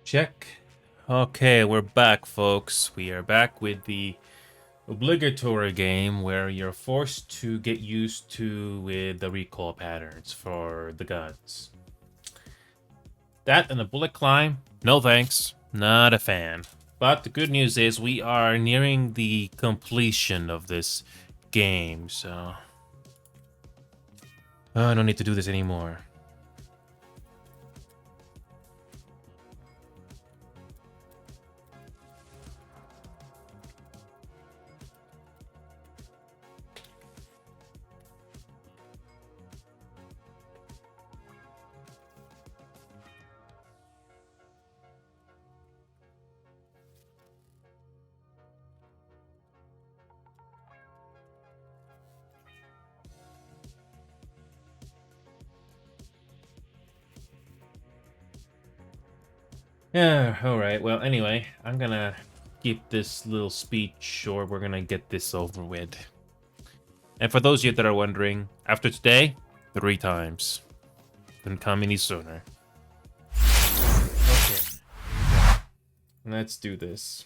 Check. Okay, we're back, folks. We are back with the obligatory game where you're forced to get used to with the recoil patterns for the guns. That and the bullet climb, no thanks. Not a fan. But the good news is we are nearing the completion of this game, so... Oh, I don't need to do this anymore. Yeah, alright. Well, anyway, I'm gonna keep this little speech short. We're gonna get this over with. And for those of you that are wondering, after today, 3 times. Couldn't come any sooner. Okay. Let's do this.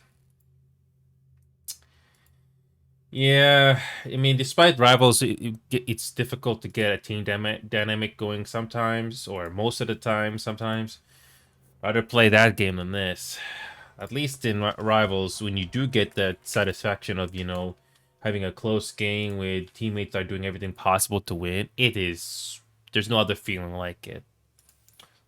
Yeah, I mean, despite rivals, it's difficult to get a team dynamic going sometimes, or most of the time sometimes. Rather play that game than this. At least in rivals, when you do get that satisfaction of, having a close game with teammates that are doing everything possible to win, there's no other feeling like it.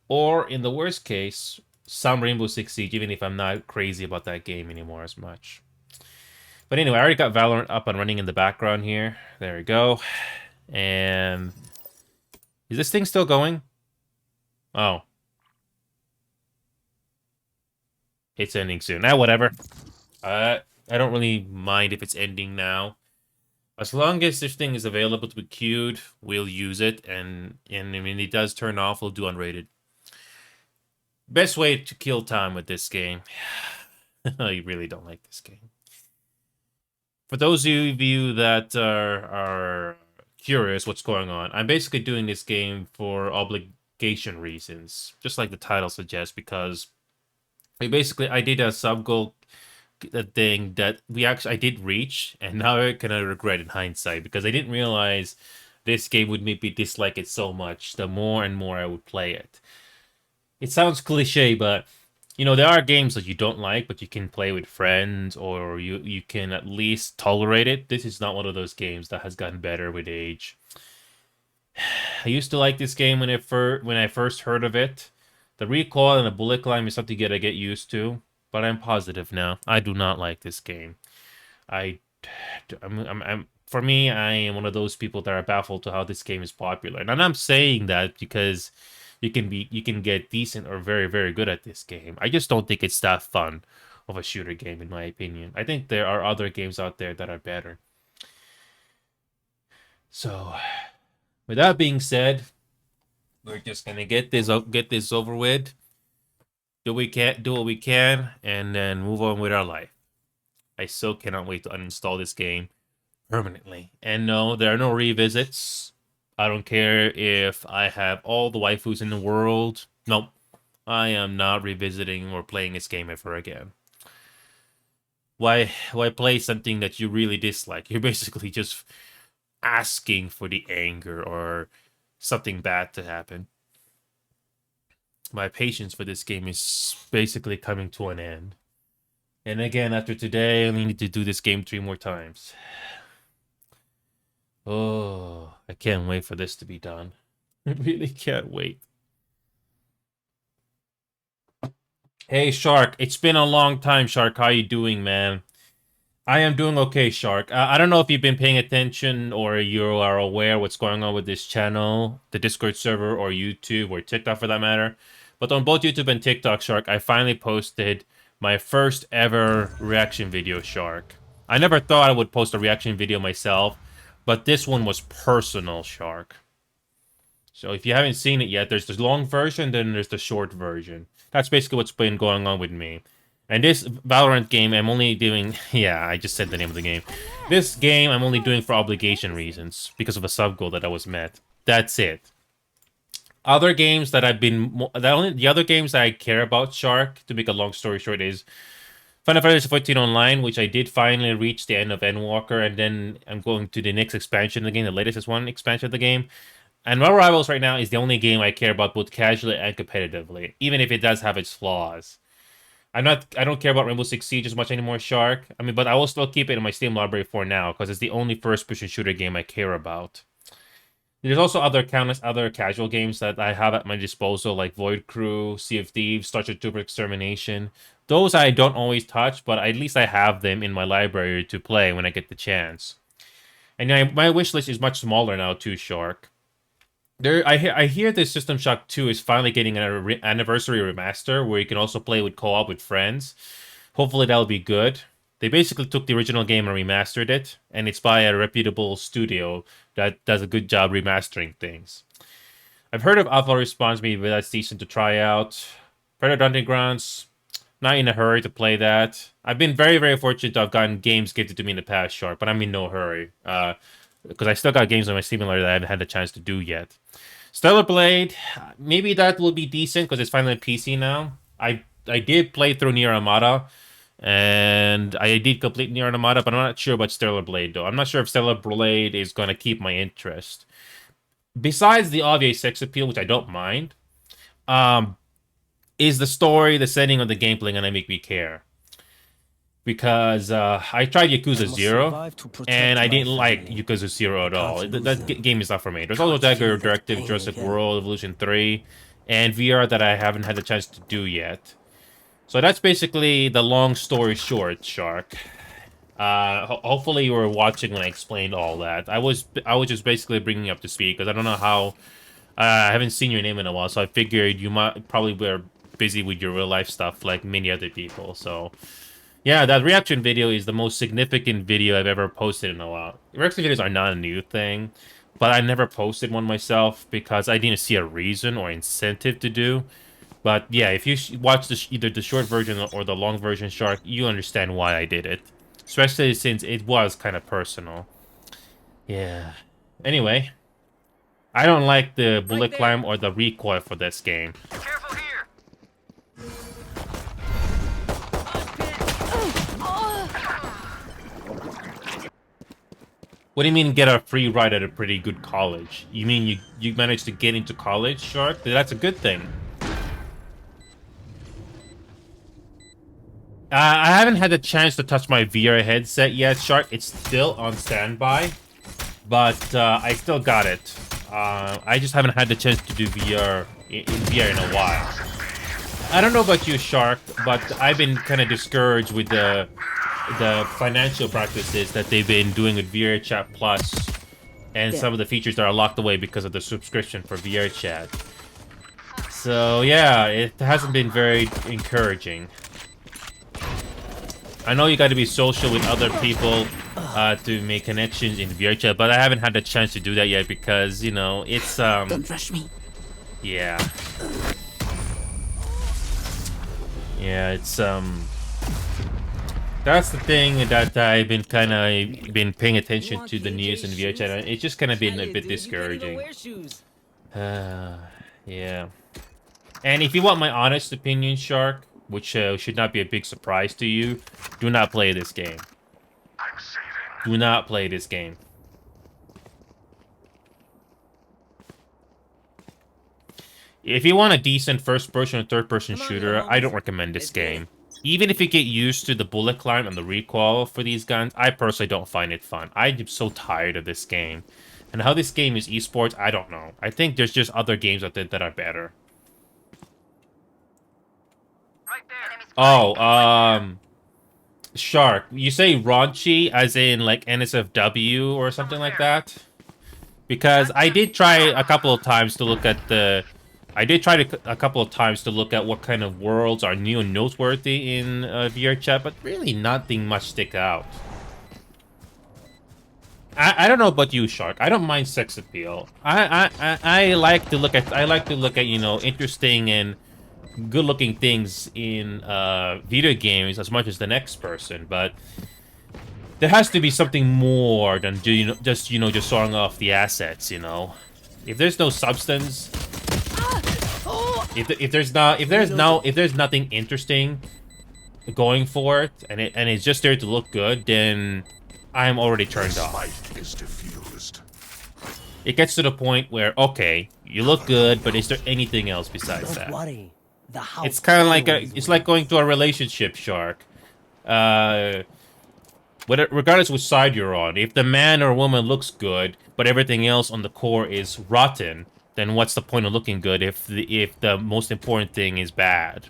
Or, in the worst case, some Rainbow Six Siege, even if I'm not crazy about that game anymore as much. But anyway, I already got Valorant up and running in the background here. There we go. And... is this thing still going? Oh. It's ending soon. Whatever. I don't really mind if it's ending now. As long as this thing is available to be queued, we'll use it. And when it does turn off, we'll do unrated. Best way to kill time with this game. You really don't like this game. For those of you that are curious what's going on, I'm basically doing this game for obligation reasons. Just like the title suggests, because I did a sub-goal thing that I did reach, and now I kind of regret in hindsight, because I didn't realize this game would make me dislike it so much the more and more I would play it. It sounds cliche, but there are games that you don't like, but you can play with friends, or you can at least tolerate it. This is not one of those games that has gotten better with age. I used to like this game when I first heard of it. The recoil and the bullet climb is something you gotta get used to, but I'm positive now. I do not like this game. For me, I am one of those people that are baffled to how this game is popular, and I'm saying that because you can get decent or very, very good at this game. I just don't think it's that fun of a shooter game, in my opinion. I think there are other games out there that are better. So, with that being said, we're just gonna get this over with. Do what we can, and then move on with our life. I so cannot wait to uninstall this game permanently. And no, there are no revisits. I don't care if I have all the waifus in the world. Nope. I am not revisiting or playing this game ever again. Why play something that you really dislike? You're basically just asking for the anger or something bad to happen. My patience for this game is basically coming to an end. And again, after today, I only need to do this game 3 more times. Oh, I can't wait for this to be done. I really can't wait. Hey, Shark. It's been a long time, Shark. How you doing, man? I am doing okay, Shark. I don't know if you've been paying attention or you are aware what's going on with this channel, the Discord server, or YouTube, or TikTok for that matter. But on both YouTube and TikTok, Shark, I finally posted my first ever reaction video, Shark. I never thought I would post a reaction video myself, but this one was personal, Shark. So if you haven't seen it yet, there's the long version, then there's the short version. That's basically what's been going on with me. And this Valorant game, I'm only doing... yeah, I just said the name of the game. This game, I'm only doing for obligation reasons, because of a sub-goal that I was met. That's it. Other games that I've been the other games that I care about, Shark, to make a long story short, is Final Fantasy 14 Online, which I did finally reach the end of Endwalker, and then I'm going to the next expansion of the game, the latest one expansion of the game. And Marvel Rivals right now is the only game I care about both casually and competitively, even if it does have its flaws. I don't care about Rainbow Six Siege as much anymore, Shark. I mean, but I will still keep it in my Steam library for now, because it's the only first-person shooter game I care about. There's also countless other casual games that I have at my disposal, like Void Crew, Sea of Thieves, Starship Trooper Extermination. Those I don't always touch, but at least I have them in my library to play when I get the chance. And my wish list is much smaller now too, Shark. I hear this System Shock 2 is finally getting an anniversary remaster where you can also play with co-op with friends. Hopefully that'll be good. They basically took the original game and remastered it, and it's by a reputable studio that does a good job remastering things. I've heard of Alpha Response, maybe that's decent to try out. Predator Hunting Grounds, not in a hurry to play that. I've been very, very fortunate to have gotten games gifted to me in the past, Sharp, but I'm in no hurry. Because I still got games on my Steam library that I haven't had the chance to do yet. Stellar Blade, maybe that will be decent because it's finally on PC now. I did play through Nier Automata, and I did complete Nier Automata, but I'm not sure about Stellar Blade, though. I'm not sure if Stellar Blade is going to keep my interest. Besides the obvious sex appeal, which I don't mind, is the story, the setting, or the gameplay going to make me care? Because I tried Yakuza 0, and I didn't like Yakuza 0 at all. That game is not for me. There's also Dagger Directive, Jurassic World, Evolution 3, and VR that I haven't had the chance to do yet. So that's basically the long story short, Shark. Hopefully you were watching when I explained all that. I was just basically bringing you up to speed, because I don't know how... I haven't seen your name in a while, so I figured you might probably were busy with your real-life stuff like many other people, so... Yeah, that reaction video is the most significant video I've ever posted in a while. Reaction videos are not a new thing, but I never posted one myself because I didn't see a reason or incentive to do. But yeah, if you watch either the short version or the long version, Shark, you understand why I did it. Especially since it was kind of personal. Yeah. Anyway, I don't like the bullet climb or the recoil for this game. Careful here. What do you mean get a free ride at a pretty good college? You mean you managed to get into college, Shark? That's a good thing. I haven't had the chance to touch my VR headset yet, Shark. It's still on standby, but I still got it. I just haven't had the chance to do VR in a while. I don't know about you, Shark, but I've been kind of discouraged with the financial practices that they've been doing with VR Chat Plus and some of the features that are locked away because of the subscription for VR Chat. So yeah, it hasn't been very encouraging. I know you got to be social with other people to make connections in VR Chat, but I haven't had the chance to do that yet because, you know, it's Don't rush me. Yeah. Yeah, it's that's the thing that I've been paying attention to the news in VR Chat. It's just kind of been a bit discouraging. Yeah. And if you want my honest opinion, Shark, which should not be a big surprise to you, do not play this game. Do not play this game. If you want a decent first-person or third-person shooter, I don't recommend this game. Even if you get used to the bullet climb and the recoil for these guns, I personally don't find it fun. I'm so tired of this game. And how this game is esports, I don't know. I think there's just other games out there that are better. Oh, Shark, you say raunchy as in like NSFW or something like that? Because I did try a couple of times to look at the... a couple of times to look at what kind of worlds are new and noteworthy in VR Chat, but really nothing much stick out. I don't know about you, Shark. I don't mind sex appeal. I like to look at you know, interesting and good-looking things in video games as much as the next person, but there has to be something more than just showing off the assets, you know. If there's no substance, If there's nothing interesting going for it, and it's just there to look good, then I'm already turned off. It gets to the point where, okay, you look good, but is there anything else besides that? Worry. The house It's kind of like it's like going to a relationship, Shark. Regardless which side you're on, if the man or woman looks good, but everything else on the core is rotten, then what's the point of looking good if the most important thing is bad?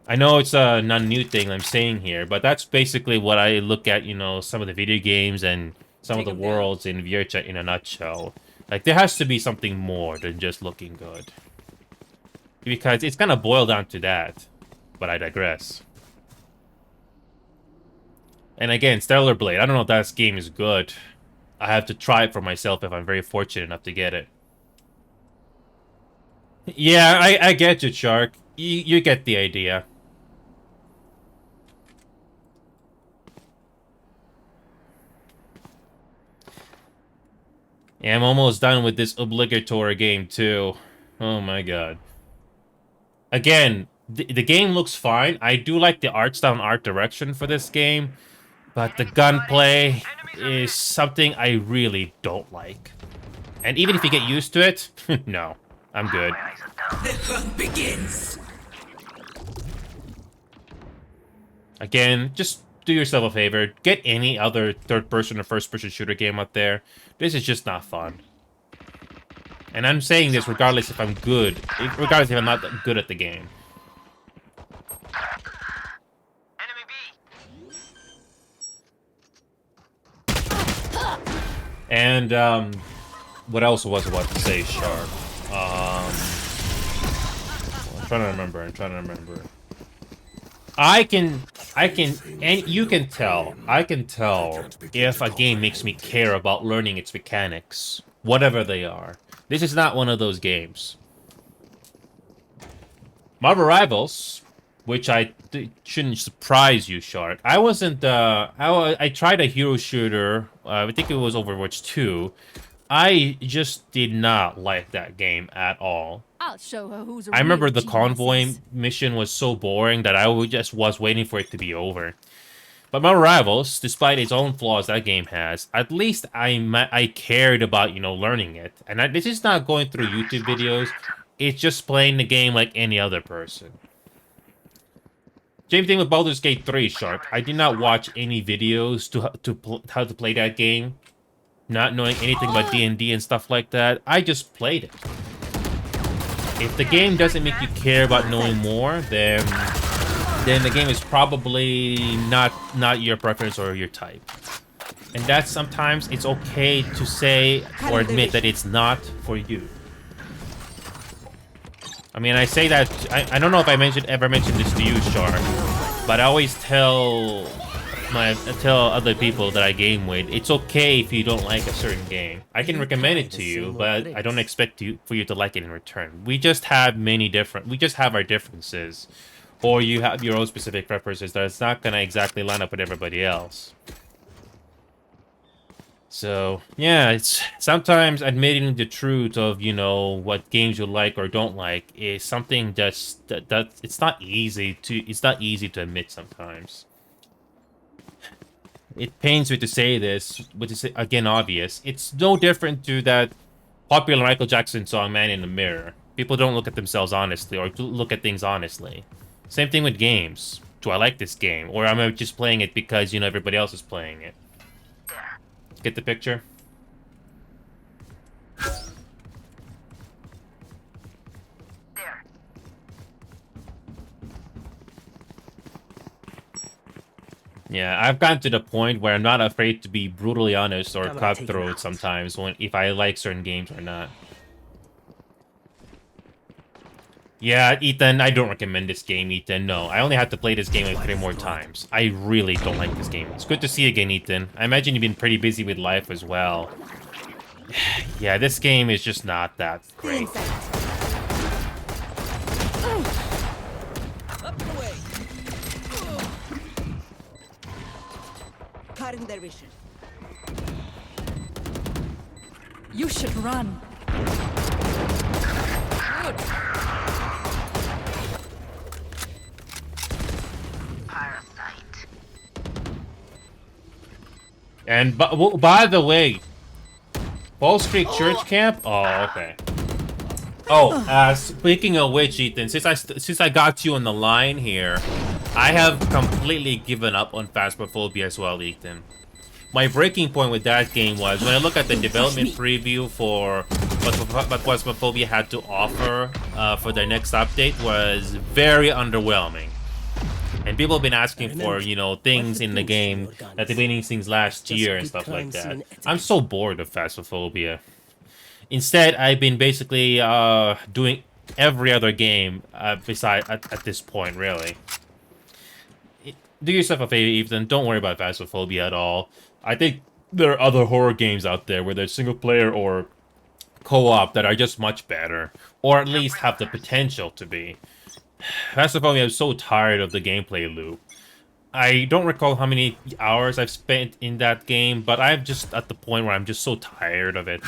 I know it's a non-new thing I'm saying here, but that's basically what I look at, you know, some of the video games and some of the worlds in VRChat in a nutshell. Like, there has to be something more than just looking good. Because it's gonna boil down to that. But I digress. And again, Stellar Blade, I don't know if that game is good. I have to try it for myself if I'm very fortunate enough to get it. Yeah, I get you, Shark. You get the idea. Yeah, I'm almost done with this Obligatorant game, too. Oh my god. Again, the game looks fine. I do like the art style and art direction for this game. But the gunplay is something I really don't like. And even if you get used to it, no, I'm good. The hunt begins. Again, just do yourself a favor. Get any other third-person or first-person shooter game out there. This is just not fun. And I'm saying this regardless if I'm good, regardless if I'm not good at the game. And, what else was I about to say, Shark? I'm trying to remember, and you can tell, I can tell if a game makes me care about learning its mechanics, whatever they are. This is not one of those games. Marvel Rivals, which shouldn't surprise you, Shark. I wasn't, I tried a hero shooter, I think it was Overwatch 2. I just did not like that game at all. I'll show her who's a I remember real the convoy genius. mission was so boring that I just was waiting for it to be over. But Marvel Rivals, despite its own flaws that game has, at least I cared about, you know, learning it. And this is not going through YouTube videos. It's just playing the game like any other person. Same thing with Baldur's Gate 3, Shark. I did not watch any videos how to play that game. Not knowing anything about D&D and stuff like that. I just played it. If the game doesn't make you care about knowing more, then the game is probably not your preference or your type. And that's sometimes it's okay to say or admit that it's not for you. I mean, I say that I don't know if I ever mentioned this to you, Shark, but I always tell other people that I game with, it's okay if you don't like a certain game. I can recommend it to you, but I don't expect for you to like it in return. We just have our differences. Or you have your own specific preferences that it's not gonna exactly line up with everybody else. So, yeah, it's sometimes admitting the truth of, you know, what games you like or don't like is something that it's not easy to admit sometimes. It pains me to say this, but it's again obvious. It's no different to that popular Michael Jackson song, Man in the Mirror. People don't look at themselves honestly or look at things honestly. Same thing with games. Do I like this game? Or am I just playing it because, you know, everybody else is playing it? Get the picture? Yeah, I've gotten to the point where I'm not afraid to be brutally honest or cutthroat sometimes if I like certain games or not. Yeah, Ethan, I don't recommend this game, Ethan. No, I only have to play this game like 3 more times. I really don't like this game. It's good to see you again, Ethan. I imagine you've been pretty busy with life as well. Yeah, this game is just not that great. You should run. Good. And by the way, Falls Creek Church Camp? Oh, okay. Oh, speaking of which, Ethan, since I got you on the line here, I have completely given up on Phasmophobia as well, Ethan. My breaking point with that game was when I look at the development preview for what Phasmophobia had to offer for their next update was very underwhelming. And people have been asking for, you know, things in the game that they've been since last year and stuff like that. I'm so bored of Phasmophobia. Instead, I've been basically doing every other game beside at this point, really. Do yourself a favor, Ethan. Don't worry about Phasmophobia at all. I think there are other horror games out there, whether it's single player or co-op, that are just much better, or at least have the potential to be. Phasmophobia, I'm so tired of the gameplay loop. I don't recall how many hours I've spent in that game, but I'm just at the point where I'm just so tired of it.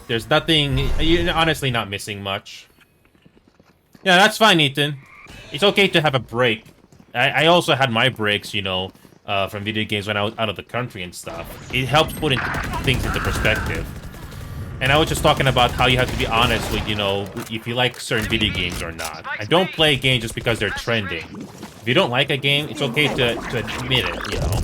There's nothing... You're honestly not missing much. Yeah, that's fine, Ethan. It's okay to have a break. I also had my breaks, you know, from video games when I was out of the country and stuff. It helps put things into perspective. And I was just talking about how you have to be honest with, you know, if you like certain video games or not. And don't play games just because they're trending. If you don't like a game, it's okay to admit it, you know.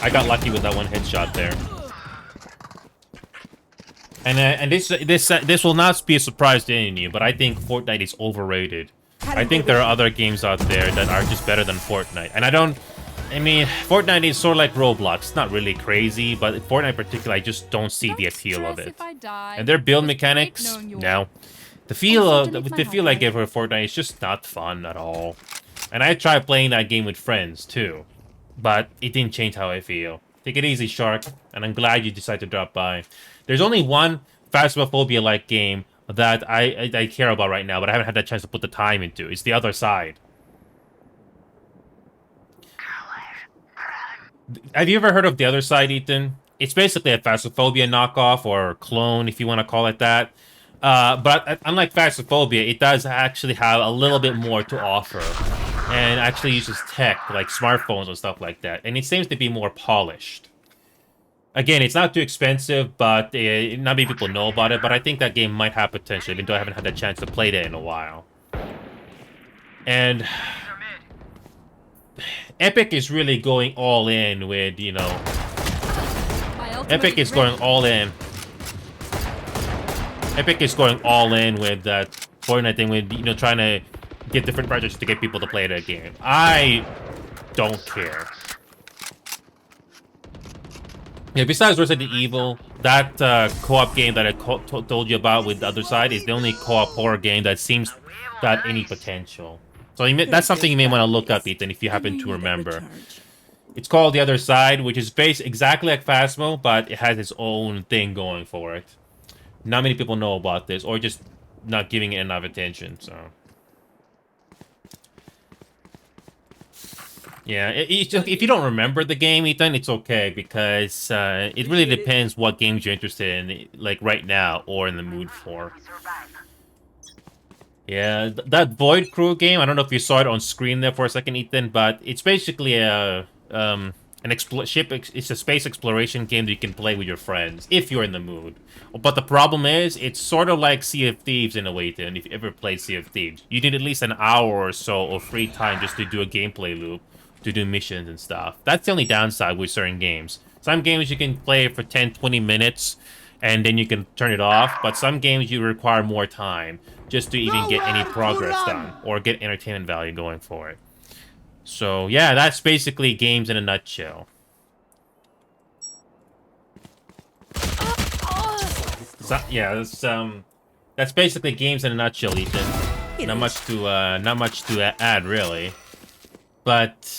I got lucky with that one headshot there. And this will not be a surprise to any of you, but I think Fortnite is overrated. I think there are other games out there that are just better than Fortnite. And I mean, Fortnite is sort of like Roblox. It's not really crazy, but Fortnite in particular, I just don't see the appeal of it. And their build mechanics, no. The feel I get for Fortnite is just not fun at all. And I tried playing that game with friends too, but it didn't change how I feel. Take it easy, Shark, and I'm glad you decided to drop by. There's only one Phasmophobia-like game that I care about right now, but I haven't had that chance to put the time into. It's The Other Side. Have you ever heard of The Other Side, Ethan? It's basically a Phasmophobia knockoff, or clone, if you want to call it that. But unlike Phasmophobia, it does actually have a little bit more to offer. And actually uses tech, like smartphones and stuff like that. And it seems to be more polished. Again, it's not too expensive, but not many people know about it. But I think that game might have potential, even though I haven't had a chance to play that in a while. And Epic is really going all in with, you know... Epic is going all in. Epic is going all in with that Fortnite thing, with, you know, trying to get different projects to get people to play that game. I don't care. Yeah, besides Resident Evil, that co-op game that I told you about with The Other Side is the only co-op horror game that seems to have any potential. So that's something you may want to look up, Ethan, if you happen to remember. It's called The Other Side, which is based exactly like Phasmo, but it has its own thing going for it. Not many people know about this, or just not giving it enough attention, so... Yeah, if you don't remember the game, Ethan, it's okay, because it really depends what games you're interested in, like right now, or in the mood for. Yeah, that Void Crew game, I don't know if you saw it on screen there for a second, Ethan, but it's basically it's a space exploration game that you can play with your friends, if you're in the mood. But the problem is, it's sort of like Sea of Thieves in a way, Ethan, if you ever played Sea of Thieves. You need at least an hour or so of free time just to do a gameplay loop, to do missions and stuff. That's the only downside with certain games. Some games you can play for 10-20 minutes and then you can turn it off, but some games you require more time just to even get any progress done or get entertainment value going for it. So yeah, that's basically games in a nutshell. So, yeah, that's basically games in a nutshell, Ethan. Not much to add, really. But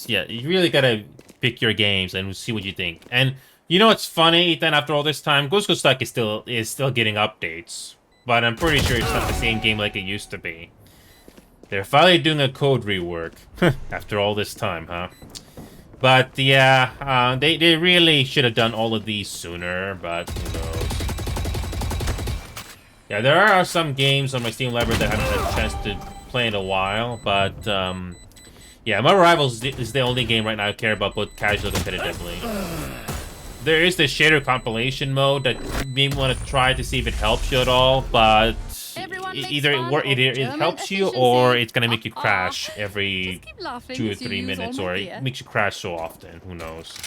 yeah, you really gotta pick your games and see what you think. And you know what's funny, Ethan? After all this time, Ghost Ghost Duck is still getting updates, but I'm pretty sure it's not the same game like it used to be. They're finally doing a code rework after all this time, huh? But yeah, they really should have done all of these sooner, but who knows? Yeah, there are some games on my Steam library that I haven't had a chance to play in a while, but yeah, Marvel Rivals is the only game right now I care about both casual and competitively. There is the shader compilation mode that you may want to try to see if it helps you at all, but either it helps you or it's gonna make you crash every 2 or 3 minutes, or it makes you crash so often. Who knows?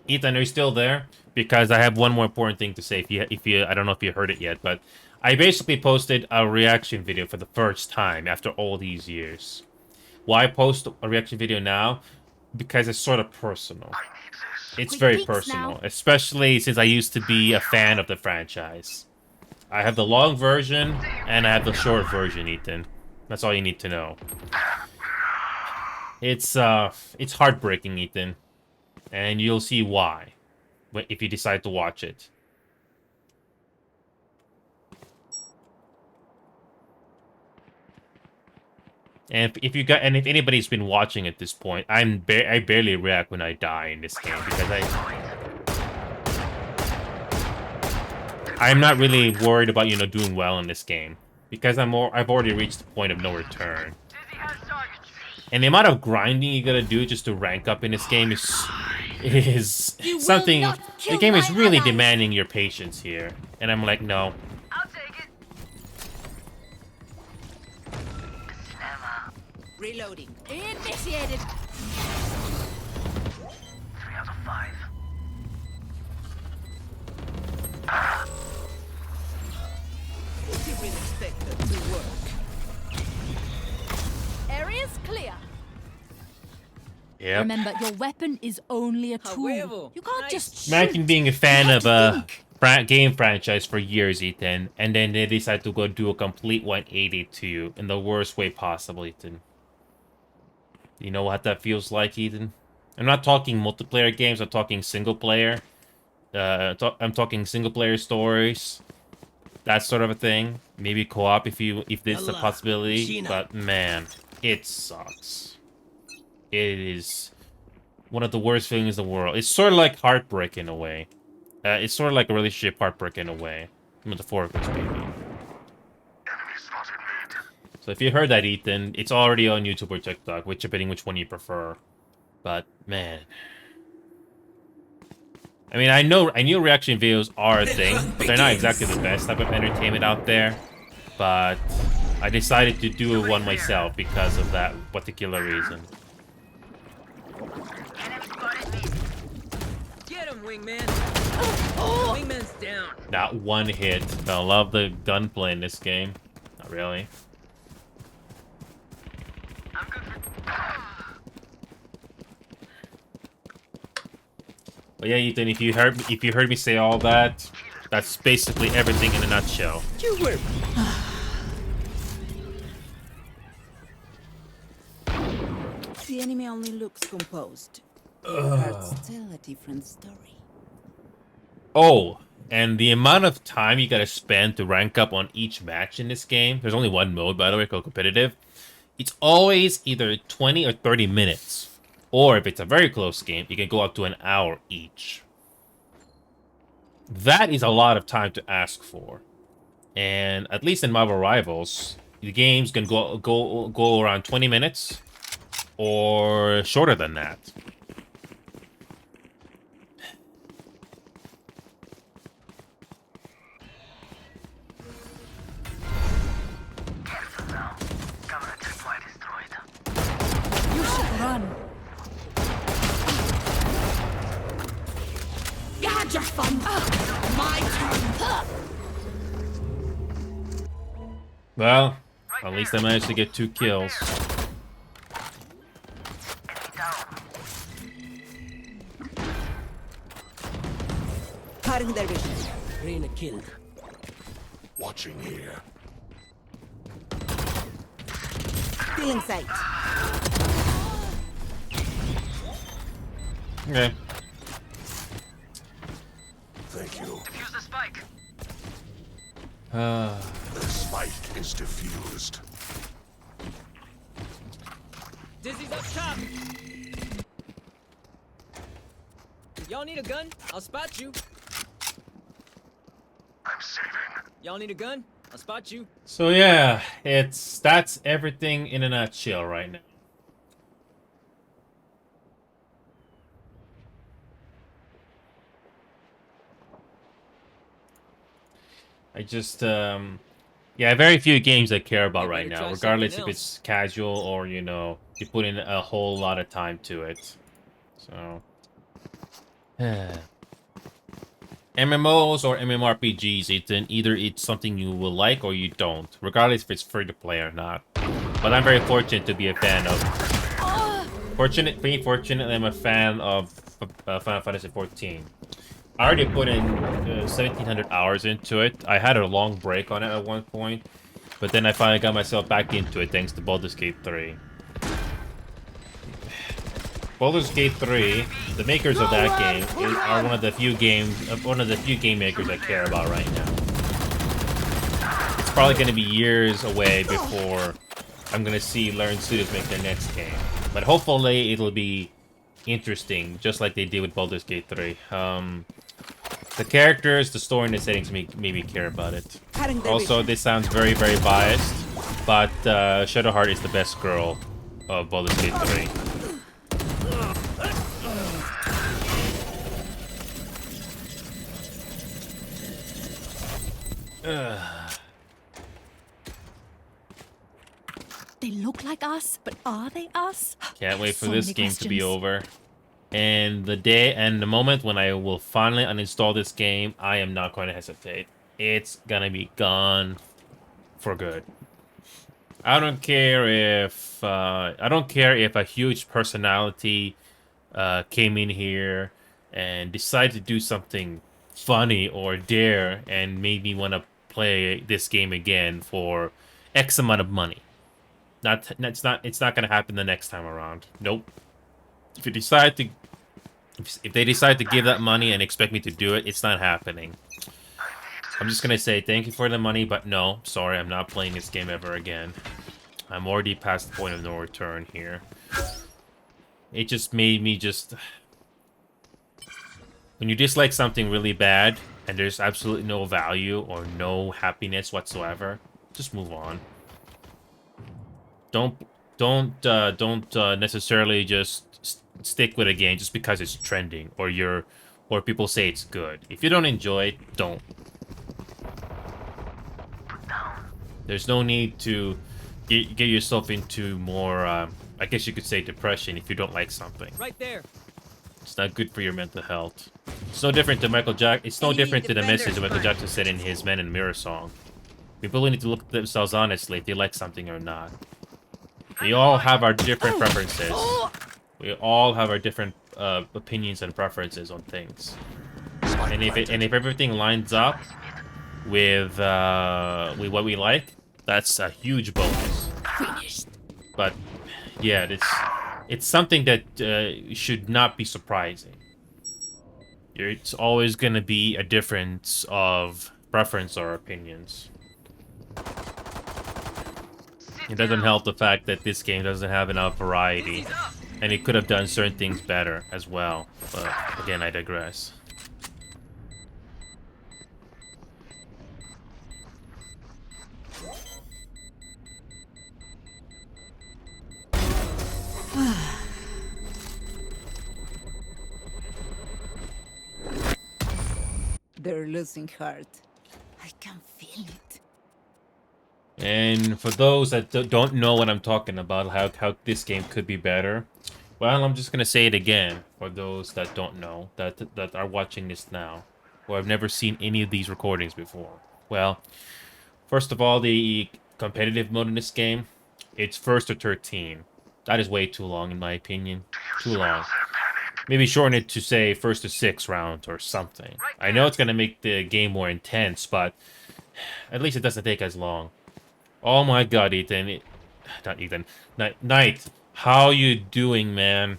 Ethan, are you still there? Because I have one more important thing to say. If you, I don't know if you heard it yet, but I basically posted a reaction video for the first time after all these years. Why post a reaction video now? Because it's sort of personal. It's very personal, especially since I used to be a fan of the franchise. I have the long version and I have the short version, Ethan. That's all you need to know. It's heartbreaking, Ethan. And you'll see why if you decide to watch it. And if anybody's been watching at this point, I barely react when I die in this game because I'm not really worried about doing well in this game because I've already reached the point of no return. And the amount of grinding you gotta do just to rank up in this game is something. The game is really demanding your patience here, and I'm like, no. I'll take it. Reloading. Initiated. 3 out of 5. Didn't expect that to work. Area's clear. Yep. Remember, your weapon is only a tool. You can't just shoot. Imagine being a fan of a game franchise for years, Ethan, and then they decide to go do a complete 180 to you in the worst way possible, Ethan. You know what that feels like, Ethan? I'm not talking multiplayer games. I'm talking single player. I'm talking single player stories, that sort of a thing. Maybe co-op if this is a possibility. But man, it sucks. It is one of the worst feelings in the world. It's sort of like heartbreak in a way. It's sort of like a relationship heartbreak in a way. Metaphorically speaking. So if you heard that, Ethan, it's already on YouTube or TikTok, depending which one you prefer. But man, I mean, I knew reaction videos are a thing, but they're not exactly the best type of entertainment out there. But I decided to do one myself because of that particular reason. Get him, wingman. Wingman's down. Not one hit. I love the gunplay in this game. Not really. I'm good for... But yeah, Ethan, if you heard me say all that, that's basically everything in a nutshell. You were... The enemy only looks composed. That's still a different story. Oh, and the amount of time you gotta spend to rank up on each match in this game, there's only one mode, by the way, called competitive. It's always either 20 or 30 minutes. Or if it's a very close game, it can go up to an hour each. That is a lot of time to ask for. And at least in Marvel Rivals, the games can go around 20 minutes or shorter than that. You should run. You had your fun. My turn. Well, at least I managed to get 2 kills. Cutting their vision. Reyna killed. Watching here. Feeling sight. Okay. Thank you. Defuse the spike. The spike is diffused. Dizzy's up top. Y'all need a gun? I'll spot you. I'm saving. Y'all need a gun? I'll spot you. So yeah, that's everything in a nutshell right now. I just yeah, very few games I care about You right better now, try regardless something if it's casual or, you know, you put in a whole lot of time to it. So MMOs or MMORPGs, either it's something you will like or you don't, regardless if it's free to play or not. But I'm very fortunate to be a fan of. Being fortunate, I'm a fan of Final Fantasy 14. I already put in 1,700 hours into it. I had a long break on it at one point, but then I finally got myself back into it thanks to Baldur's Gate 3. Baldur's Gate 3, the makers of that game are one of the few game makers I care about right now. It's probably going to be years away before I'm going to see Learn Studios make their next game, but hopefully it'll be interesting, just like they did with Baldur's Gate 3. The characters, the story, and the settings make me care about it. Also, this sounds very, very biased, but Shadowheart is the best girl of Baldur's Gate 3. They look like us, but are they us? Can't wait for So this many game to be questions. over. And the moment when I will finally uninstall this game, I am not going to hesitate. It's gonna be gone for good. I don't care if a huge personality came in here and decided to do something funny or dare and made me want to play this game again for X amount of money. It's not gonna happen the next time around. Nope. If they decide to give that money and expect me to do it, it's not happening. I'm just gonna say thank you for the money, but no, sorry, I'm not playing this game ever again. I'm already past the point of no return here. It just made me just... When you dislike something really bad, and there's absolutely no value or no happiness whatsoever, just move on. Don't necessarily just stick with a game just because it's trending or people say it's good. If you don't enjoy it, don't. There's no need to get yourself into more, I guess you could say, depression if you don't like something. Right there. It's not good for your mental health. It's no different to It's no different to the message Michael Jackson said in his Man in the Mirror song. People need to look at themselves honestly if they like something or not. We all have our different preferences. We all have our different opinions and preferences on things. And if everything lines up with what we like, that's a huge bonus. But yeah, it's something that should not be surprising. It's always going to be a difference of preference or opinions. It doesn't help the fact that this game doesn't have enough variety, and it could have done certain things better as well. But again, I digress. They're losing heart. I can feel it. And for those that don't know what I'm talking about, how this game could be better, well, I'm just gonna say it again for those that don't know, that are watching this now, or have never seen any of these recordings before. Well, first of all, the competitive mode in this game, it's first to 13. That is way too long, in my opinion. Too long. Maybe shorten it to, say, first to 6 rounds or something. I know it's gonna make the game more intense, but at least it doesn't take as long. Oh my god, Ethan. Not Ethan. Knight, how you doing, man?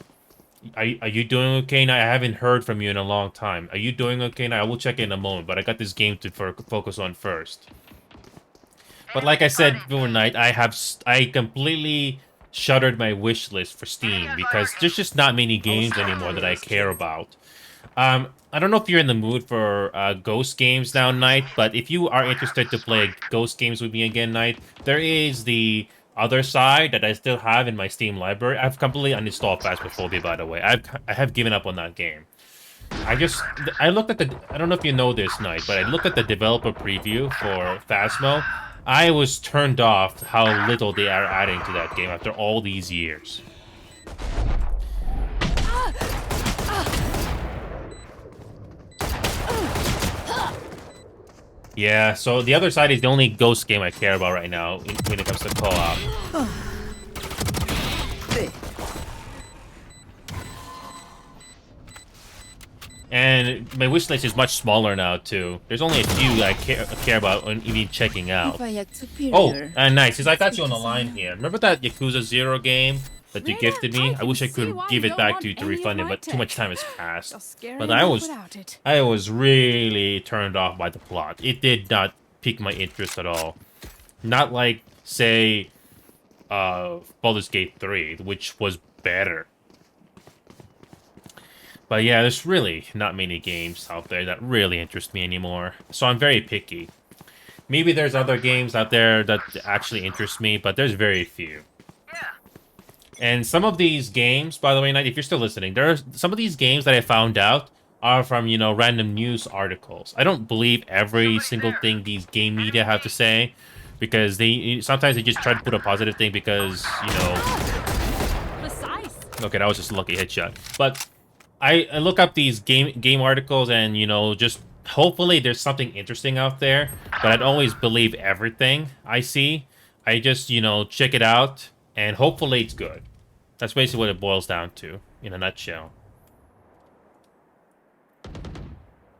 Are you doing okay now? I haven't heard from you in a long time. Are you doing okay now? I will check in a moment, but I got this game to focus on first. But like I said before, Knight, I completely shuttered my wish list for Steam because there's just not many games anymore that I care about. I don't know if you're in the mood for Ghost games now, Knight, but if you are interested to play Ghost games with me again, Knight, there is the other side that I still have in my Steam library. I've completely uninstalled Phasmophobia, by the way. I have given up on that game. I looked at I don't know if you know this, Knight, but I looked at the developer preview for Phasmo. I was turned off how little they are adding to that game after all these years. Yeah, so the other side is the only Ghost game I care about right now when it comes to co-op. And my wish list is much smaller now, too. There's only a few I care about even checking out. Oh, and nice, because I got you on the line here. Remember that Yakuza 0 game that you gifted me? I wish I could give it back to you to refund it, but too much time has passed. But I was really turned off by the plot. It did not pique my interest at all. Not like, say, Baldur's Gate 3, which was better. But yeah, there's really not many games out there that really interest me anymore. So I'm very picky. Maybe there's other games out there that actually interest me, but there's very few. And some of these games, by the way, Knight, if you're still listening, there are some of these games that I found out are from, you know, random news articles. I don't believe every single thing these game media have to say, because sometimes they just try to put a positive thing because, you know... Okay, that was just a lucky headshot. But I look up these game articles and, you know, just hopefully there's something interesting out there. But I'd always believe everything I see. I just, you know, check it out. And hopefully it's good. That's basically what it boils down to, in a nutshell.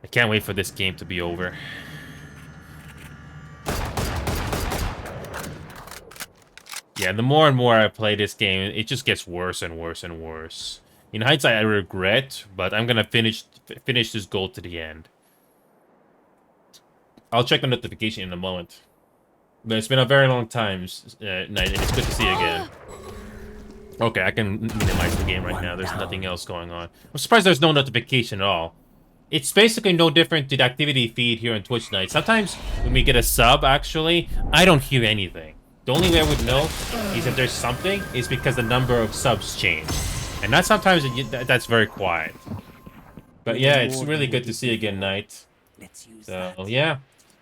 I can't wait for this game to be over. Yeah, the more and more I play this game, it just gets worse and worse and worse. In hindsight, I regret, but I'm gonna finish this goal to the end. I'll check the notification in a moment. But it's been a very long time, Knight, and it's good to see you again. Okay, I can minimize the game right now. There's nothing else going on. I'm surprised there's no notification at all. It's basically no different to the activity feed here on Twitch, Knight. Sometimes when we get a sub, actually, I don't hear anything. The only way I would know is if there's something is because the number of subs change. And that sometimes that's very quiet. But yeah, it's really good to see you again, Knight. So, yeah.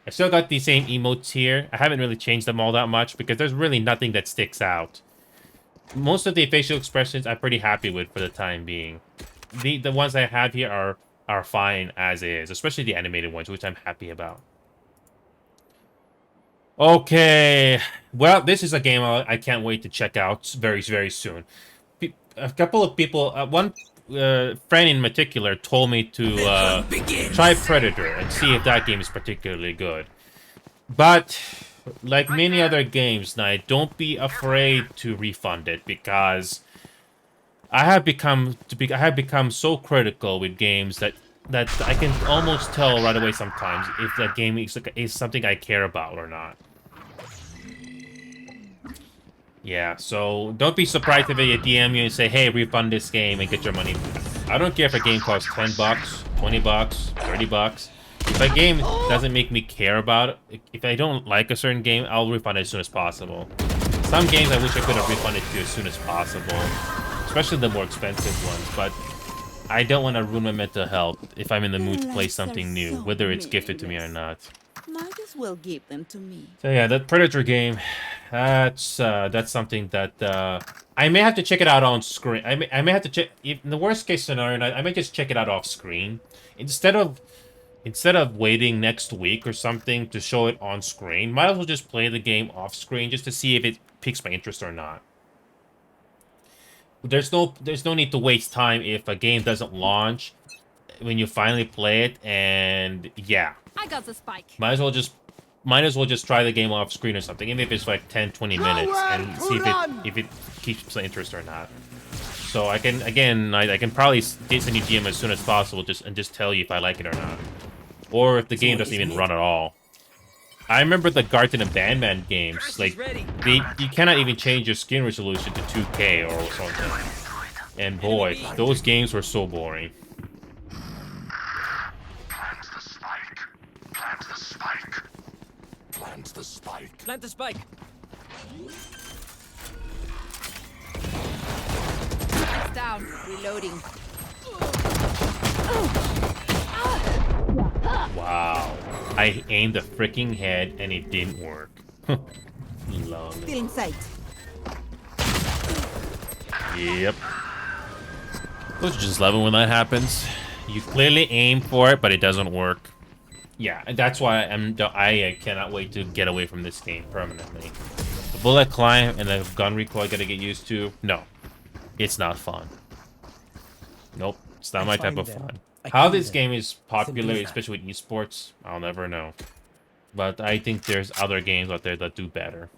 I still got the same emotes here. I haven't really changed them all that much because there's really nothing that sticks out. Most of the facial expressions I'm pretty happy with for the time being. The ones I have here are fine as is, especially the animated ones, which I'm happy about. Okay, well, this is a game I can't wait to check out very, very soon. A couple of people, one friend in particular told me to try Predator and see if that game is particularly good. But like many other games, Knight, don't be afraid to refund it because I have become so critical with games that I can almost tell right away sometimes if that game is something I care about or not. Yeah, so don't be surprised if they DM you and say, hey, refund this game and get your money. I don't care if a game costs $10, $20, $30. If a game doesn't make me care about it, if I don't like a certain game, I'll refund it as soon as possible. Some games I wish I could have refunded to as soon as possible, especially the more expensive ones, but I don't want to ruin my mental health if I'm in the mood to play something new, whether it's gifted to me or not. Might as well give them to me. So yeah, that Predator game, that's something that I may have to check it out on screen. I may have to check. In the worst case scenario, I may just check it out off screen instead of waiting next week or something to show it on screen. Might as well just play the game off screen just to see if it piques my interest or not. There's no need to waste time if a game doesn't launch when you finally play it, and yeah. I got the spike. Might as well just try the game off screen or something, even if it's like 10-20 minutes, and see if it keeps the interest or not. So I can probably get a new GM as soon as possible, just tell you if I like it or not, or if the game doesn't even run at all. I remember the Garten and Bandman games. Crash is Like, ready. you cannot even change your skin resolution to 2K or something. And boy, those games were so boring. Plant the spike. Plant the spike. Plant the spike. Plant the spike. It's down. Reloading. Wow. I aimed the freaking head and it didn't work. Love Still it. in sight. Yep. Don't you just love it when that happens? You clearly aim for it, but it doesn't work. Yeah, and that's why I cannot wait to get away from this game permanently. The bullet climb and the gun recoil I gotta get used to. No, it's not fun. Nope, it's not my type of fun. How this game is popular, especially with esports, I'll never know. But I think there's other games out there that do better.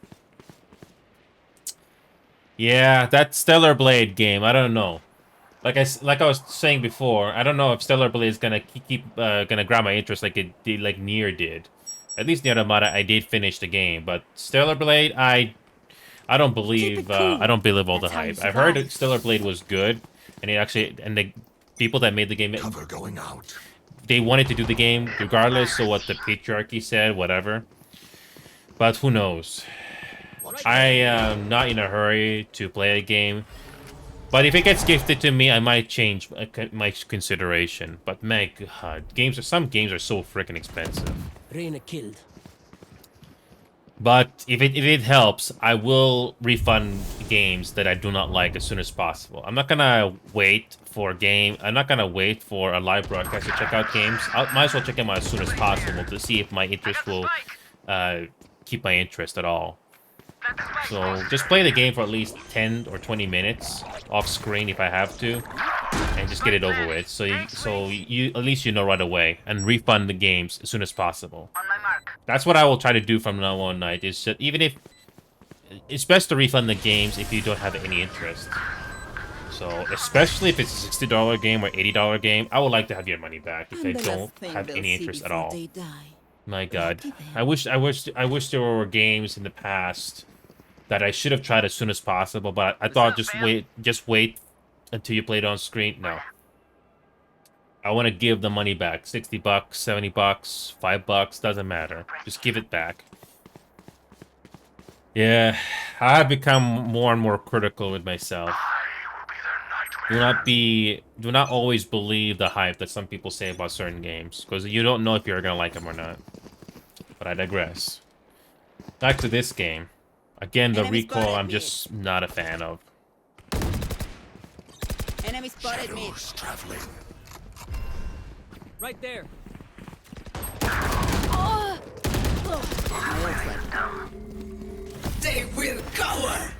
Yeah, that Stellar Blade game, I don't know. Like I was saying before, I don't know if Stellar Blade is gonna gonna grab my interest like it did, like Nier did. At least Nier Automata, I did finish the game, but Stellar Blade, I don't believe cool. I don't believe all That's the how you hype. I've heard survive. that Stellar Blade was good, and the people that made the game, Cover going out. they wanted to do the game regardless of what the patriarchy said, whatever. But who knows? I am not in a hurry to play a game. But if it gets gifted to me, I might change my consideration. But my God, some games are so freaking expensive. Reina killed. But if it helps, I will refund games that I do not like as soon as possible. I'm not gonna wait for I'm not gonna wait for a live broadcast to check out games. I might as well check them out as soon as possible to see if my interest will keep my interest at all. So just play the game for at least 10 or 20 minutes off screen if I have to, and just get it over with. So you at least you know right away, and refund the games as soon as possible. That's what I will try to do from now on. Night is that even if it's best to refund the games if you don't have any interest. So especially if it's a $60 game or $80 game, I would like to have your money back if I don't have any interest at all. My God, I wish there were games in the past that I should have tried as soon as possible, but I thought just wait until you play it on screen. No. I want to give the money back. $60, $70, $5, doesn't matter. Just give it back. Yeah, I've become more and more critical with myself. Do not always believe the hype that some people say about certain games, because you don't know if you're gonna like them or not. But I digress. Back to this game. Again, the recoil I'm just not a fan of. Enemy spotted me. Shadows traveling. Right there. They will cover.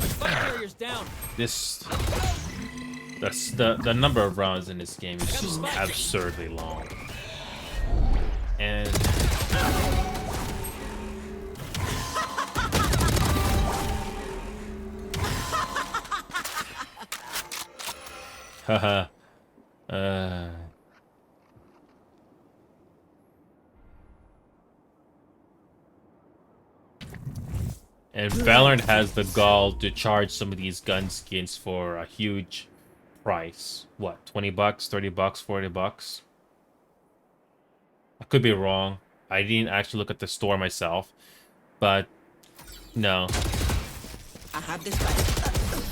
Spike carrier's down. The number of rounds in this game is just absurdly long. And haha. And Valorant has the gall to charge some of these gun skins for a huge price. What, 20 bucks, 30 bucks, 40 bucks? I could be wrong. I didn't actually look at the store myself, but no. I have this fight.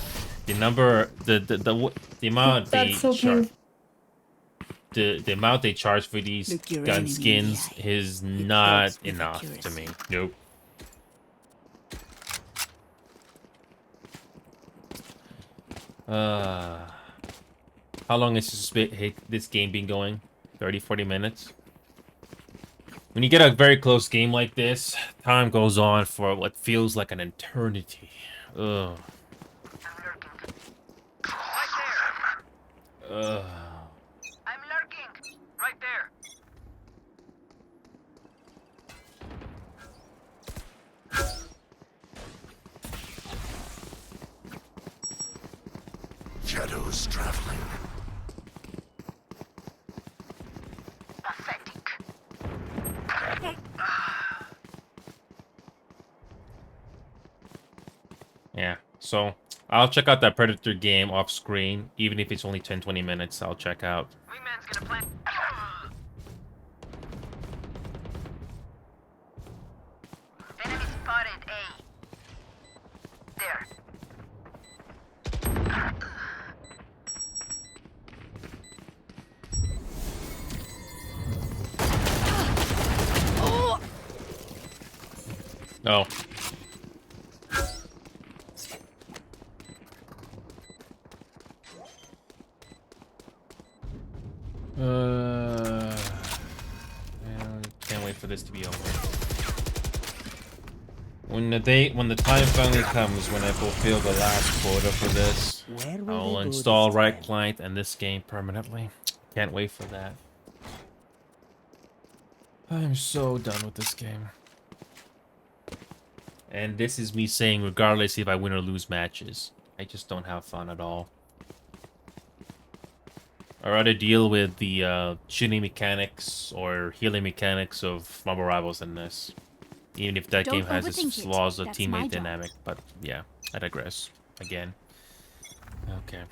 The number, the amount they charge, the amount they charge for these Look your gun enemy skins in the eye. is It not helps with enough to accuracy. me. Nope. How long has this game been going? 30, 40 minutes? When you get a very close game like this, time goes on for what feels like an eternity. Ugh. Ugh. I'm lurking. Right there. Shadows traveling. So I'll check out that Predator game off screen, even if it's only 10-20 minutes. I'll check out. Wingman's gonna plant. Enemy spotted A. There. Oh. Can't wait for this to be over. When the time finally comes, when I fulfill the last quota for this, Where will I'll they go install this Right time? Client and this game permanently. Can't wait for that. I'm so done with this game. And this is me saying regardless if I win or lose matches. I just don't have fun at all. I'd rather deal with the shooting mechanics or healing mechanics of Marvel Rivals than this. Even if that Don't game has its overthink it. flaws of That's my teammate job. dynamic. But yeah, I digress. Again. Okay.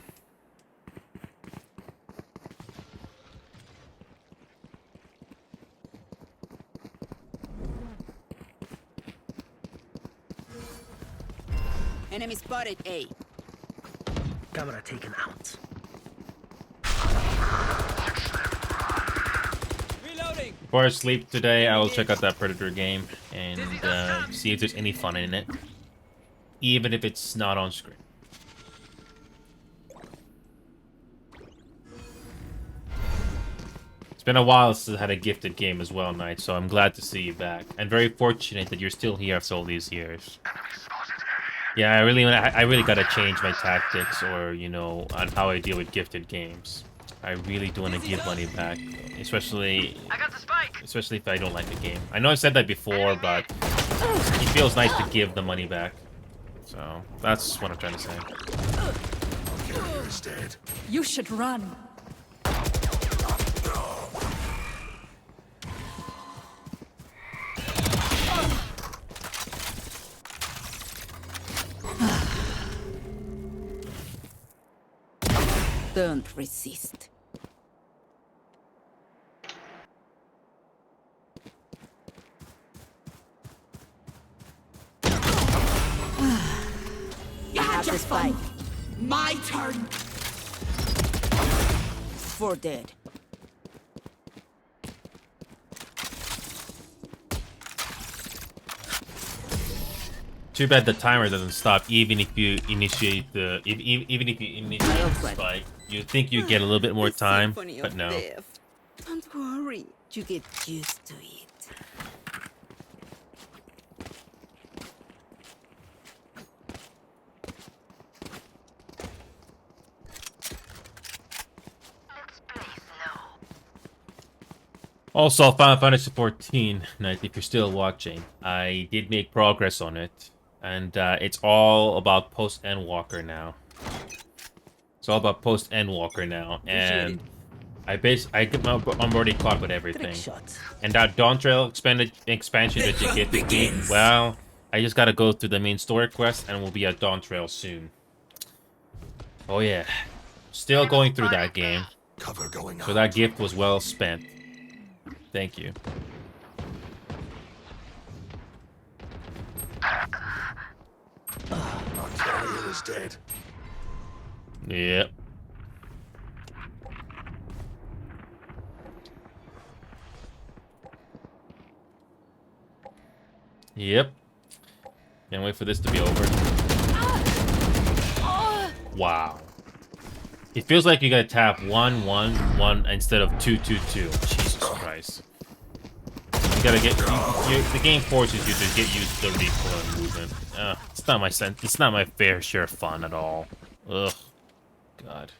Enemy spotted A. Camera taken out. Reloading. Before I sleep today, I will check out that Predator game and see if there's any fun in it. Even if it's not on screen. It's been a while since I had a gifted game as well, Knight, so I'm glad to see you back. And very fortunate that you're still here after all these years. Yeah, I really gotta change my tactics or, you know, on how I deal with gifted games. I really do want to give money back, especially I got the spike. if I don't like the game. I know I've said that before, but it feels nice to give the money back. So, that's what I'm trying to say. Carrier is dead. You should run. Don't resist. You have the spike. My turn. 4 dead. Too bad the timer doesn't stop even if you initiate the even if you initiate the spike. You'd think you'd get a little bit more The time, symphony but of no. death. Don't worry, you get used to it. Let's play slow. Also, Final Fantasy 14, Knight, if you're still watching, I did make progress on it, and it's all about post-Endwalker now. It's all about post-Endwalker now, and I'm already caught with everything. And that Dawn Trail expansion that you get to keep, well, I just gotta go through the main story quest, and we'll be at Dawn Trail soon. Oh yeah, still going through that game, Cover going so out. that gift was well spent. Thank you. Our carrier is dead. Yep. Yep. Can't wait for this to be over. Wow. It feels like you gotta tap 1-1-1 instead of 2-2-2. Jesus Christ. You gotta get the game forces you to get used to the recoil and movement. It's not my fair share of fun at all. Ugh. God.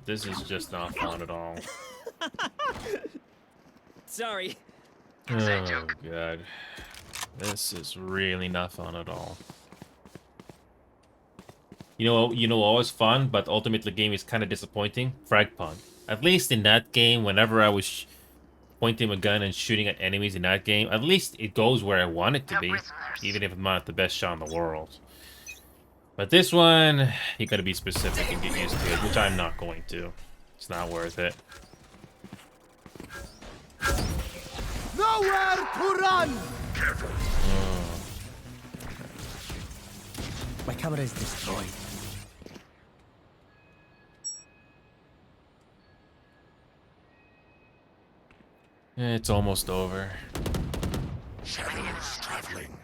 This is just not fun at all. Sorry. Oh God. This is really not fun at all. You know what was fun, but ultimately the game is kind of disappointing? Frag Punk. At least in that game, whenever I was pointing a gun and shooting at enemies in that game, at least it goes where I want it to be, even if I'm not the best shot in the world. But this one, you gotta be specific and get used to it, which I'm not going to. It's not worth it. Nowhere to run! My camera is destroyed. It's almost over. Shadows traveling.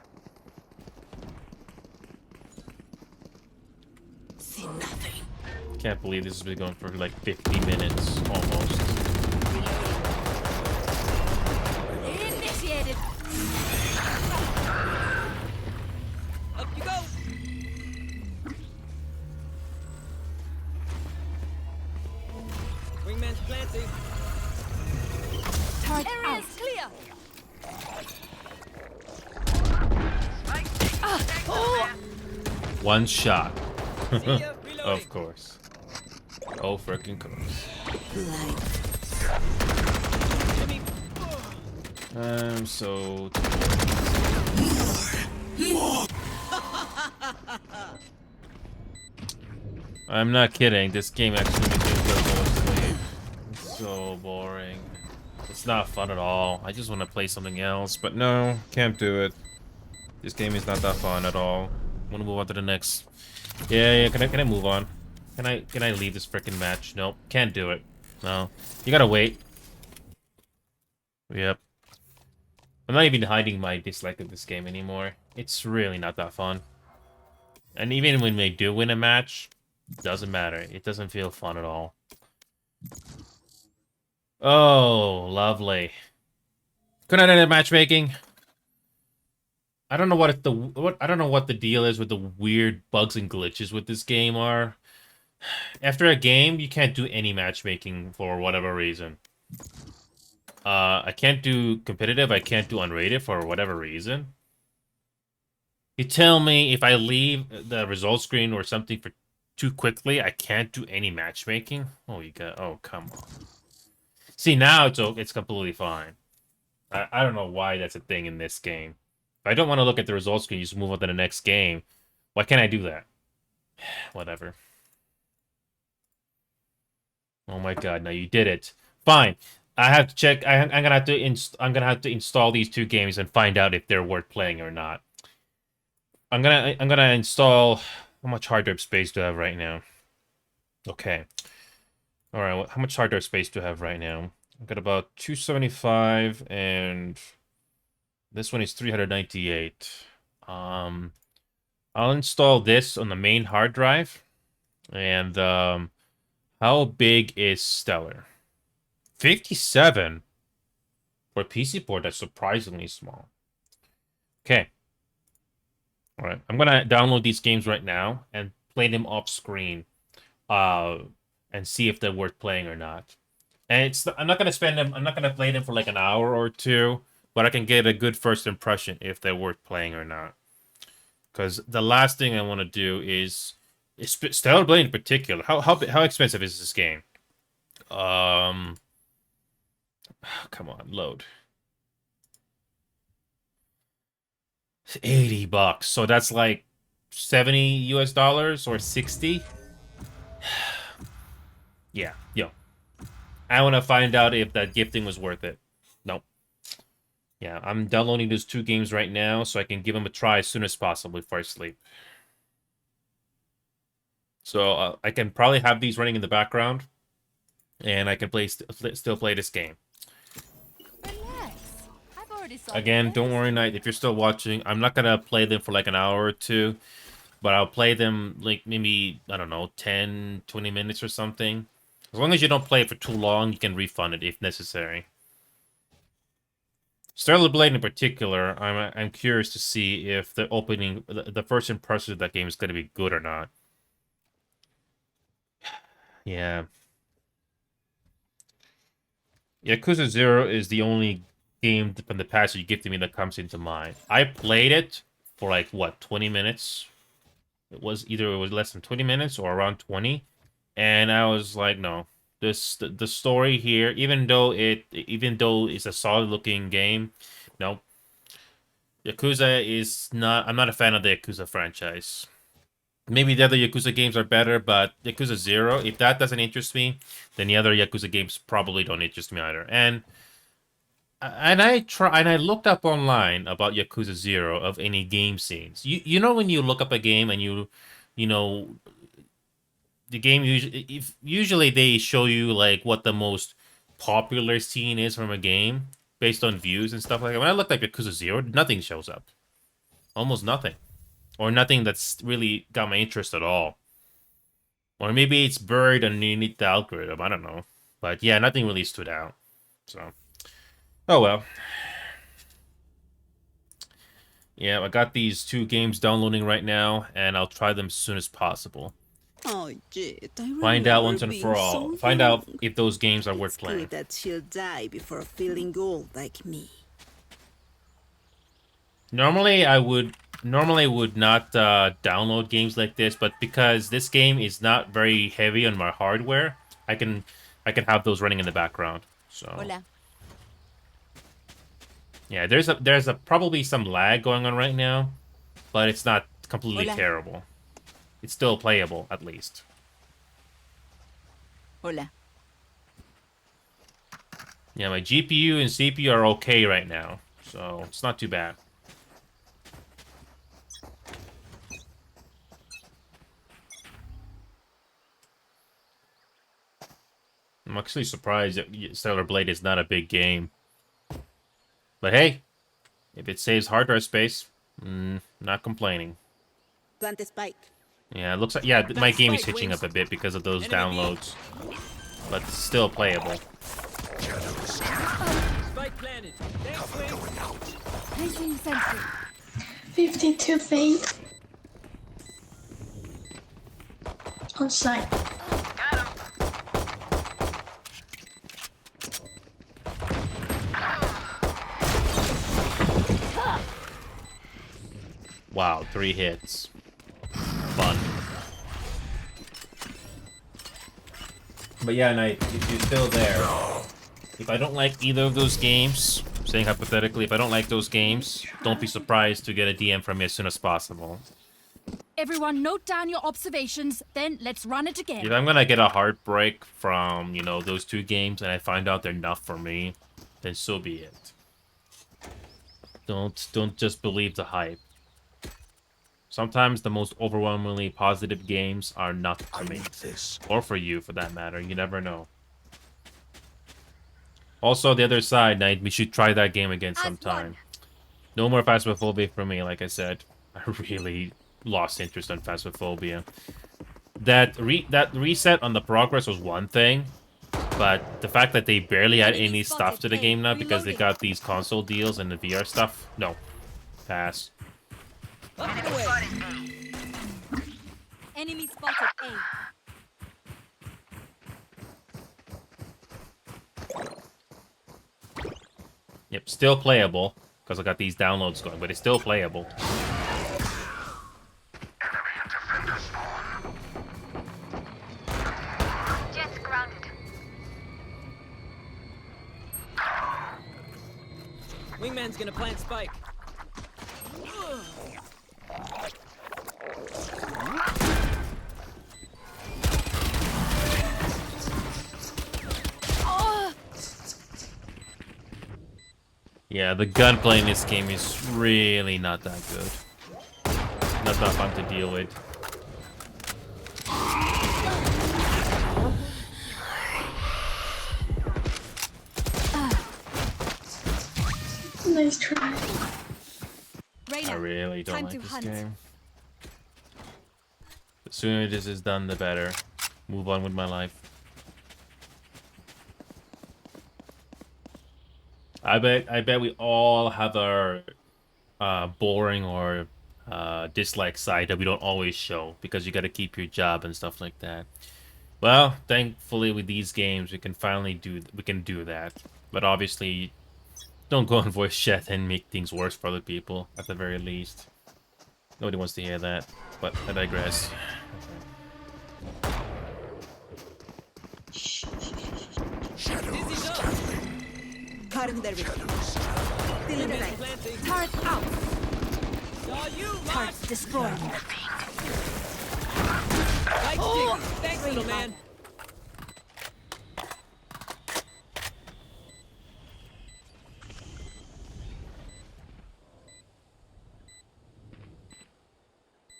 See nothing. Can't believe this has been going for like 50 minutes almost. Initiated. Up you go. Wingman's planting. Turret out. Clear. One shot. See ya. Reloading. Of course. Oh, frickin' course. Blind. Jimmy. I'm so... I'm not kidding. This game actually makes me feel asleep. It's so boring. It's not fun at all. I just want to play something else, but no, can't do it. This game is not that fun at all. I want to move on to the next. Yeah. Can I move on? Can I leave this freaking match? Nope, can't do it. No, you gotta wait. Yep. I'm not even hiding my dislike of this game anymore. It's really not that fun. And even when they do win a match, doesn't matter. It doesn't feel fun at all. Oh, lovely. Couldn't end matchmaking. I don't know I don't know what the deal is with the weird bugs and glitches with this game are. After a game, you can't do any matchmaking for whatever reason. I can't do competitive, I can't do unrated for whatever reason. You tell me if I leave the result screen or something for too quickly, I can't do any matchmaking? Oh, come on. See, now it's completely fine. I don't know why that's a thing in this game. If I don't want to look at the results screen, you just move on to the next game. Why can't I do that? Whatever. Oh my god, now you did it. Fine. I have to check. I'm gonna have to install these two games and find out if they're worth playing or not. I'm gonna install. How much hard drive space do I have right now? Okay. All right. How much hard drive space do I have right now? I've got about 275, and this one is 398. I'll install this on the main hard drive, and how big is Stellar? 57 for a PC port. That's surprisingly small. Okay. All right. I'm gonna download these games right now and play them off screen, and see if they're worth playing or not. And I'm not gonna play them for like an hour or two, but I can get a good first impression if they're worth playing or not. Because the last thing I want to do is Stellar Blade in particular. How expensive is this game? Come on, load. It's $80, so that's like $70 US or 60. Yeah, yo. I want to find out if that gifting was worth it. Nope. Yeah, I'm downloading those two games right now so I can give them a try as soon as possible before I sleep. So I can probably have these running in the background, and I can still play this game. Relax. I've already solved Again, this. don't worry, Knight. If you're still watching, I'm not gonna play them for like an hour or two, but I'll play them like maybe, I don't know, 10, 20 minutes or something. As long as you don't play it for too long, you can refund it if necessary. Stellar Blade in particular, I'm curious to see if the first impression of that game is going to be good or not. Yeah. Yakuza 0 is the only game from the past you gifted me that comes into mind. I played it for like, what, 20 minutes? It was less than 20 minutes or around 20. And I was like, no. The story here, even though it's a solid looking game, no. Yakuza is not. I'm not a fan of the Yakuza franchise. Maybe the other Yakuza games are better, but Yakuza 0, if that doesn't interest me, then the other Yakuza games probably don't interest me either. And I looked up online about Yakuza 0 of any game scenes. You know when you look up a game and you know the game usually they show you like what the most popular scene is from a game based on views and stuff like that. When I looked up Yakuza 0, nothing shows up. Almost nothing. Or nothing that's really got my interest at all. Or maybe it's buried underneath the algorithm. I don't know. But yeah, nothing really stood out. So, oh well. Yeah, I got these 2 games downloading right now, and I'll try them as soon as possible. Oh, Jet, I Find out remember once and being for all. so Find out young. if those games are worth It's playing. good that she'll die before feeling old like me. Normally, I would not download games like this, but because this game is not very heavy on my hardware, I can have those running in the background. So Hola. yeah, there's probably some lag going on right now, but it's not completely Hola. terrible. It's still playable at least. Hola. Yeah, my GPU and CPU are okay right now, so it's not too bad. I'm actually surprised that Stellar Blade is not a big game. But hey, if it saves hard drive space, not complaining. Plant a spike. Yeah, it looks like my game is hitching up a bit because of those Enemy downloads, but it's still playable. Spike planted. Thanks, Wings. Placing sentry. 52 feet. On site. Wow, 3 hits. Fun. But yeah, Knight, if you're still there, if I don't like either of those games, saying hypothetically, if I don't like those games, don't be surprised to get a DM from me as soon as possible. Everyone note down your observations, then let's run it again. If I'm gonna get a heartbreak from, those 2 games and I find out they're not for me, then so be it. Don't just believe the hype. Sometimes the most overwhelmingly positive games are not for me. This. Or for you, for that matter. You never know. Also, the other side, Knight, we should try that game again sometime. No more Phasmophobia for me, like I said. I really lost interest in Phasmophobia. That reset on the progress was one thing, but the fact that they barely add any stuff to the game now because they got these console deals and the VR stuff, no. Pass. Up and away. Enemy spotted A. Yep, still playable, because I got these downloads going, but it's still playable. Jets grounded. Wingman's gonna plant spike. Yeah, the gunplay in this game is really not that good. Not that fun to deal with. Nice try. Reyna, I really don't time like to this hunt. game. The sooner this is done, the better. Move on with my life. I bet we all have our boring or dislike side that we don't always show because you got to keep your job and stuff like that. Well, thankfully with these games we can finally do that. But obviously, don't go on voice chat and make things worse for other people at the very least. Nobody wants to hear that. But I digress. Dizzy's up. Current there with you. Still in the Wingman's right. planting. Turret out. Saw you, Turret Lost. destroyed. Little man.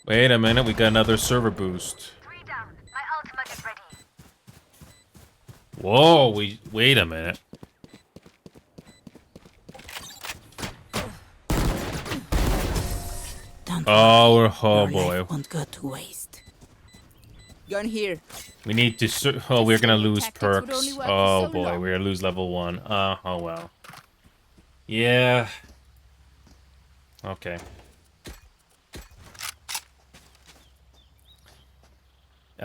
Wait a minute, we got another server boost. 3 down. My ultimate is ready. Whoa, wait a minute. Don't Oh, worry. oh Your boy. life won't go to waste. Gun here. We need to. Oh, we're gonna lose Tactics would perks. only work for Oh so boy, long. we're gonna lose level 1. Oh well. Yeah. Okay.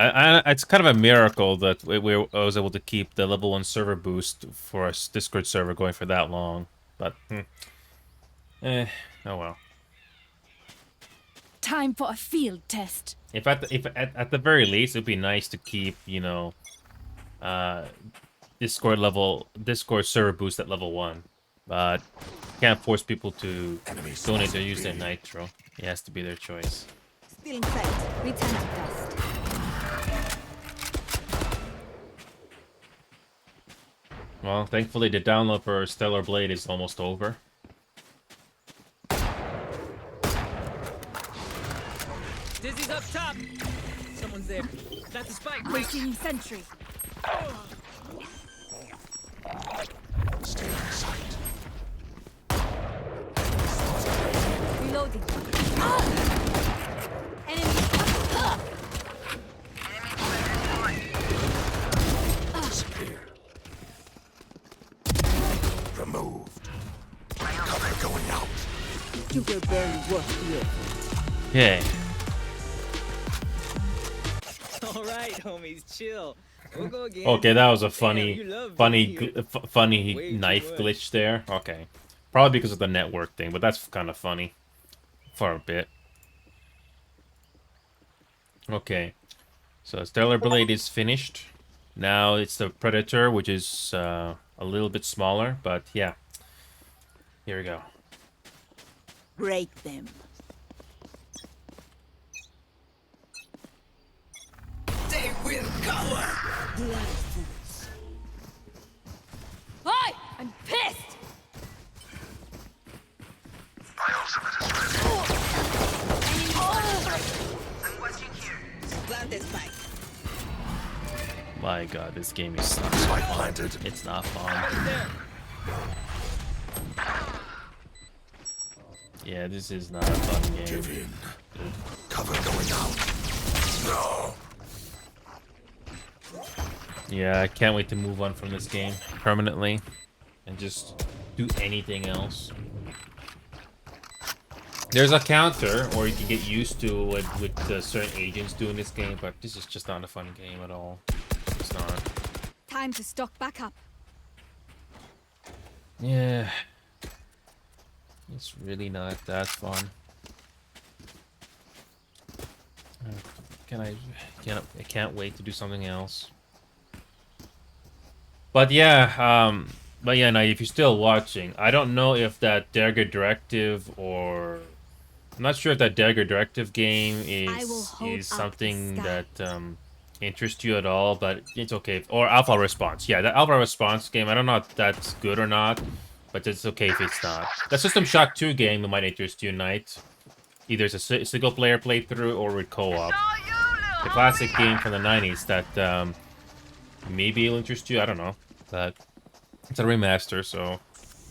It's kind of a miracle that I was able to keep the level 1 server boost for a Discord server going for that long. But, oh well. Time for a field test. If at the very least, it'd be nice to keep, Discord server boost at level 1. But can't force people to donate or use their nitro. It has to be their choice. Still in sight. Return to dust. Well, thankfully the download for Stellar Blade is almost over. Dizzy's up top. Someone's there. That's the spike. Placing sentry. Stay in sight. Reloading. Enemy. Disappear. Removed. Cover going out. You were barely worth the effort. Okay. All right, homies, chill. We'll go again. Okay, that was a Damn, funny, you love funny, being here. funny Way too knife much. glitch there. Okay, probably because of the network thing, but that's kind of funny for a bit. Okay, so Stellar Blade is finished. Now it's the Predator, which is a little bit smaller, but yeah. Here we go. Break them. They will cover. Blood fools. Hi! I'm pissed! My ultimate is ready. I'm watching here. Plant the spike. My God, this game is not Spike fun. planted. It's not fun. There. Yeah, this is not a fun game. Give in. Cover going out. No. Yeah, I can't wait to move on from this game permanently and just do anything else. There's a counter, or you can get used to with certain agents doing this game, but this is just not a fun game at all. It's not. Time to stock back up. Yeah. It's really not that fun. I can't wait to do something else. But yeah, now if you're still watching, I don't know if that Dagger Directive or I'm not sure if that Dagger Directive game I will is hold up something the sky. that interests you at all, but it's okay. Or Alpha Response. Yeah, that Alpha Response game, I don't know if that's good or not, but it's okay if it's not. The System Shock 2 game that might interest you, Knight. Either it's a single player playthrough or with co-op. The classic game from the 90s that maybe it'll interest you, I don't know. But it's a remaster, so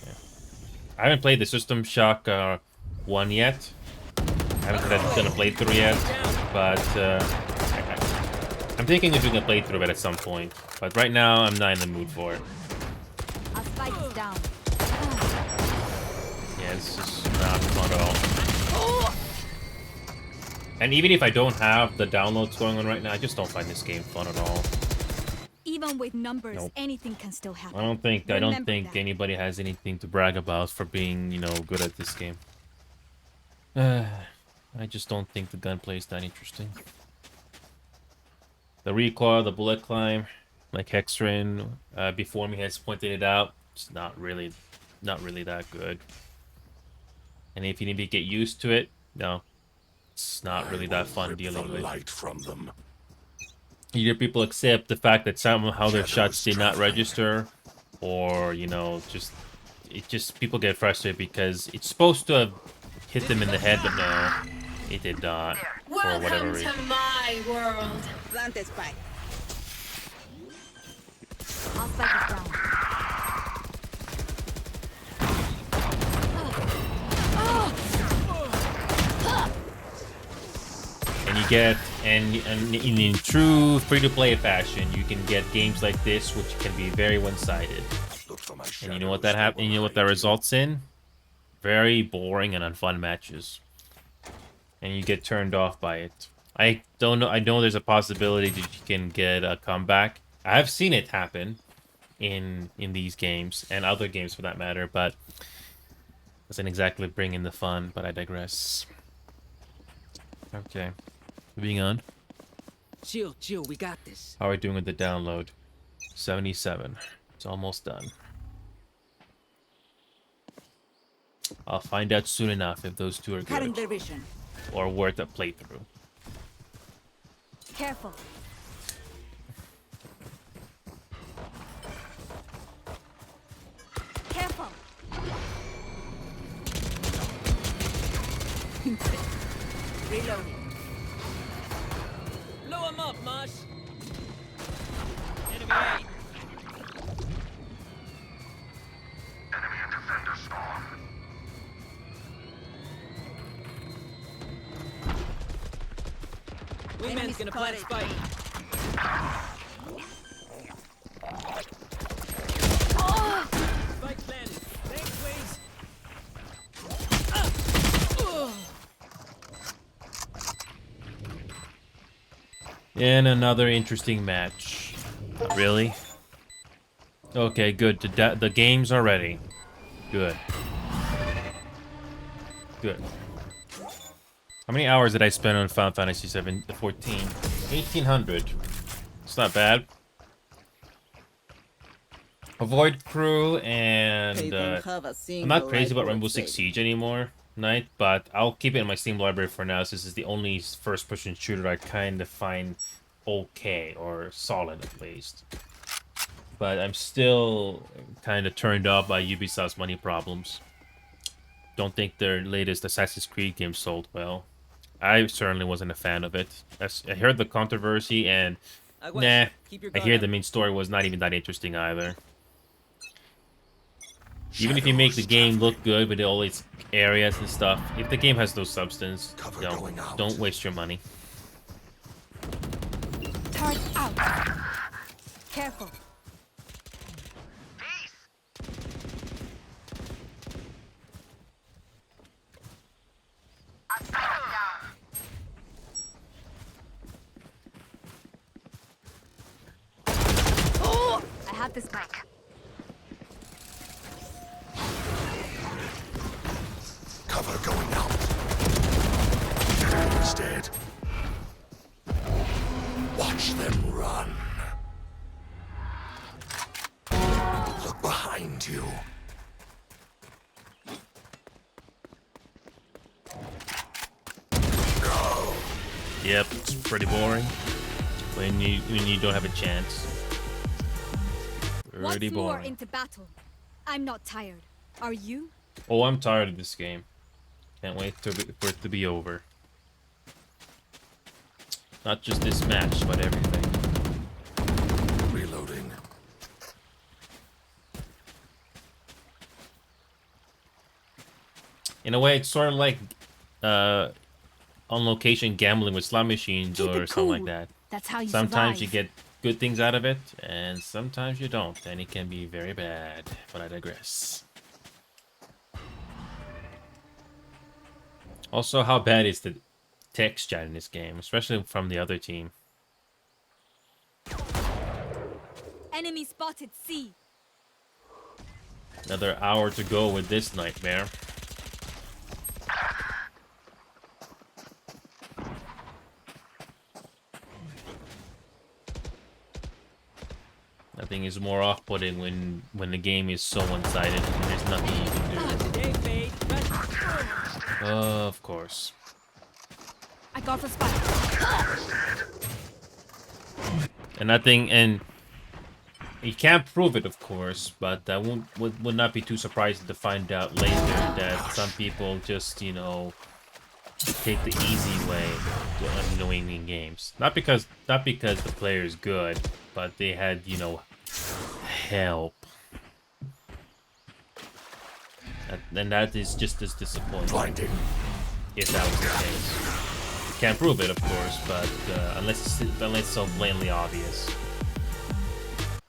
yeah. I haven't played the System Shock 1 yet. I haven't done a playthrough yet, but I'm thinking of doing a playthrough of it at some point. But right now, I'm not in the mood for it. Our spike is down. Yeah, it's just not fun at all. And even if I don't have the downloads going on right now, I just don't find this game fun at all. Even with numbers, Nope. anything can still happen. I don't think Remember that. anybody has anything to brag about for being, good at this game. I just don't think the gunplay is that interesting. The recoil, the bullet climb, like Hexrin before me has pointed it out, it's not really that good. And if you need to get used to it, no, it's not really that fun Rip dealing the with. light from them. either people accept the fact that somehow their shots did not register, or just people get frustrated because it's supposed to have hit them in the head, but no, it did not for whatever reason. my world. Plant the spike. I'll spike it down. And you get, and in true free-to-play fashion, you can get games like this, which can be very one-sided. Look for my And you know what that happens? You know what that results in? Very boring and unfun matches. And you get turned off by it. I don't know. I know there's a possibility that you can get a comeback. I've seen it happen in these games and other games for that matter, but doesn't exactly bring in the fun. But I digress. Okay, moving on. Chill, we got this. How are we doing with the download? 77. It's almost done. I'll find out soon enough if those two are Cutting good their vision. or worth a playthrough. Careful. Careful. Reloading. Blow him up, Mosh. Enemy A. Enemy and defender spawn. Wingman's gonna plant spotted. spike. Spike planted. Thanks, Wings. And another interesting match. Really? Okay, good. The games are ready. Good. Good. How many hours did I spend on Final Fantasy 14? 1800. It's not bad. Avoid crew and They don't have a I'm single not crazy about rifle Rainbow saving. Six Siege anymore, Night, but I'll keep it in my Steam library for now since it's the only first-person shooter I kind of find okay, or solid at least. But I'm still kind of turned off by Ubisoft's money problems. Don't think their latest Assassin's Creed game sold well. I certainly wasn't a fan of it. I heard the controversy and nah, Keep your I guard hear up. the main story was not even that interesting either. Even if you make the game look good with all its areas and stuff, if the game has no substance, Cover going out. don't waste your money. Turret out. Careful. Oh! I have this mic. Cover going out. Enemy's dead. Watch them run. Look behind you. Yep, it's pretty boring when you don't have a chance. Once Pretty more boring. into battle. I'm not tired. Are you? Oh, I'm tired of this game. Can't wait for it to be over. Not just this match, but everything. Reloading. In a way, it's sort of like on location gambling with slot machines Keep or it something like cool. that. That's how you Sometimes survive. you get good things out of it, and sometimes you don't, and it can be very bad. But I digress. Also, how bad is the text chat in this game, especially from the other team? Enemy spotted C. Another hour to go with this nightmare. Nothing is more off-putting when the game is so one-sided and there's nothing you can do. Today, Fade. Of course. I got the spike. And nothing, and you can't prove it, of course, but I would not be too surprised to find out later that some people just, you know, take the easy way to winning games. Not because the player is good, but they had, you know, help. And that is just as disappointing. Blinding. If that was the case. You can't prove it, of course, but unless it's so blatantly obvious.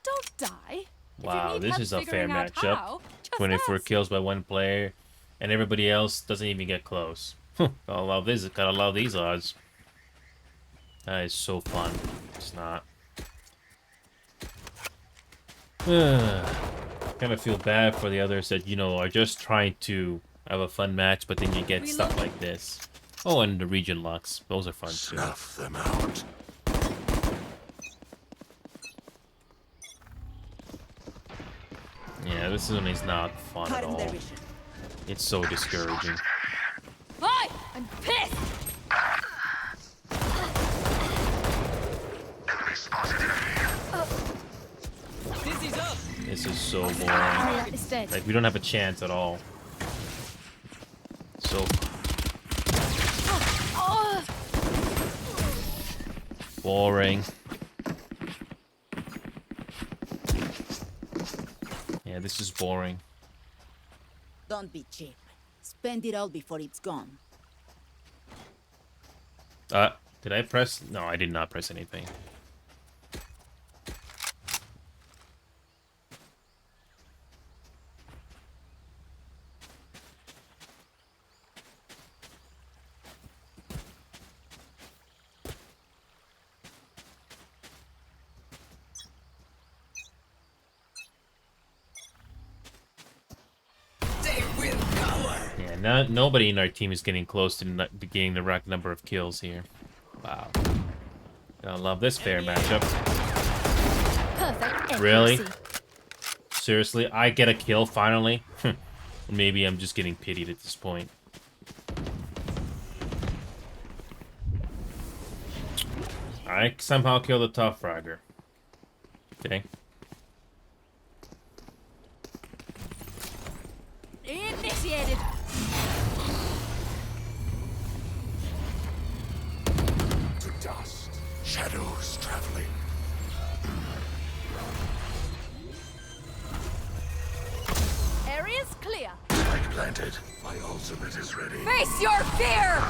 Don't die. Wow, this is a fair Figuring out matchup. how, just 24 ask. kills by one player, and everybody else doesn't even get close. Gotta love this. Gotta love these odds. That is so fun. It's not. Kind of feel bad for the others that, you know, are just trying to have a fun match, but then you get stuff like this. Oh, and the region locks. Those are fun too. Snuff them out. Yeah, this one is not fun at all. It's so discouraging. Hi! I'm pissed! Enemy spotted. Dizzy's up. This is so boring. Area is dead. Like, we don't have a chance at all. So Oh, boring. Yeah, this is boring. Don't be cheap. Spend it all before it's gone. Did I press? No, I did not press anything. Yeah, nobody in our team is getting close to getting the right number of kills here. Wow. I love this fair matchup. perfect. Really? accuracy. Seriously? I get a kill finally? Maybe I'm just getting pitied at this point. I somehow killed the top fragger. Okay. Initiated. To dust. Shadows traveling. Area's clear. Spike planted. My ultimate is ready. Face your fear!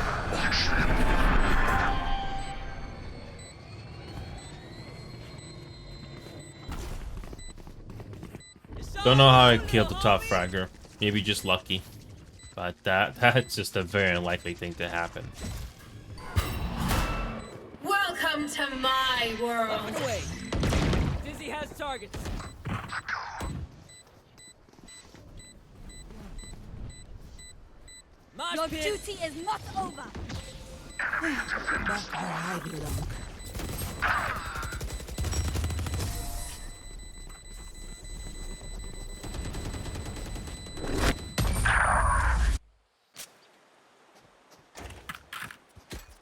Don't know how I killed the top fragger. Maybe just lucky. But that's just a very unlikely thing to happen. Welcome to my world. Away. Dizzy has targets. Mosh Your pit. duty is not over. Back where I belong.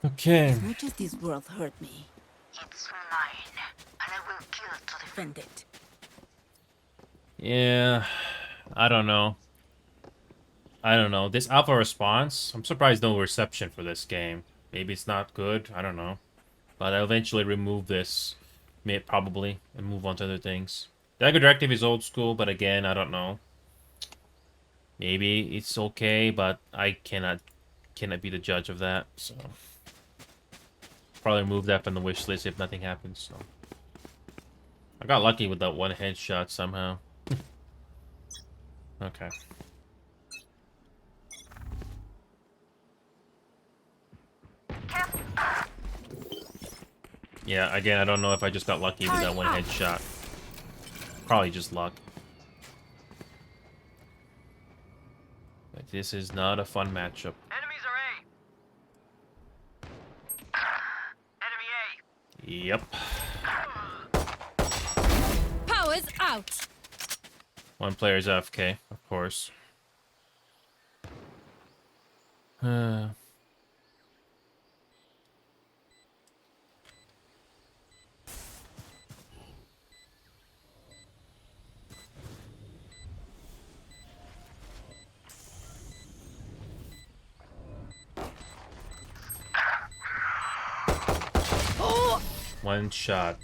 Okay. As much as this world hurt me, It's mine, and I will kill to defend defend it. Yeah. I don't know. This alpha response, I'm surprised no reception for this game. Maybe it's not good. I don't know. But I'll eventually remove this, probably, and move on to other things. Dagger Directive is old school, but again, I don't know. Maybe it's okay, but I cannot be the judge of that. So probably remove that from the wish list if nothing happens. So I got lucky with that one headshot somehow. Okay. Yeah, again, I don't know if I just got lucky with that one headshot. Probably just luck. But this is not a fun matchup. Enemies are A. Enemy A. Yep. Power's out. One player's AFK, of course. One shot.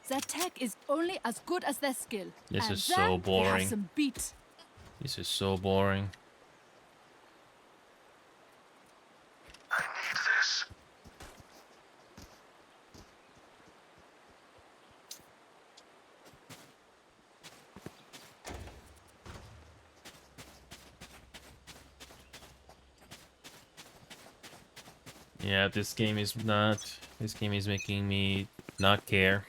Their tech is only as good as their skill. This and is then so they boring. have some beat. This is so boring. I need this. Yeah, this game is not. This game is making me not care.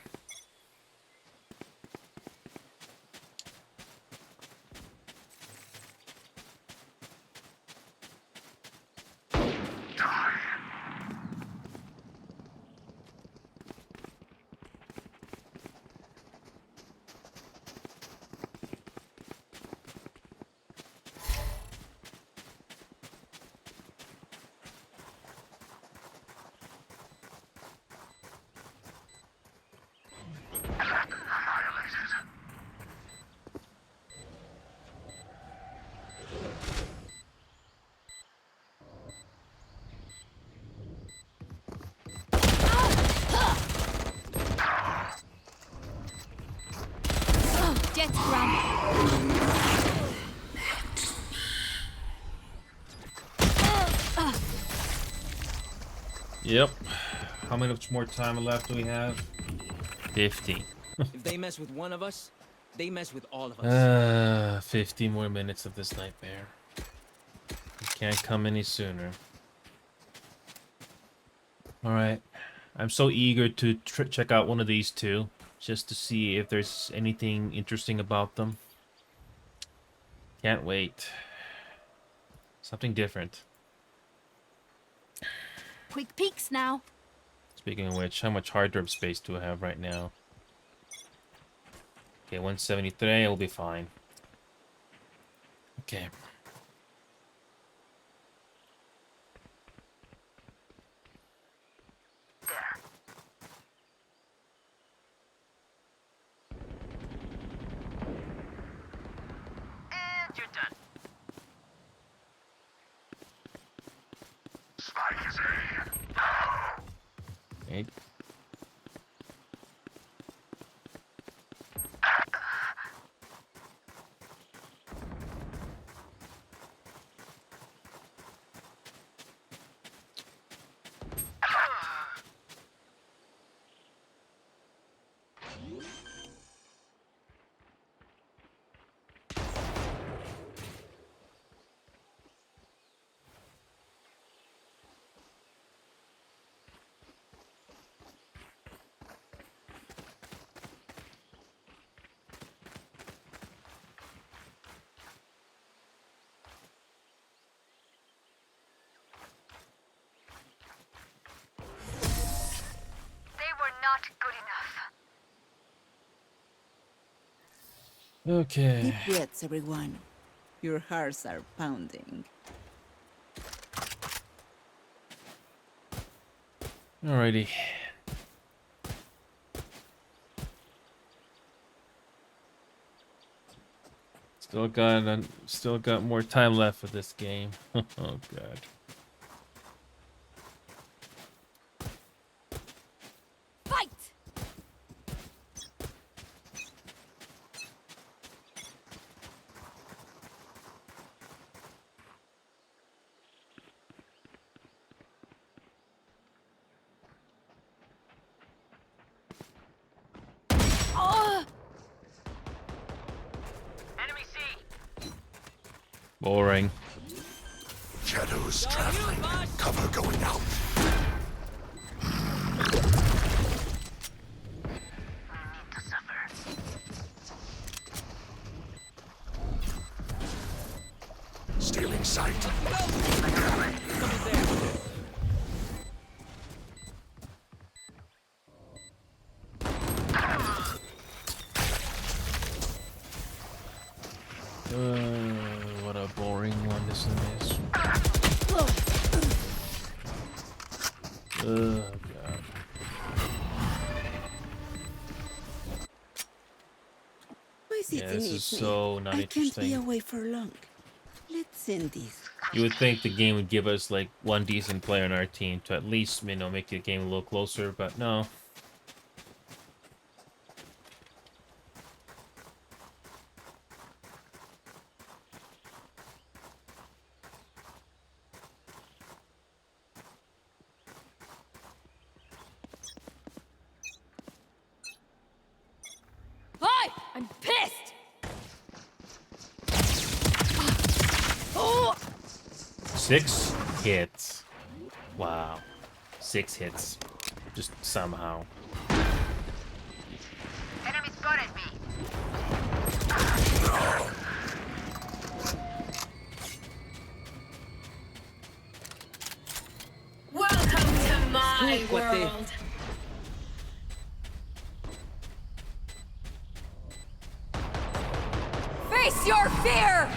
Jet Grump. Yep. How much more time left do we have? 50. If they mess with one of us, they mess with all of us. 50 more minutes of this nightmare. It can't come any sooner. Alright. I'm so eager to check out one of these two, just to see if there's anything interesting about them. Can't wait. Something different. Quick peeks now. Speaking of which, how much hard drive space do I have right now? Okay, 173, will be fine. Okay. And you're done. Spike is A. Okay. They were not good enough. Okay. Deep breaths, everyone. Your hearts are pounding. Alrighty. Still got more time left for this game. Oh god. Fight! Oh! Enemy C. Boring. Shadows traveling. Cover going out. Need to suffer. Stealing sight. Someone's there. What a boring one this is. Oh god. Why is it Yeah, in this is me? so not I can't be interesting. away for long. Let's end this You would think the game would give us like one decent player on our team to at least, you know, make the game a little closer, but no. Hi! I'm pissed! Oh! 6 hits. Wow. 6 hits. Just somehow. Enemy spotted me. Welcome to my Cool, cuate. world. Face your fear!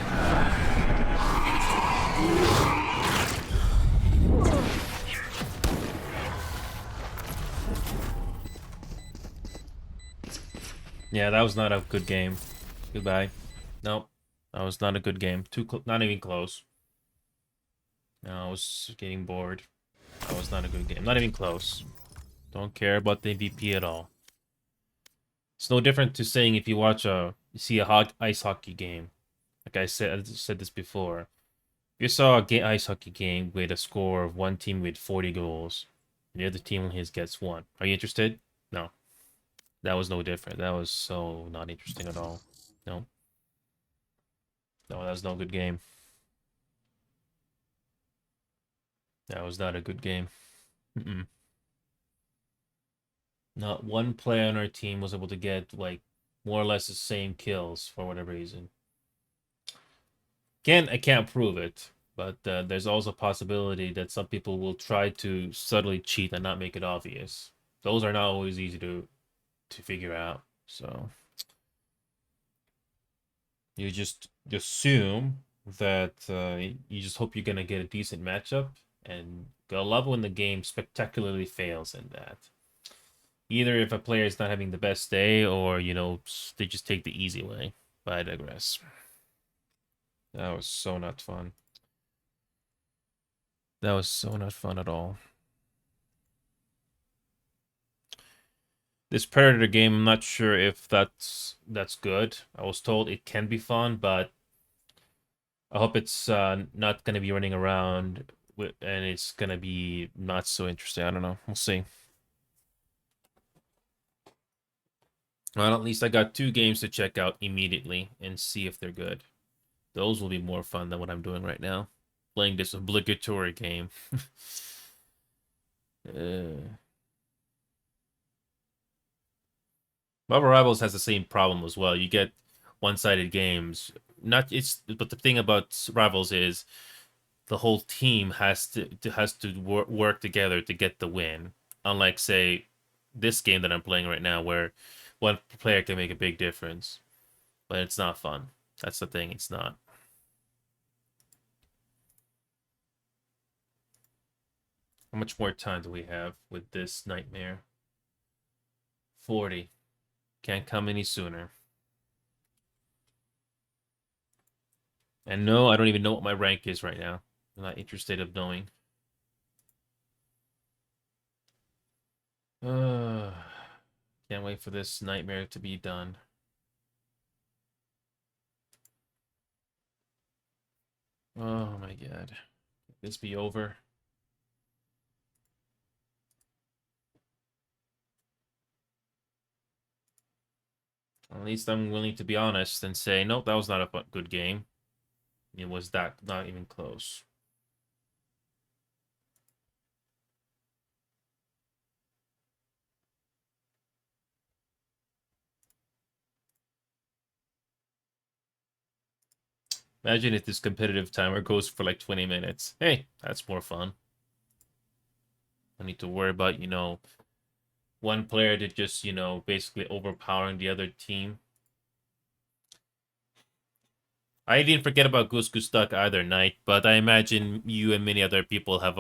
Yeah, that was not a good game. Goodbye. Nope. That was not a good game. Not even close. No, I was getting bored. That was not a good game. Not even close. Don't care about the MVP at all. It's no different to saying if you see a ice hockey game. Like I said this before. If you saw a ice hockey game with a score of one team with 40 goals, and the other team only gets 1, are you interested? No. That was no different. That was so not interesting at all. No. No, that was no good game. That was not a good game. Not one player on our team was able to get, like, more or less the same kills for whatever reason. Again, I can't prove it, but there's also a possibility that some people will try to subtly cheat and not make it obvious. Those are not always easy to figure out, so you just assume that you just hope you're gonna get a decent matchup, and I love when the game spectacularly fails in that. Either if a player is not having the best day, or you know they just take the easy way. But I digress. That was so not fun. That was so not fun at all. This Predator game, I'm not sure if that's good. I was told it can be fun, but I hope it's not gonna be running around and it's gonna be not so interesting. I don't know. We'll see. Well, at least I got 2 games to check out immediately and see if they're good. Those will be more fun than what I'm doing right now. Playing this obligatory game. Marvel Rivals has the same problem as well. You get one-sided games. But the thing about Rivals is the whole team has to work together to get the win. Unlike, say, this game that I'm playing right now, where one player can make a big difference, but it's not fun. That's the thing. It's not. How much more time do we have with this nightmare? 40. Can't come any sooner. And no, I don't even know what my rank is right now. I'm not interested of knowing. Can't wait for this nightmare to be done. Oh my god. Can this be over? At least I'm willing to be honest and say, nope, that was not a good game. It was not even close. Imagine if this competitive timer goes for like 20 minutes. Hey, that's more fun. I need to worry about, you know, one player that just, you know, basically overpowering the other team. I didn't forget about Goose Goose Duck either, Knight, but I imagine you and many other people have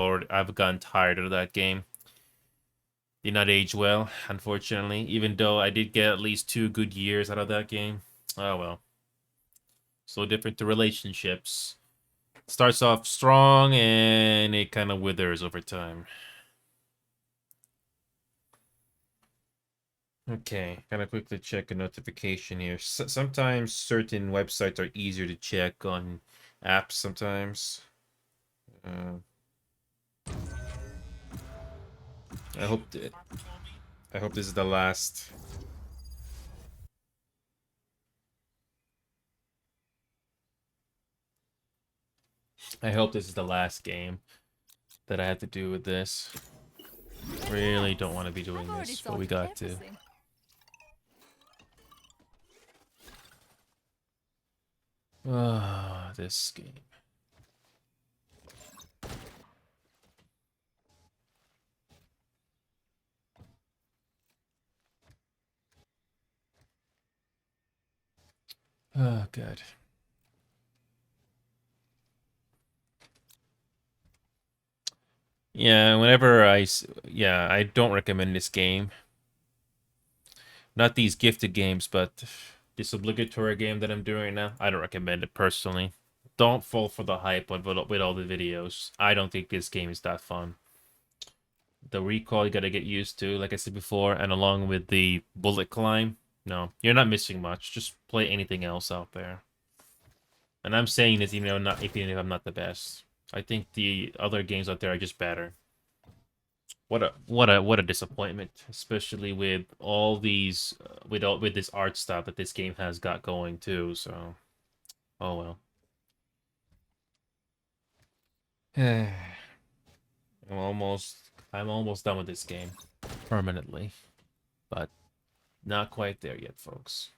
gotten tired of that game. Did not age well, unfortunately, even though I did get at least 2 good years out of that game. Oh well. So different to relationships. Starts off strong and it kind of withers over time. Okay, kind of quickly check a notification here. Sometimes certain websites are easier to check on apps sometimes. I hope this is the last. I hope this is the last game that I have to do with this. Really don't want to be doing this, but we got to. Ah, this game. Oh, good. Yeah, I don't recommend this game. Not these gifted games, but this obligatory game that I'm doing right now, I don't recommend it personally. Don't fall for the hype with all the videos. I don't think this game is that fun. The recoil you gotta get used to, like I said before, and along with the bullet climb, no, you're not missing much. Just play anything else out there. And I'm saying this even if I'm not the best. I think the other games out there are just better. What a disappointment, especially with all these with this art style that this game has got going too. So, oh well. I'm almost done with this game permanently, but not quite there yet, folks.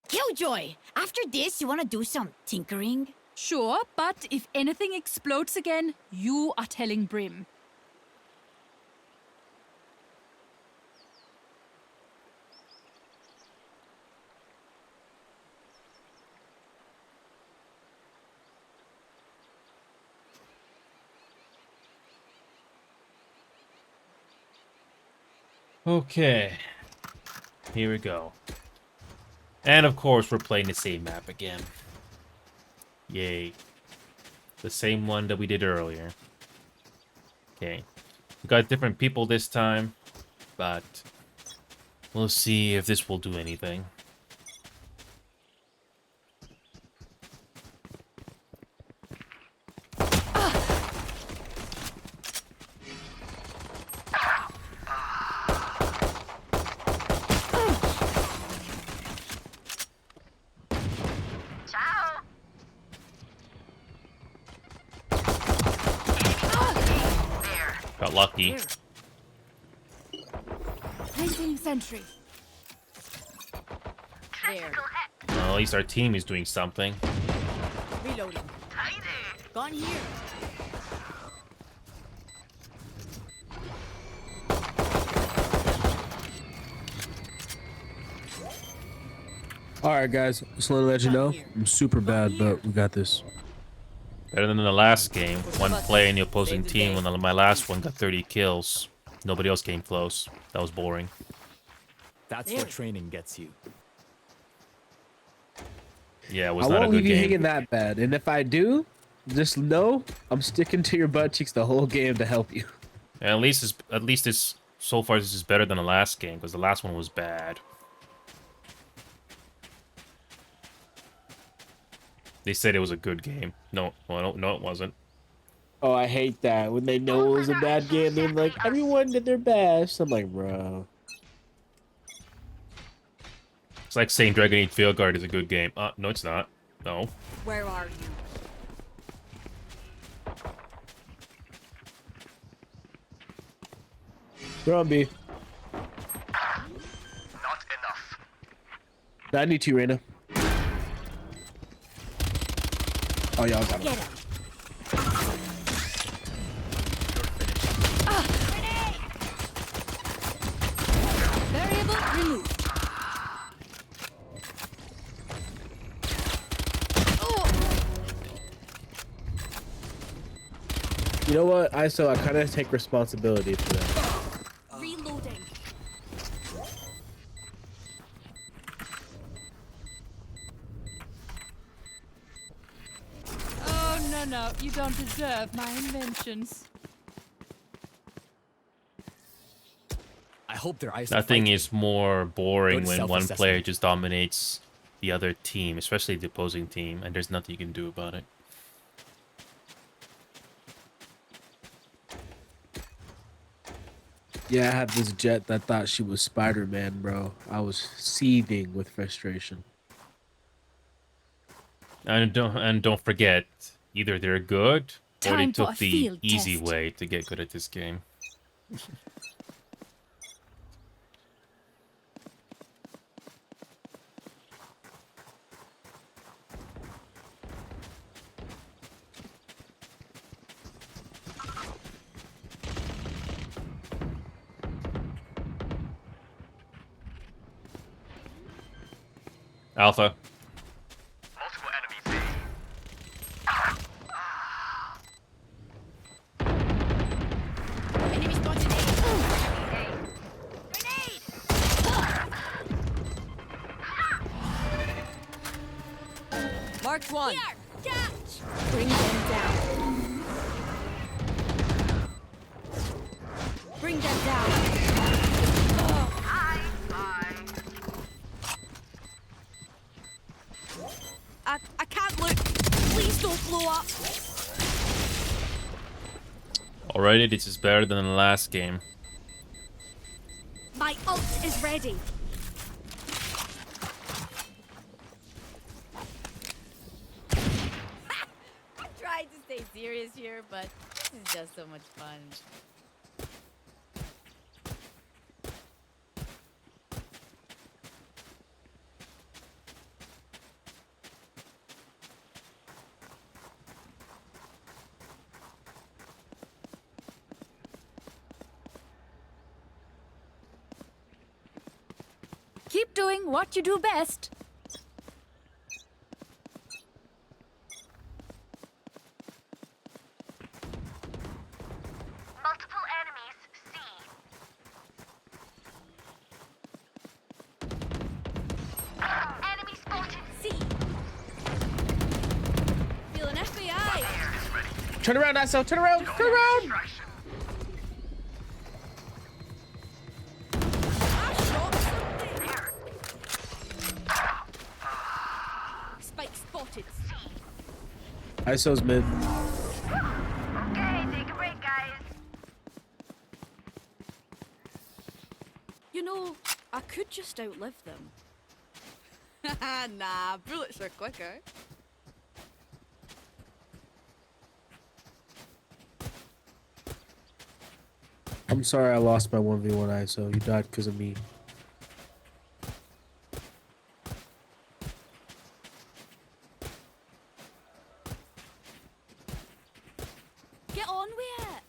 Killjoy, after this, you want to do some tinkering? Sure, but if anything explodes again, you are telling Brim. Okay, here we go. And of course, we're playing the same map again. Yay. The same one that we did earlier. Okay. We got different people this time, but we'll see if this will do anything. Got lucky. Placing sentry. There. Well, at least our team is doing something. Reloading. Gone here. Alright, guys. Just want to let you know, I'm super bad, but we got this. Better than the last game. One player in the opposing team when my last one got 30 kills. Nobody else came close. That was boring. That's what training gets you. Yeah, it was I not a won't good leave you game. hanging that bad, and if I do, just know I'm sticking to your butt cheeks the whole game to help you. And at least this so far this is better than the last game because the last one was bad. They said it was a good game. No, well, no, it wasn't. Oh, I hate that. When they know it was a bad game, they're like, everyone did their best. I'm like, bro. It's like saying Dragon Age Veilguard is a good game. No, it's not. No. Where are you? Throw on B. Not enough. I need to, Reyna. Oh, y'all got him. Get him. Variable removed. You know what? I kind of take responsibility for that. Reloading. Oh, no, you don't deserve my inventions. I hope their eyes. Nothing is more boring Good when one self-assessment. player just dominates the other team, especially the opposing team, and there's nothing you can do about it. Yeah, I had this jet that thought she was Spider-Man, bro. I was seething with frustration. And don't forget, either they're good or they Time for a took the field easy test. way to get good at this game. Alpha. Multiple enemies. Enemy spotted A. Grenade! Marked one. Here! Catch! Bring them down. Bring them down. I can't look. Please don't blow up. Alrighty, this is better than the last game. My ult is ready. I'm trying to stay serious here, but this is just so much fun. Keep doing what you do best. Multiple enemies. C. Enemy spotted. C. Feel an FBI. Turn around, ISO. Turn around. Turn around. Spike spotted. ISO's mid. Okay, take a break, guys. You know, I could just outlive them. Nah, bullets are quicker. I'm sorry I lost my 1v1 ISO. You died because of me. Get on with it.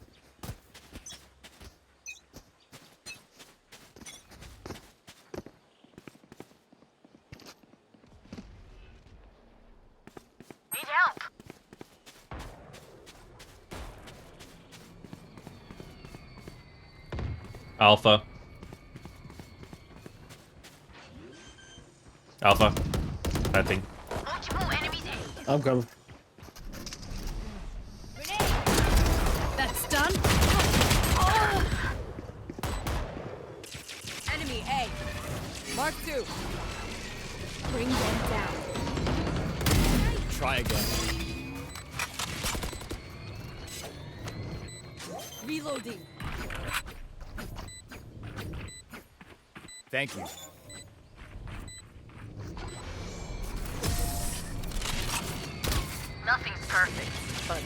Need help. Alpha. Alpha. Planting. Multiple enemies. A. I'm coming. That's done. Enemy A. Mark 2. Bring them down. Try again. Reloading. Thank you. Nothing's perfect, but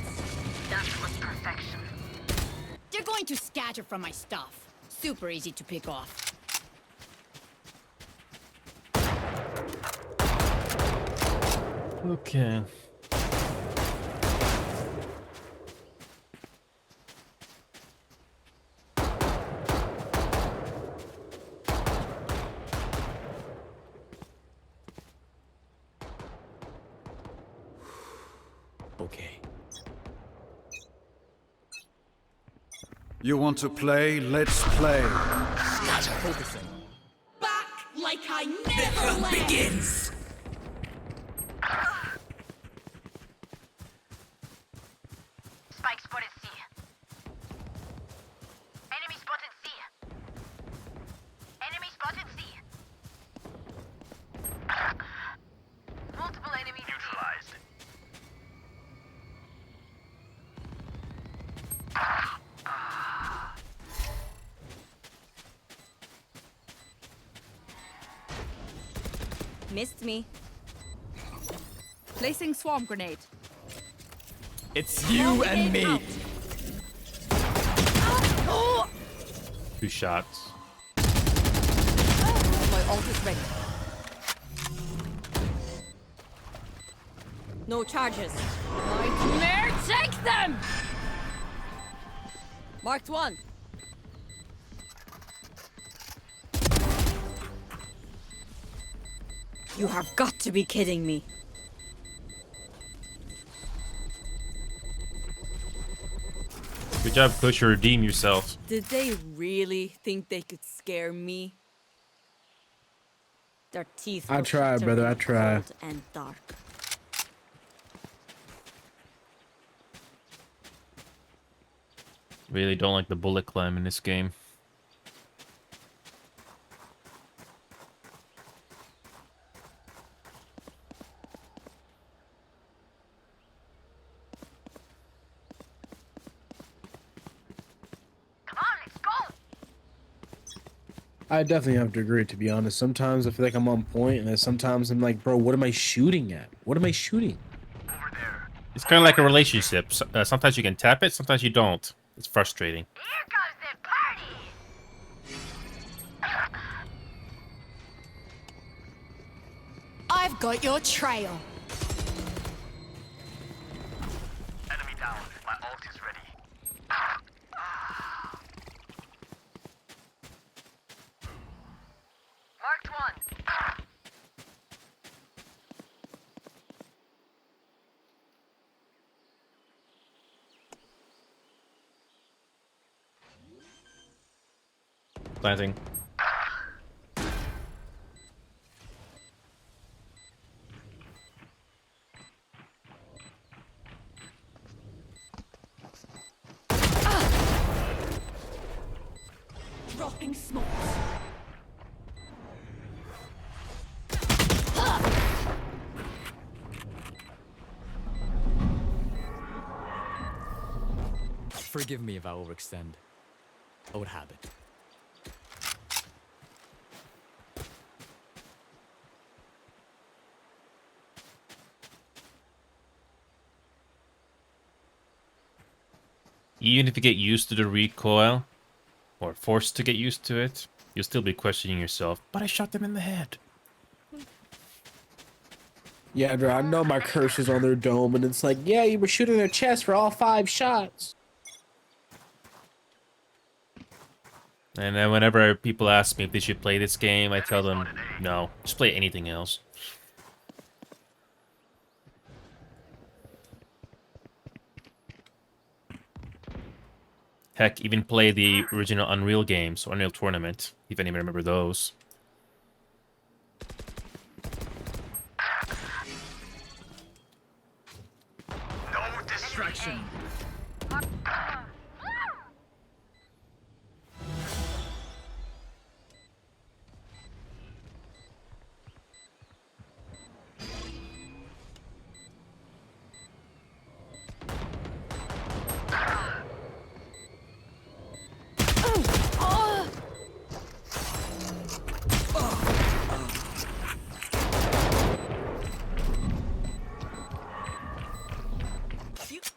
that was perfection. They're going to scatter from my stuff. Super easy to pick off. Okay. Okay. You want to play? Let's play. Focusing. Back like I never left. Begins. Spike spotted C. Enemy spotted C. Enemy spotted C. Multiple enemies neutralized. Missed me. Placing swarm grenade. It's you and me. Out. 2 shots. My ult is ready. No charges. Nightmare, take them! Marked one. You have got to be kidding me. Good job, Push. Redeem yourself. Did they really think they could scare me? Their teeth. I will try, shatter brother, in I try. cold and dark. Really don't like the bullet climb in this game. Come on, let's go. I definitely have to agree, to be honest. Sometimes I feel like I'm on point, and then sometimes I'm like, bro, what am I shooting at? What am I shooting? It's kind of like a relationship. Sometimes you can tap it, sometimes you don't. It's frustrating. Here comes the party. I've got your trail. Enemy down. My ult is ready. Marked one. Planting. Dropping smokes. Forgive me if I overextend. Old habit. Even if you get used to the recoil, or forced to get used to it, you'll still be questioning yourself, but I shot them in the head. Yeah, bro, I know my cursor's on their dome, and it's like, yeah, you were shooting their chest for all 5 shots. And then whenever people ask me if they should play this game, I tell them, no, just play anything else. Heck, even play the original Unreal games, Unreal Tournament, if anyone remember those. No distraction.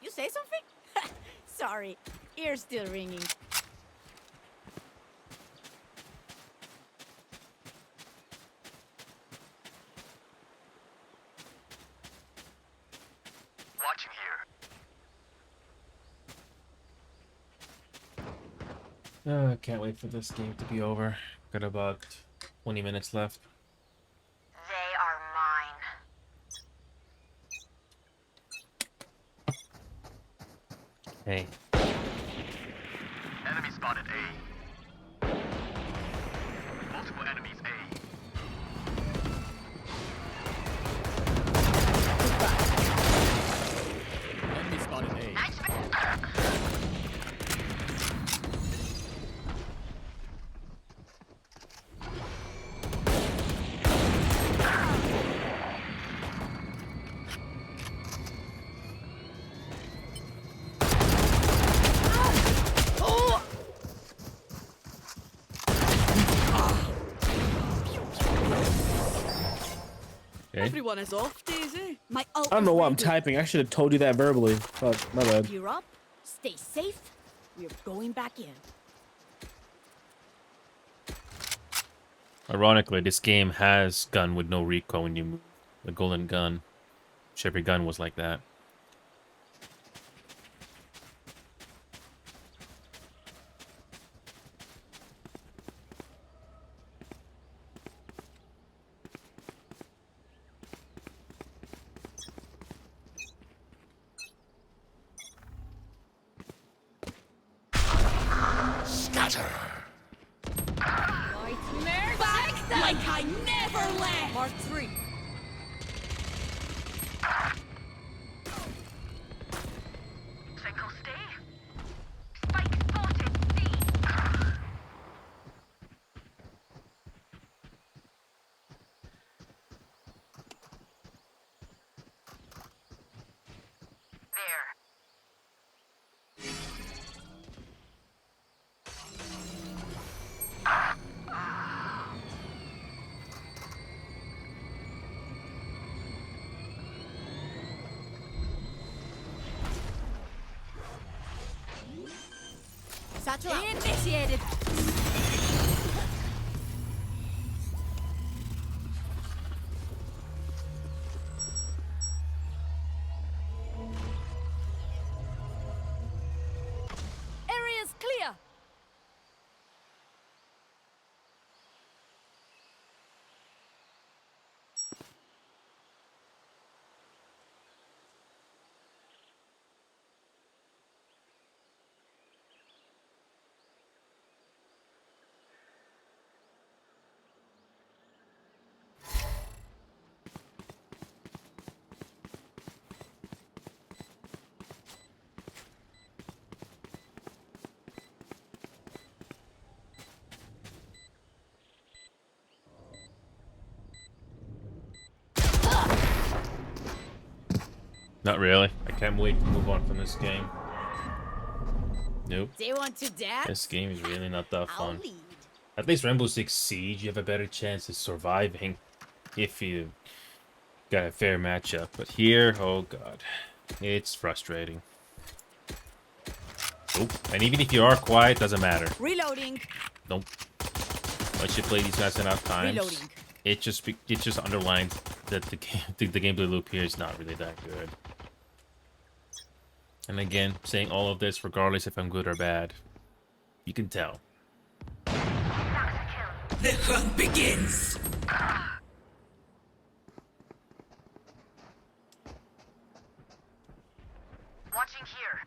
You say something? Sorry, ear's still ringing. Watching here. I can't wait for this game to be over. Got about 20 minutes left. They are mine. Hey. Enemy spotted A. Multiple enemies A. Enemy spotted A. Okay. Everyone is off, Daisy. My ult I don't know is why I'm ready. typing. I should have told you that verbally. Fuck, my bad. You're up. Stay safe. We're going back in. Ironically, this game has gun with no recoil when you move. The golden gun. Which every gun was like that. Scatter. Nightmare like I never left. Mark 3. Single stay. Spike spotted. C. There. Satchel out. Initiated. Area's clear. Not really. I can't wait to move on from this game. Nope. They want to dance? This game is really not that I'll fun. lead. At least Rainbow Six Siege, you have a better chance of surviving if you got a fair matchup. But here, oh god, it's frustrating. Nope. And even if you are quiet, doesn't matter. Reloading. Nope. Once you play these matches enough times, Reloading. it just underlines that the game, the gameplay loop here is not really that good. And again, saying all of this regardless if I'm good or bad, you can tell. The hunt begins. Watching here.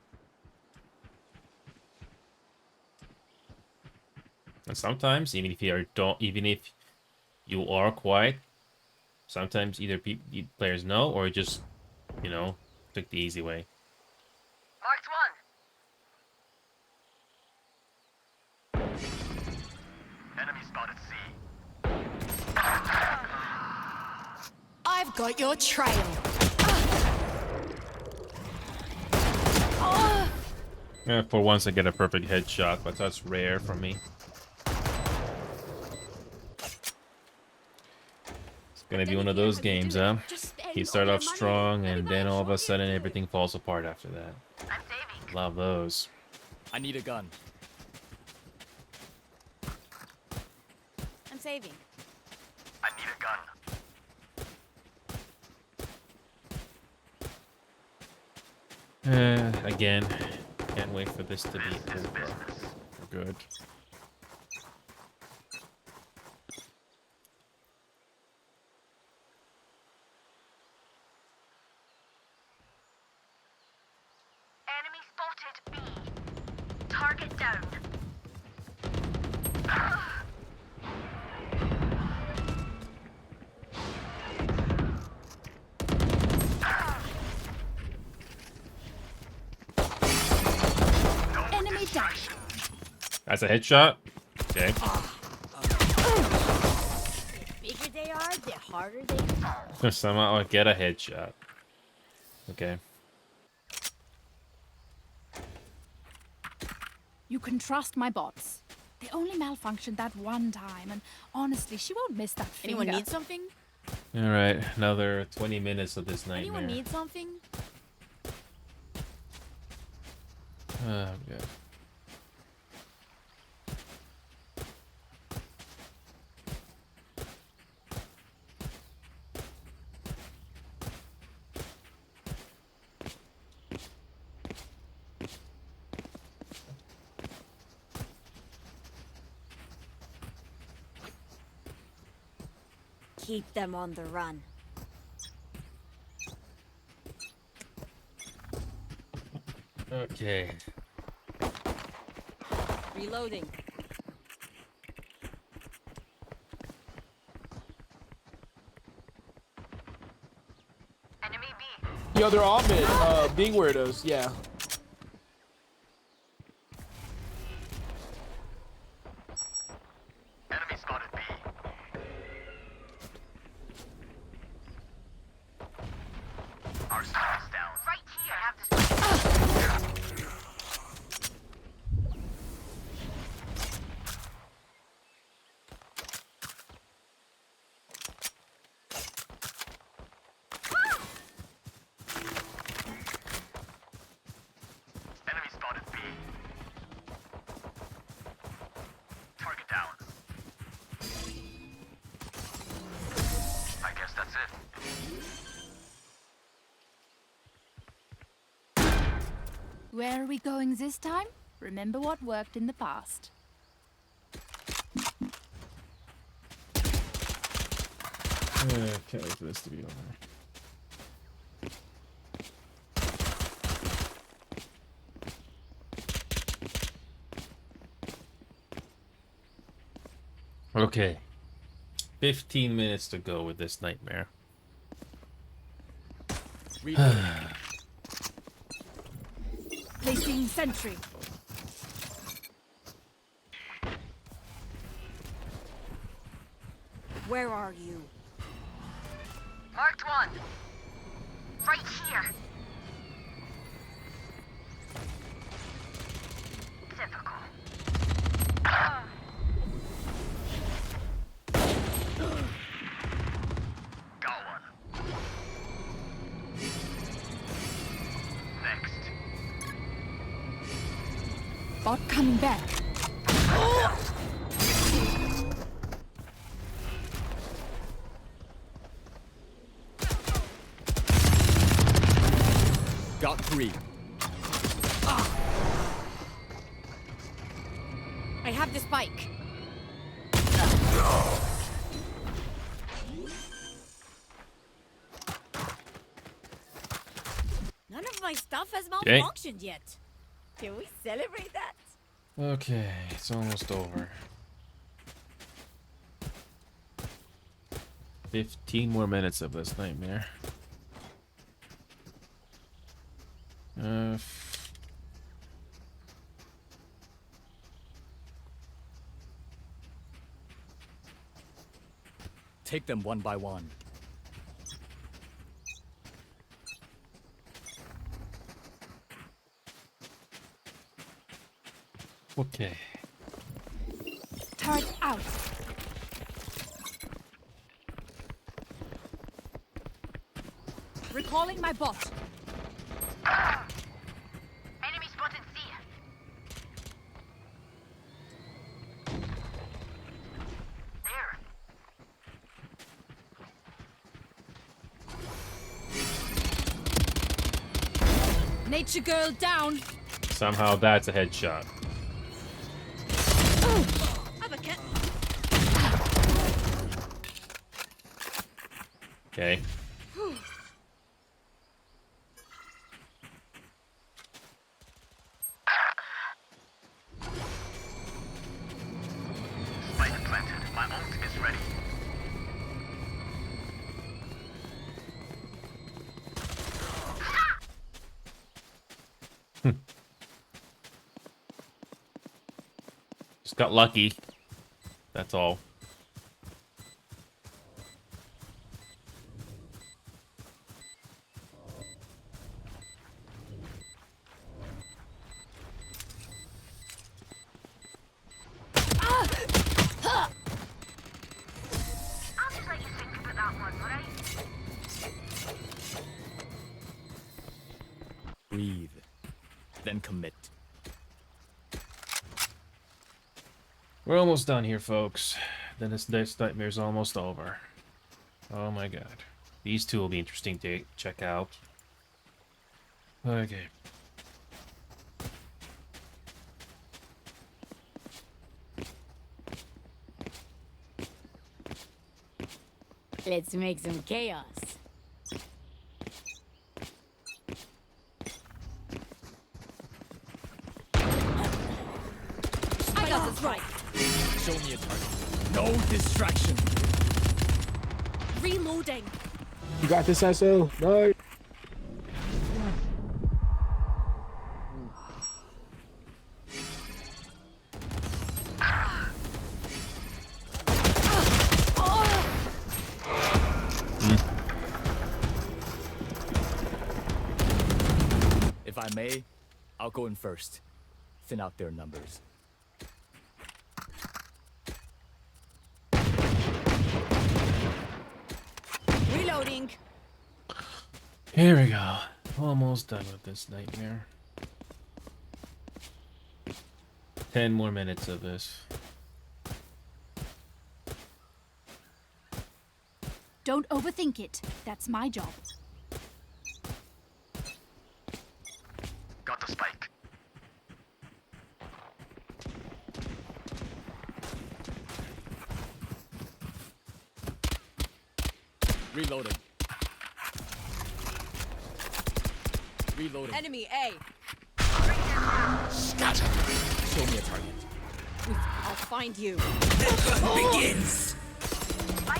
And sometimes, even if you are quiet, sometimes either players know or just, you know, took the easy way. Marked one. Enemy spotted C. I've got your trail. Yeah, for once I get a perfect headshot, but that's rare for me. It's gonna be one of those games, huh? You start off strong, and then all of a sudden everything falls apart after that. I'm saving. Love those. I need a gun. I'm saving. I need a gun. Again, can't wait for this to be over. Good. Enemy spotted B. Target down. Enemy down. That's a headshot. Okay. The bigger they are, the harder they are. Somehow I get a headshot. Okay. You can trust my bots. They only malfunctioned that one time, and honestly, she won't miss that finger. Anyone need something? All right. Another 20 minutes of this nightmare. Anyone need something? Oh, God. Keep them on the run. Okay. Reloading. Enemy B. Yo, they're all mid. Being weirdos, yeah. Enemy spotted B. Our spy is down. Right here. I have this. Enemy spotted B. Target down. I guess that's it. Where are we going this time? Remember what worked in the past. Okay, for this to be over. Okay. 15 minutes to go with this nightmare. Placing sentry. Where are you? Marked one. Right here. Typical. Got one. Next. Bot coming back. Got 3. I have the spike. None of my stuff has Okay. malfunctioned yet. Can we celebrate that? Okay, it's almost over. 15 more minutes of this nightmare. Take them one by one. Okay. Turret out. Recalling my bot. Enemy spotted C. There. Nature girl down. Somehow that's a headshot. Have a cat. Okay. Just got lucky. That's all. I'll just let you think about that one, alright? Breathe. Then commit. We're almost done here, folks. Then this nightmare's almost over. Oh my god. These two will be interesting to check out. Okay. Let's make some chaos. I got this right. Show me a target. No distraction. Reloading. You got this, SO. No. If I may, I'll go in first. Thin out their numbers. Reloading. Here we go. Almost done with this nightmare. 10 more minutes of this. Don't overthink it. That's my job. Got the spike. Reloading. Reloading. Enemy A. Scatter. Show me a target. I'll find you. Begins. I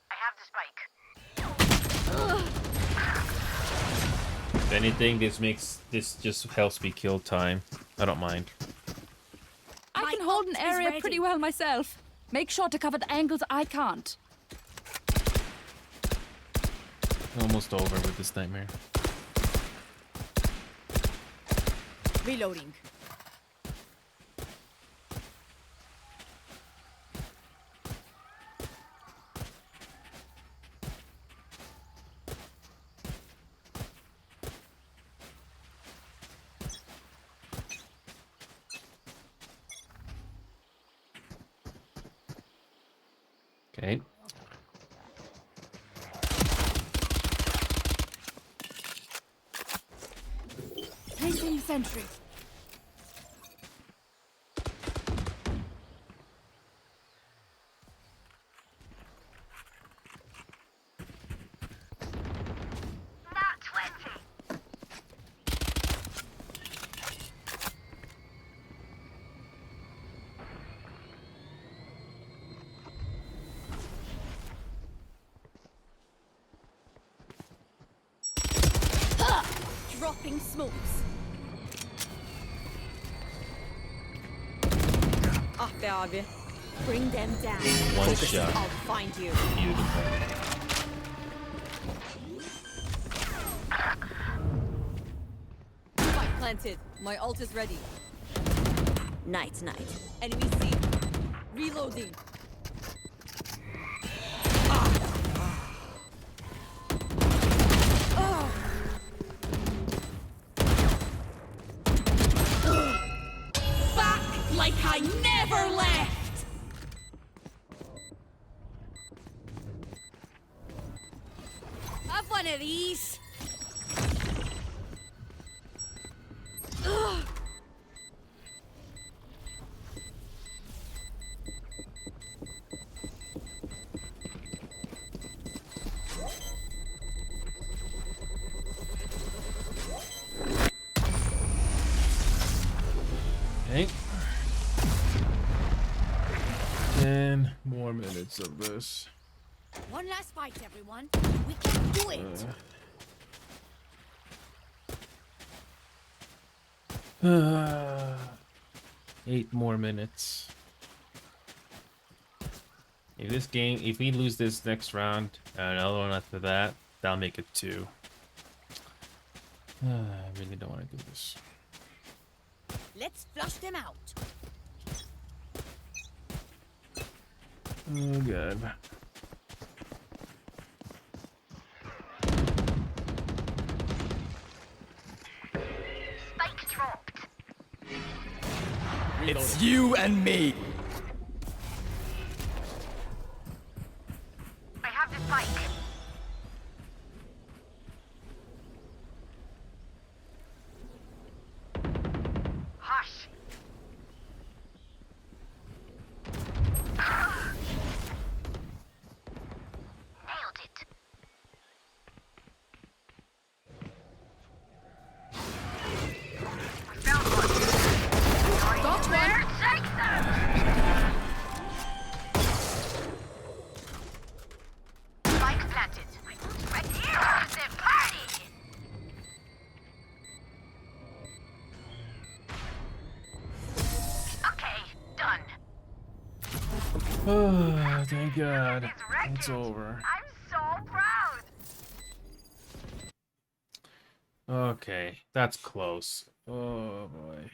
have the spike. If anything, this just helps me kill time. I don't mind. I can hold an area pretty well myself. Make sure to cover the angles I can't. Almost over with this nightmare. Reloading. Okay. Placing sentry. Not 20. Dropping smokes. Ah be abi. Bring them down. One shot. I'll find you. Beautiful. Spike planted. My ult is ready. Night. Enemy C. Reloading. Back like I never left. Have one of these. Okay. 10 more minutes of this. One last fight, everyone. We can do it. 8 more minutes. If we lose this next round, and another one after that, that'll make it 2. I really don't want to do this. Let's flush them out. Oh god. Spike dropped. It's you and me. I have the spike. Hush. Nailed it. We found one. Got one. There, take that. Spike planted. Right here is the party. Okay, done. Oh, thank God. It's wreckage. It's over. I'm so proud. Okay, that's close. Oh boy.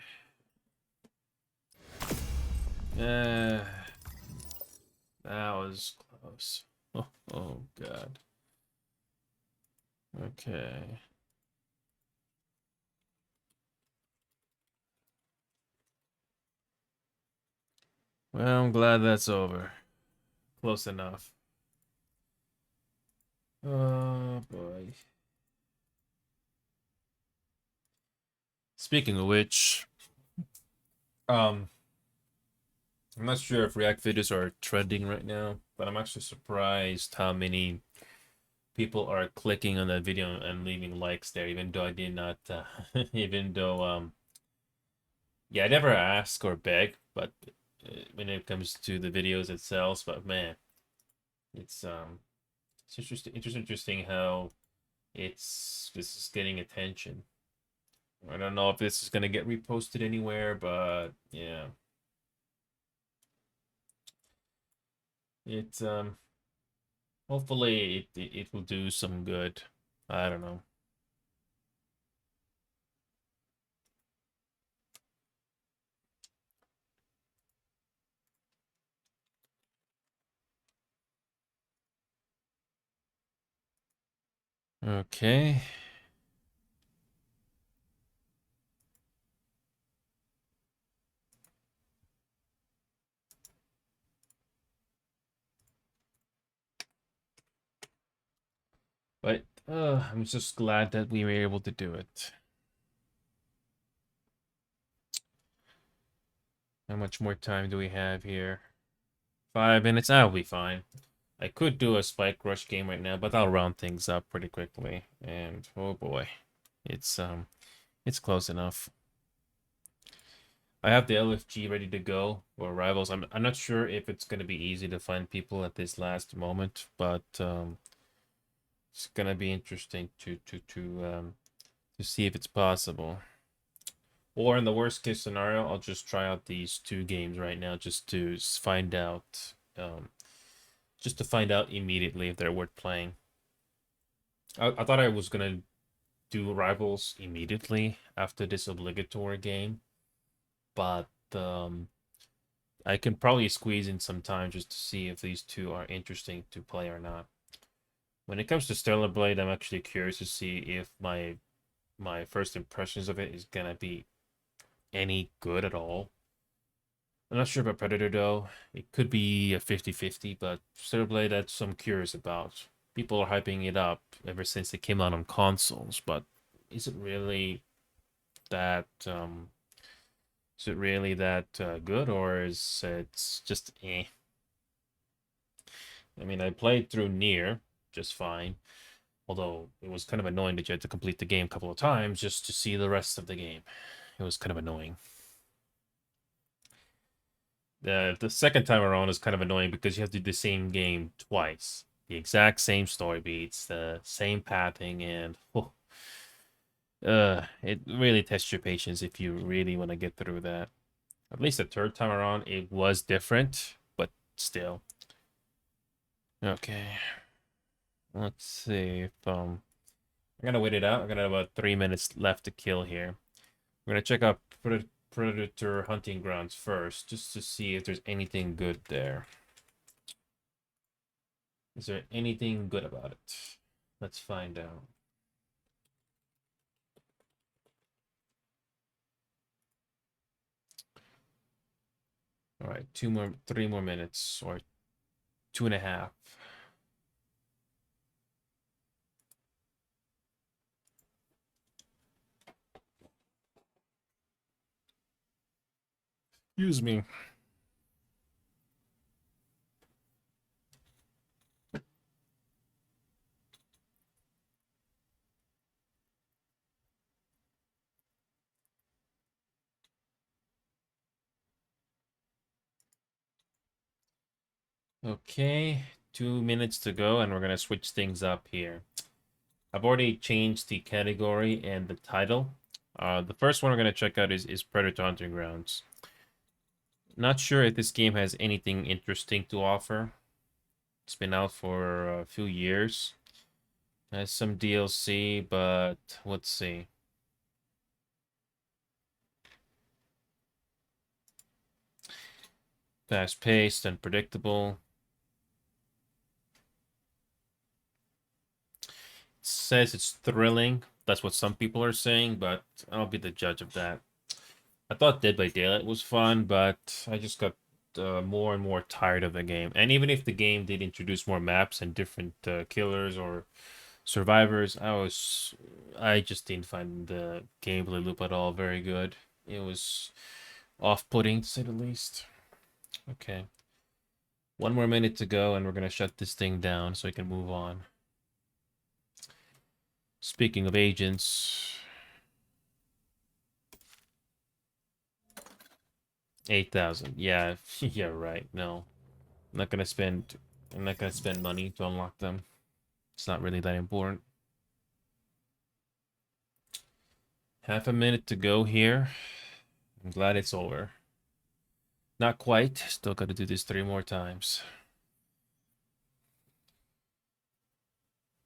That was close. Oh God. Okay. Well, I'm glad that's over. Close enough. Oh boy. Speaking of which, I'm not sure if React videos are trending right now, but I'm actually surprised how many people are clicking on that video and leaving likes there, even though I did not, even though, yeah, I never ask or beg, but when it comes to the videos itself, but man, it's interesting how this is getting attention. I don't know if this is gonna get reposted anywhere, but yeah. It's hopefully it will do some good. I don't know. Okay. But I'm just glad that we were able to do it. How much more time do we have here? 5 minutes? I'll be fine. I could do a Spike Rush game right now, but I'll round things up pretty quickly. And oh boy, it's close enough. I have the LFG ready to go for rivals. I'm not sure if it's gonna be easy to find people at this last moment, but it's gonna be interesting to see if it's possible. Or in the worst case scenario, I'll just try out these 2 games right now just to find out immediately if they're worth playing. I thought I was gonna do rivals immediately after this obligatory game, but I can probably squeeze in some time just to see if these 2 are interesting to play or not. When it comes to Stellar Blade, I'm actually curious to see if my first impressions of it is gonna be any good at all. I'm not sure about Predator though. It could be a 50-50, but Stellar Blade, that's I'm curious about. People are hyping it up ever since it came out on consoles, but is it really that good, or is it just eh? I mean, I played through Nier just fine, although it was kind of annoying that you had to complete the game a couple of times just to see the rest of the game. It was kind of annoying. The second time around is kind of annoying because you have to do the same game twice. The exact same story beats, the same pathing, and It really tests your patience if you really want to get through that. At least the third time around, it was different, but still. Okay. Let's see if I'm gonna wait it out. I got about 3 minutes left to kill here. I'm gonna check out Predator Hunting Grounds first, just to see if there's anything good there. Is there anything good about it? Let's find out. All right, 3 more minutes, or 2.5. Excuse me. Okay, 2 minutes to go, and we're gonna switch things up here. I've already changed the category and the title. The first one we're gonna check out is Predator Hunting Grounds. Not sure if this game has anything interesting to offer. It's been out for a few years. Has some DLC, but let's see. Fast-paced and predictable. It says it's thrilling. That's what some people are saying, but I'll be the judge of that. I thought Dead by Daylight was fun, but I just got more and more tired of the game. And even if the game did introduce more maps and different killers or survivors, I just didn't find the gameplay loop at all very good. It was off-putting, to say the least. Okay. 1 more minute to go, and we're gonna shut this thing down so we can move on. Speaking of agents, 8,000. Yeah, yeah, right. No, I'm not gonna spend money to unlock them. It's not really that important. Half a minute to go here. I'm glad it's over. Not quite. Still got to do this 3 more times.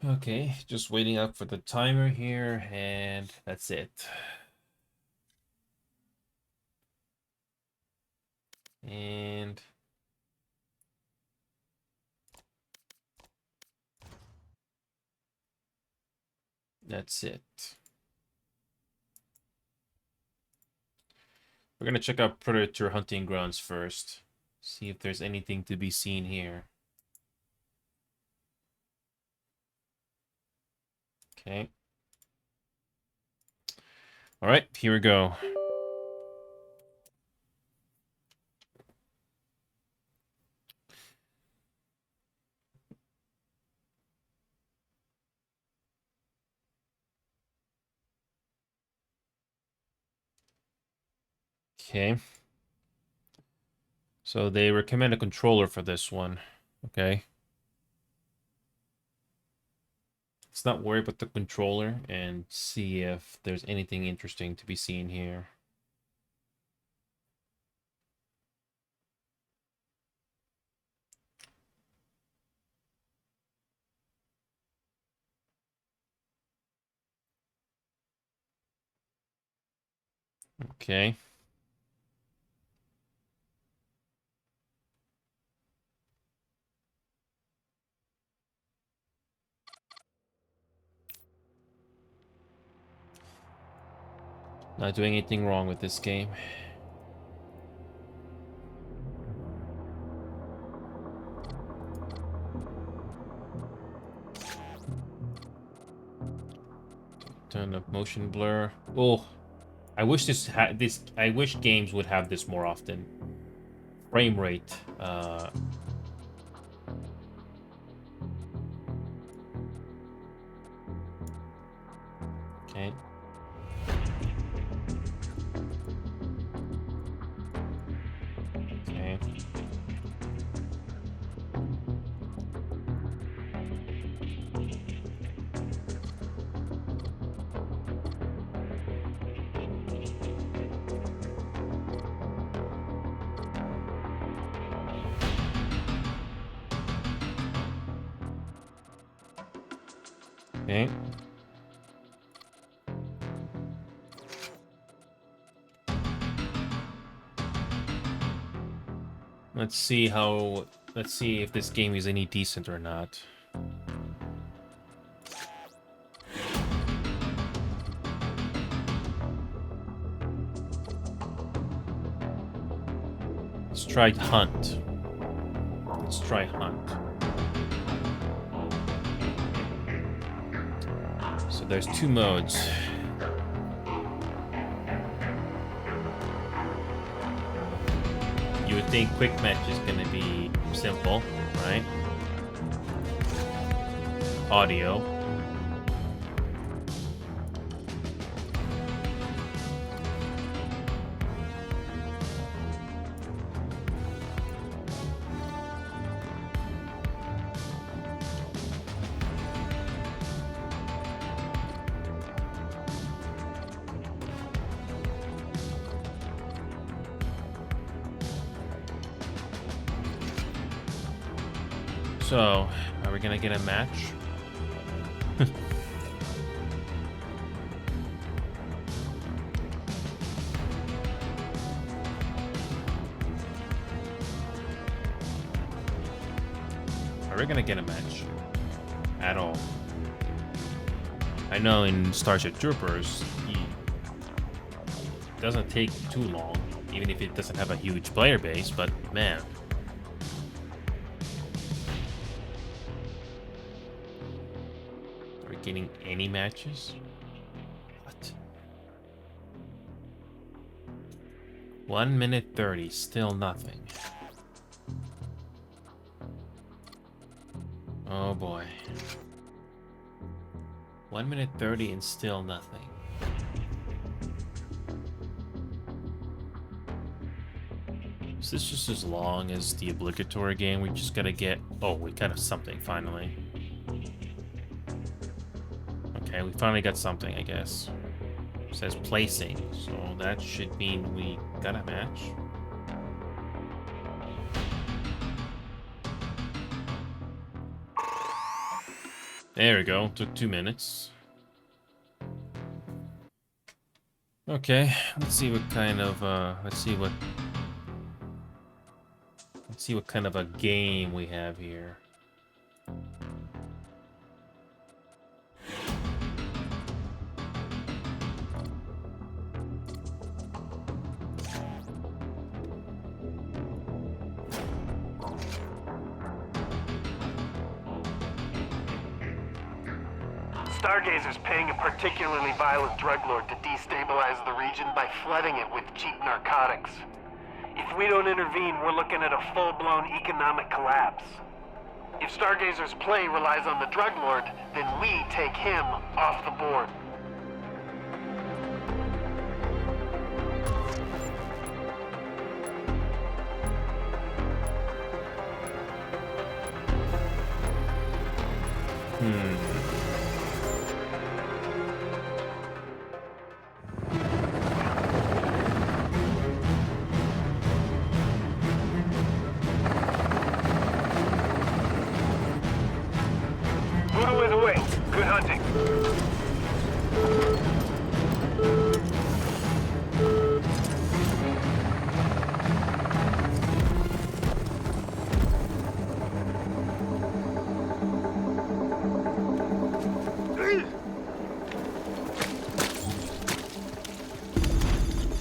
Okay, just waiting up for the timer here, and that's it. And that's it. We're gonna check out Predator Hunting Grounds first. See if there's anything to be seen here. Okay. All right, here we go. Okay. So they recommend a controller for this one. Okay. Let's not worry about the controller and see if there's anything interesting to be seen here. Okay. Not doing anything wrong with this game. Turn up motion blur. Oh, I wish I wish games would have this more often. Frame rate. Okay. Okay. Okay. Let's see if this game is any decent or not. Let's try Hunt. Let's try Hunt. So there's 2 modes. You would think quick match is gonna be simple, right? Audio. So, are we gonna get a match? Are we gonna get a match? At all? I know in Starship Troopers, it doesn't take too long, even if it doesn't have a huge player base, but man. Getting any matches? What? 1 minute 30, still nothing. Oh boy. 1 minute 30 and still nothing. Is this just as long as the obligatory game? We just gotta get... Oh, we got something finally. Okay, we finally got something, I guess. It says placing, so that should mean we got a match. There we go. Took 2 minutes. Okay, let's see what kind of let's see what kind of a game we have here. Stargazer's paying a particularly violent drug lord to destabilize the region by flooding it with cheap narcotics. If we don't intervene, we're looking at a full-blown economic collapse. If Stargazer's play relies on the drug lord, then we take him off the board. Voodoo is away. Good hunting.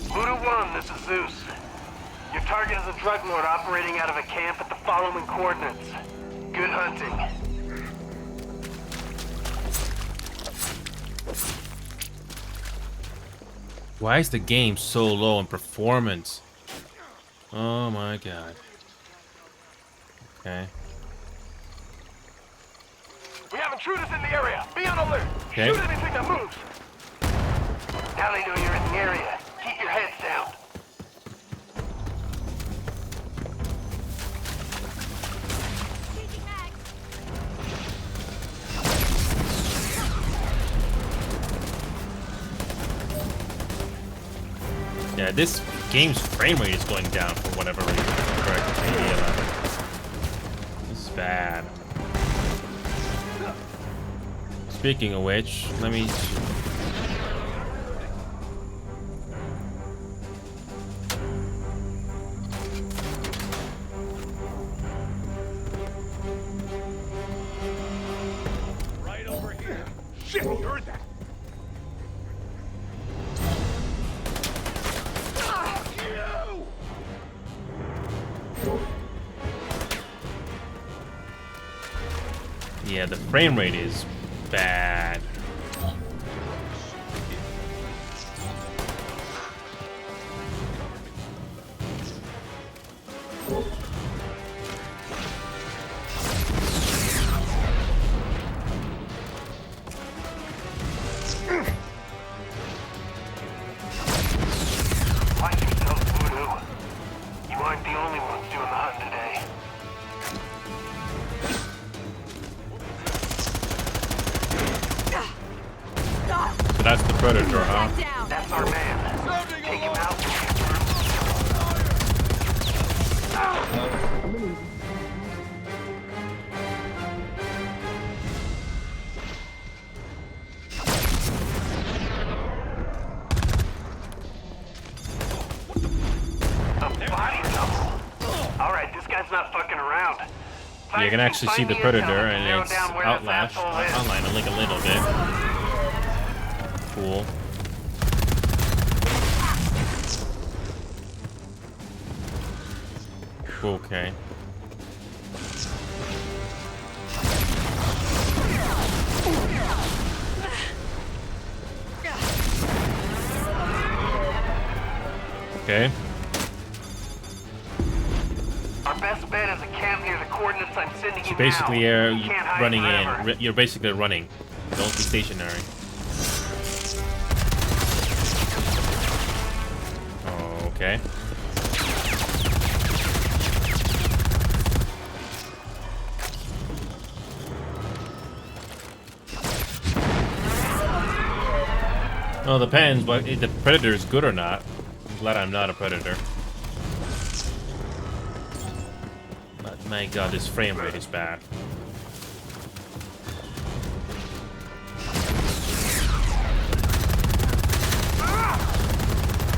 Voodoo 1, this is Zeus. Your target is a drug lord operating out of a camp at the following coordinates. Good hunting. Why is the game so low in performance? Oh my god. Okay. We have intruders in the area. Be on alert. Okay. Shoot anything that moves. Now they know you're in the area. Keep your heads down. Yeah, this game's frame rate is going down for whatever reason. This is bad. It's Speaking of which, let me. Right over here. Shit, you heard that? Yeah, the frame rate is bad. Watch yourself, Voodoo. You aren't the only ones doing the hunt today. So that's the Predator, huh? That's our man. Take him out. A body double. Alright, this guy's not fucking around. You can actually see the Predator, and it's outlined like a little bit. Cool. Okay. Okay. Our best bet is a camp near the coordinates I'm sending you Basically, now. you're You can't hide running forever. in. You're basically running. Don't be stationary. Okay. Well, depends, but if the Predator is good or not. I'm glad I'm not a Predator. But my god, this frame rate is bad.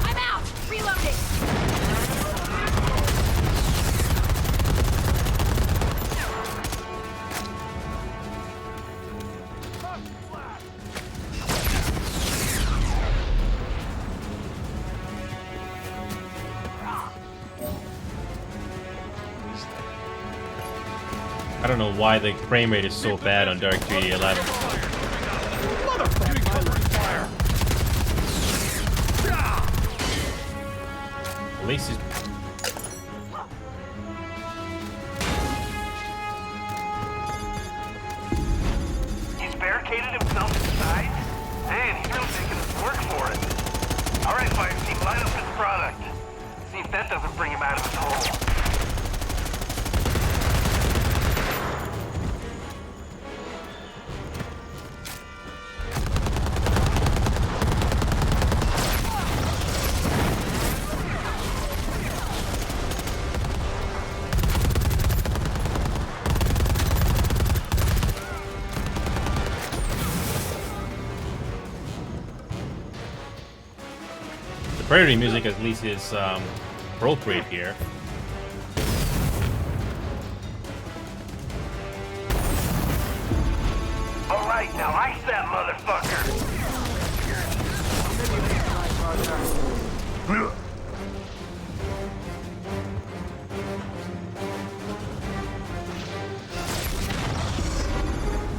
I'm out! Reloading! I don't know why the frame rate is so bad on Dark 3D11. At least it's... He's barricaded himself inside? Man, he's really making us work for it. Alright, fire team, light up his product. See if that doesn't bring him out of his hole. The Predator music at least is appropriate here. Alright, now ice that motherfucker!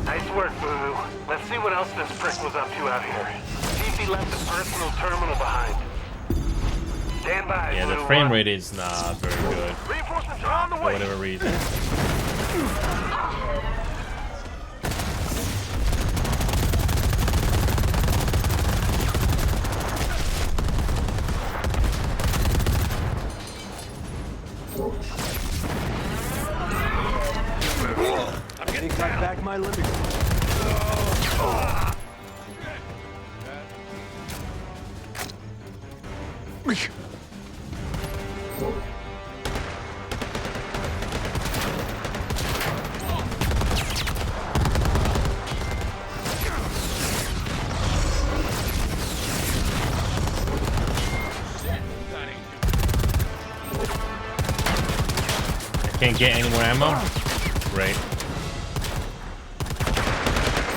Nice work, Boo. Let's see what else this prick was up to out here. See if he left a personal terminal behind. Stand by, Yeah, the Blue frame One. rate is not very good. Reinforcements are on the For way. whatever reason. I'm getting down. Back my limit. Can't get any more ammo? Great.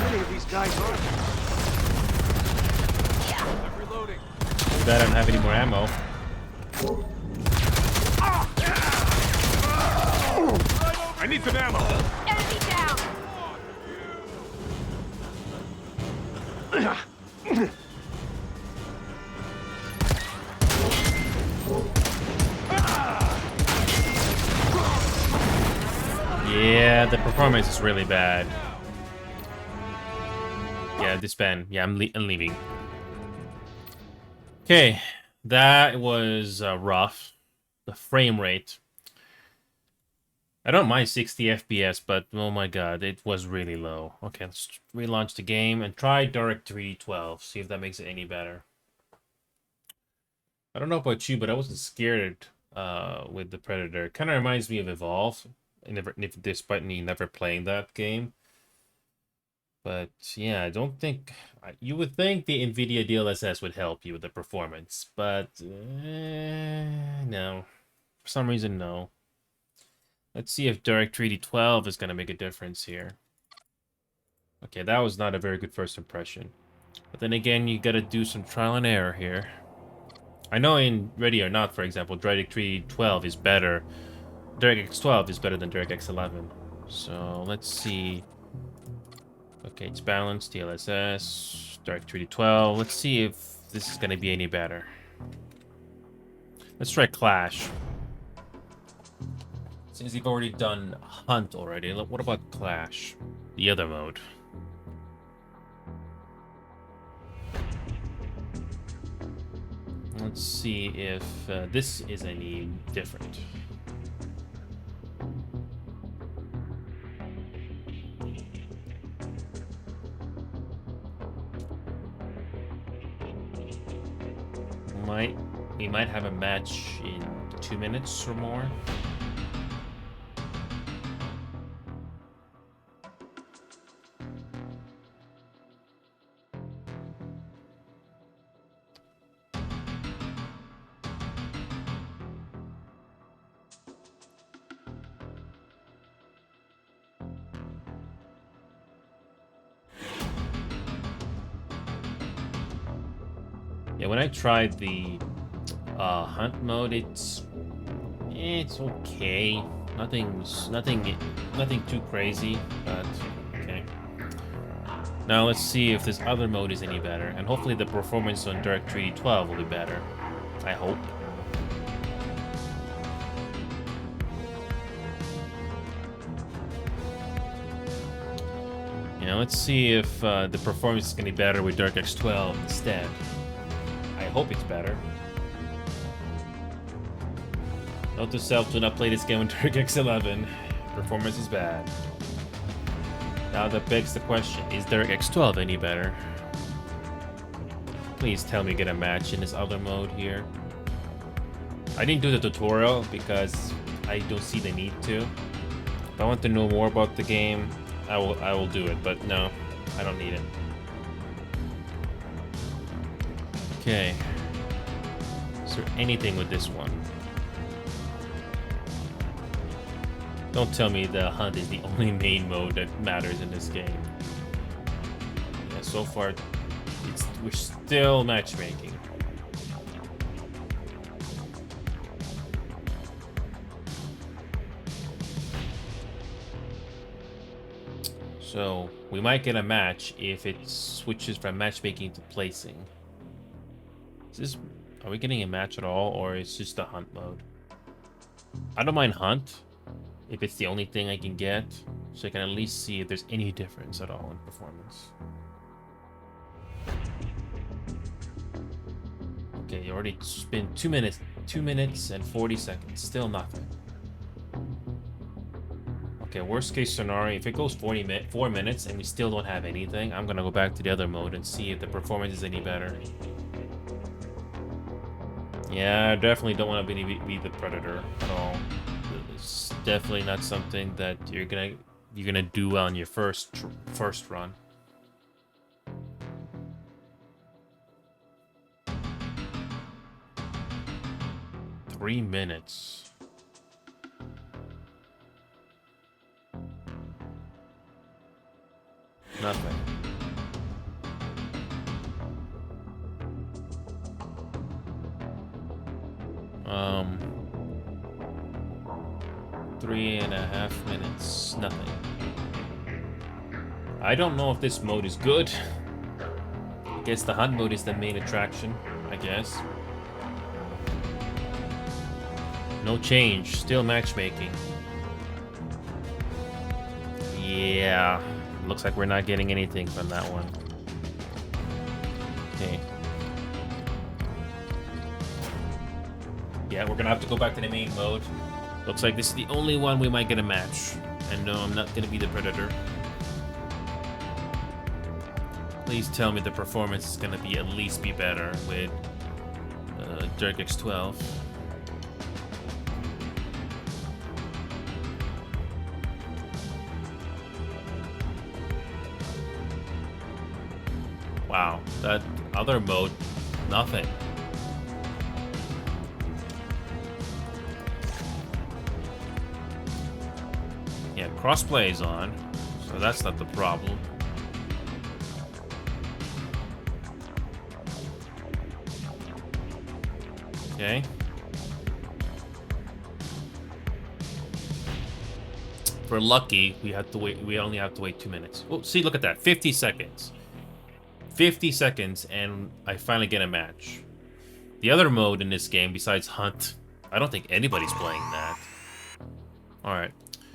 Many of these guys are. I'm reloading. I don't have any more ammo. I need some ammo. Enemy down! Yeah, the performance is really bad. Yeah, disband. Yeah, I'm leaving. Okay, that was rough. The frame rate. I don't mind 60 FPS, but oh my god, it was really low. Okay, let's relaunch the game and try Directory 12. See if that makes it any better. I don't know about you, but I wasn't scared with the Predator. It kind of reminds me of Evolve. Despite me never playing that game. But yeah, I don't think... You would think the NVIDIA DLSS would help you with the performance. But no. For some reason, no. Let's see if Directory 12 is going to make a difference here. Okay, that was not a very good first impression. But then again, you got to do some trial and error here. I know in Ready or Not, for example, Directory 12 is better. DirectX 12 is better than DirectX 11. So let's see. Okay, it's balanced, DLSS, Directory 12. Let's see if this is going to be any better. Let's try Clash. Since you've already done Hunt already, what about Clash? The other mode. Let's see if this is any different. We might have a match in 2 minutes or more. Yeah, when I tried the hunt mode, it's okay. Nothing too crazy, but okay. Now let's see if this other mode is any better, and hopefully the performance on Directory 12 will be better. I hope. Yeah, let's see if the performance is going to be better with DirectX 12 instead. I hope it's better. Note to self, do not play this game on DirectX 11. Performance is bad. Now that begs the question, is DirectX 12 any better? Please tell me get a match in this other mode here. I didn't do the tutorial because I don't see the need to. If I want to know more about the game, I will do it, but no, I don't need it. Okay. Is there anything with this one? Don't tell me the hunt is the only main mode that matters in this game. Yeah, so far, we're still matchmaking. So, we might get a match if it switches from matchmaking to placing. Are we getting a match at all, or it's just a hunt mode? I don't mind hunt, if it's the only thing I can get, so I can at least see if there's any difference at all in performance. Okay, you already spent 2 minutes and 40 seconds, still nothing. Okay, worst case scenario, if it goes 4 minutes and we still don't have anything, I'm gonna go back to the other mode and see if the performance is any better. Yeah, I definitely don't want to be the Predator at all. It's definitely not something that you're gonna do on your first run. $3 minutes. 3.5 minutes. Nothing. I don't know if this mode is good. I guess the hunt mode is the main attraction, I guess. No change. Still matchmaking. Yeah. Looks like we're not getting anything from that one. Okay. Yeah, we're gonna have to go back to the main mode. Looks like this is the only one we might get a match. And no, I'm not gonna be the Predator. Please tell me the performance is gonna be at least be better with DirectX 12. Wow, that other mode, nothing. Yeah, crossplay is on, so that's not the problem. Okay. If we're lucky, we have to wait. We only have to wait 2 minutes. Oh, see, look at that, 50 seconds. 50 seconds, and I finally get a match. The other mode in this game, besides Hunt, I don't think anybody's playing that. Alright.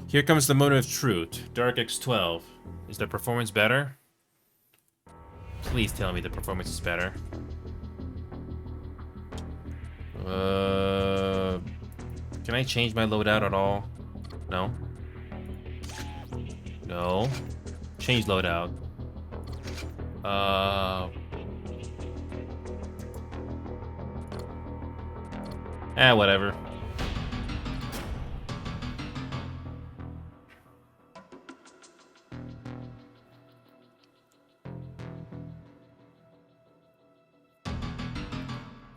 Here comes the moment of truth. DirectX 12. Is the performance better? Please tell me the performance is better. Can I change my loadout at all? No. No. Change loadout. Whatever.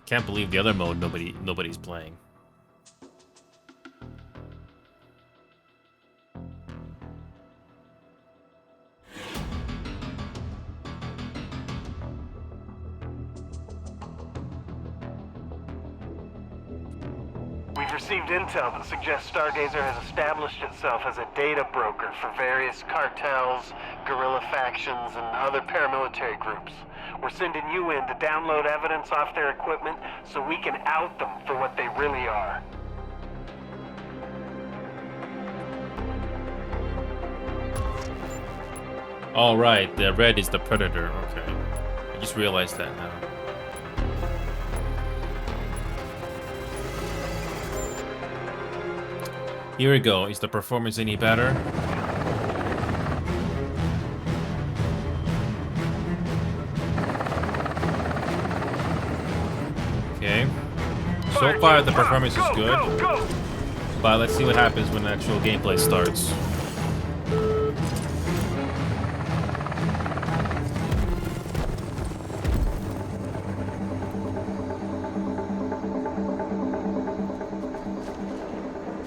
Can't believe the other mode nobody's playing. We've received intel that suggests Stargazer has established itself as a data broker for various cartels, guerrilla factions, and other paramilitary groups. We're sending you in to download evidence off their equipment so we can out them for what they really are. All right, the red is the Predator. Okay, I just realized that now. Here we go. Is the performance any better? Okay. So far, the performance is good. But let's see what happens when the actual gameplay starts.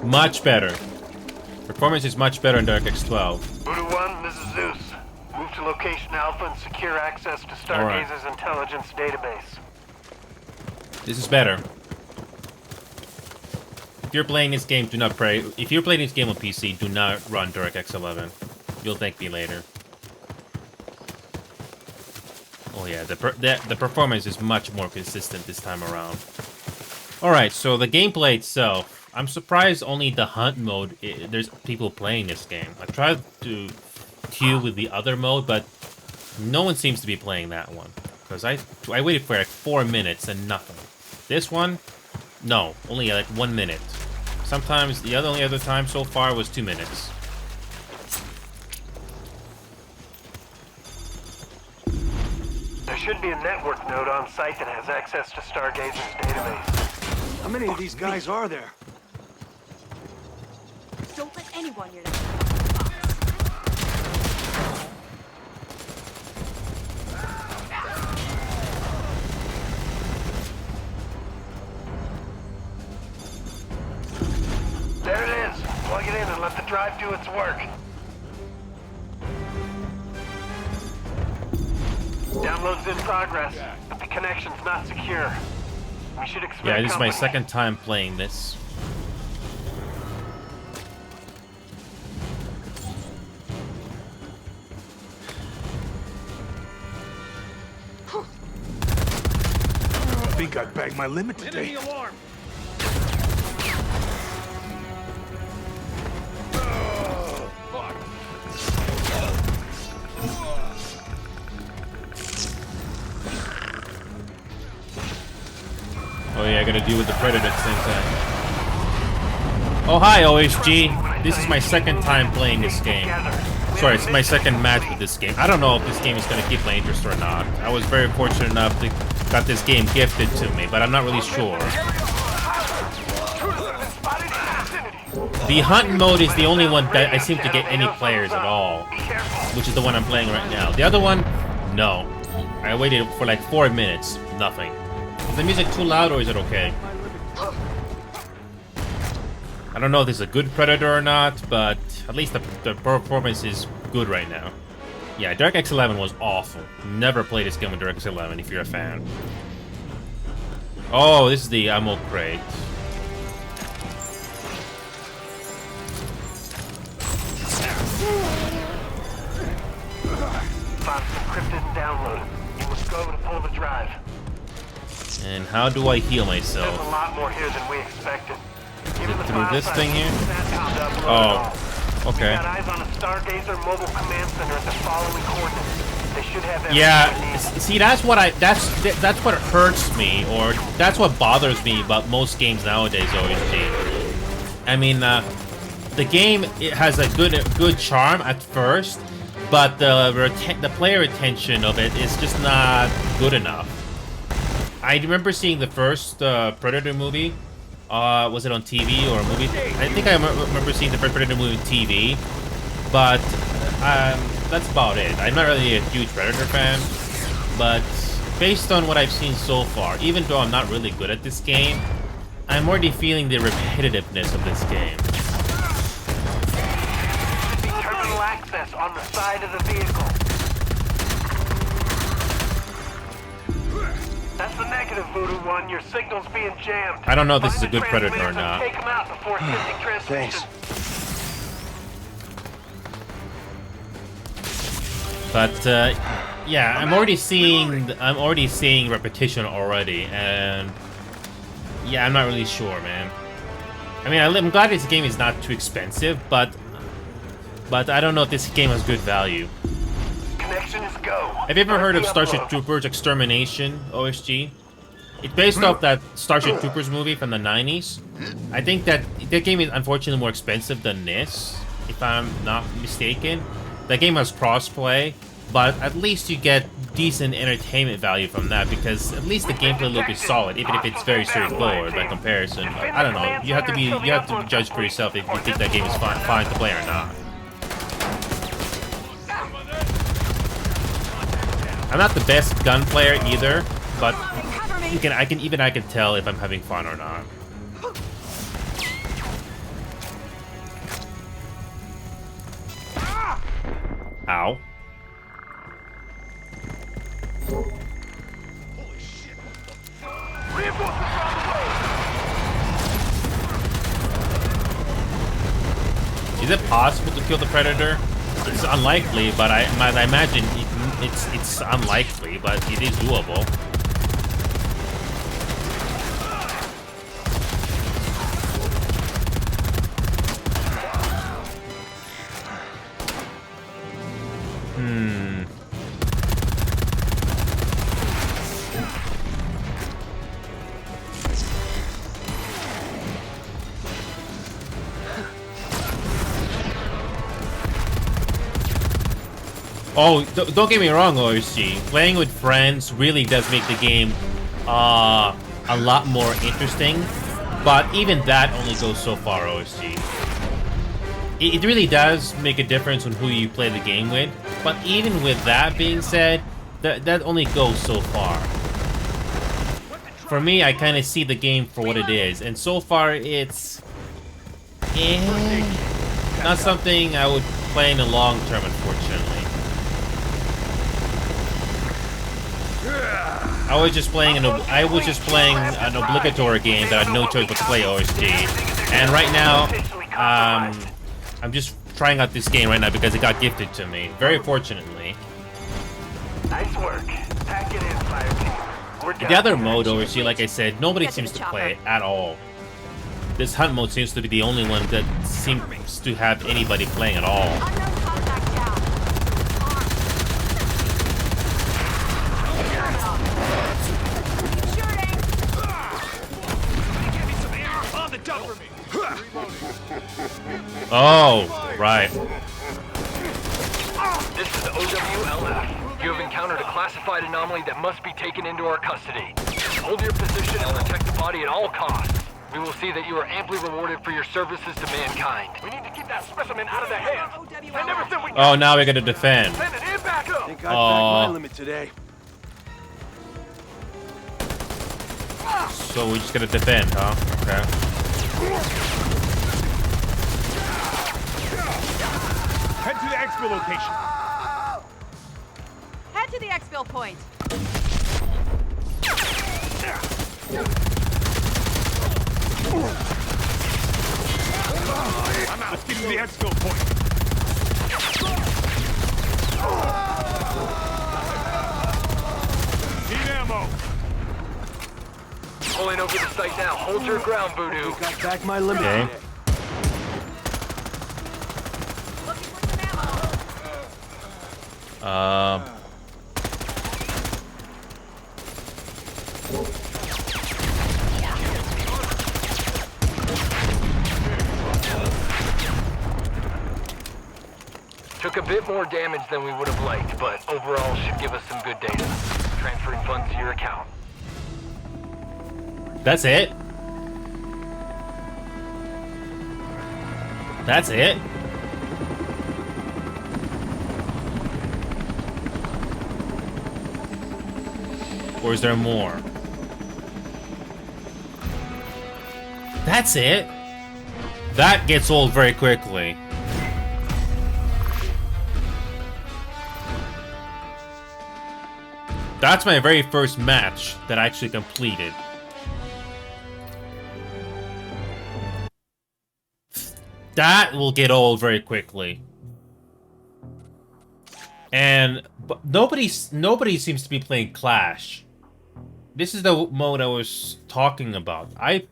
Much better. Performance is much better in DirectX 12. Voodoo 1, this is Zeus. Move to Location Alpha and secure access to Stargazer's intelligence database. This is better. If you're playing this game, do not pray. If you're playing this game on PC, do not run DirectX 11. You'll thank me later. Oh yeah, the performance is much more consistent this time around. All right, so the gameplay itself. I'm surprised only the hunt mode, there's people playing this game. I tried to queue with the other mode, but no one seems to be playing that one. Because I waited for like 4 minutes and nothing. This one, no, only like 1 minute. Sometimes the only other time so far was 2 minutes. There should be a network node on site that has access to Stargazer's database. How many of these guys are there? Don't let anyone near that. There it is. Plug it in and let the drive do its work. Download's in progress, but the connection's not secure. We should expect Yeah, this is my company. second time playing this. I think I bagged my limit today. alarm! Oh yeah, I gotta deal with the Predator at the same time. Oh hi, OSG. This is my second time playing this game. Sorry, it's my second match with this game. I don't know if this game is gonna keep my interest or not. I was very fortunate enough to got this game gifted to me, but I'm not really sure. The hunt mode is the only one that I seem to get any players at all, which is the one I'm playing right now. The other one, no. I waited for like 4 minutes, nothing. Is the music too loud or is it okay? I don't know if this is a good Predator or not, but at least the performance is good right now. Yeah, DirectX 11 was awful. Never play this game with DirectX 11 if you're a fan. Oh, this is the ammo crate. Files encrypted and downloaded. You must go to pull the drive. And how do I heal myself? There's a lot more here than we expected. Is it through this thing here? Oh, We okay. got eyes on a Stargazer mobile command center at the following coordinates. They should have everything Yeah, they need. see, that's what hurts me, or that's what bothers me about most games nowadays. OSG. I mean, the game, it has a good charm at first, but the player retention of it is just not good enough. I remember seeing the first Predator movie. Was it on TV or a movie? I think I remember seeing the first Predator movie on TV, but that's about it. I'm not really a huge Predator fan, but based on what I've seen so far, even though I'm not really good at this game, I'm already feeling the repetitiveness of this game. Terminal access on the side of the vehicle. That's the negative, Voodoo One. Your signal's being jammed. I don't know if this is a Find the good Predator or transmitters and not. Take them out before attempting transmission. But yeah, I'm already seeing repetition already, and yeah, I'm not really sure, man. I mean, I'm glad this game is not too expensive, but I don't know if this game has good value. Connection is go. Have you ever heard of Starship Troopers Extermination, OSG? It's based off that Starship Troopers movie from the 90s. I think that game is unfortunately more expensive than this, if I'm not mistaken. That game has crossplay, but at least you get decent entertainment value from that, because at least the gameplay loop is solid, even if it's very straightforward by comparison. I don't know. You have to judge for yourself if you think that game is fine to play or not. I'm not the best gun player either, but I can tell if I'm having fun or not. Ow. Is it possible to kill the Predator? It's unlikely, but I imagine it's unlikely, but it is doable. Oh, don't get me wrong, OSG. Playing with friends really does make the game a lot more interesting, but even that only goes so far, OSG. It really does make a difference on who you play the game with, but even with that being said, that only goes so far. For me, I kind of see the game for what it is, and so far it's not something I would play in the long term, unfortunately. I was just playing an obligatory game that I had no choice but to play OSG. And right now, I'm just trying out this game right now because it got gifted to me. Very fortunately. Nice work. Pack it in, fire team. We're done. The other mode, OSG, like I said, nobody seems to play it at all. This hunt mode seems to be the only one that seems to have anybody playing at all. Oh, right. This is OWLF. You have encountered a classified anomaly that must be taken into our custody. Hold your position and protect the body at all costs. We will see that you are amply rewarded for your services to mankind. We need to keep that specimen out of their hands. Send everything we Oh, now we gotta defend. Send it in back up. I think I backed my limit today. So we just gotta defend, huh? Okay. Head to the expo location. Head to the exfil point. Let's get to the expo point. Need ammo. Pulling over the site now. Hold your ground, Voodoo. I think I backed my limit Okay. today. Took a bit more damage than we would have liked, but overall should give us some good data. Transferring funds to your account. That's it? That's it? Or is there more? That's it? That gets old very quickly. That's my very first match that I actually completed. That will get old very quickly. And but nobody seems to be playing Clash. This is the mode I was talking about. I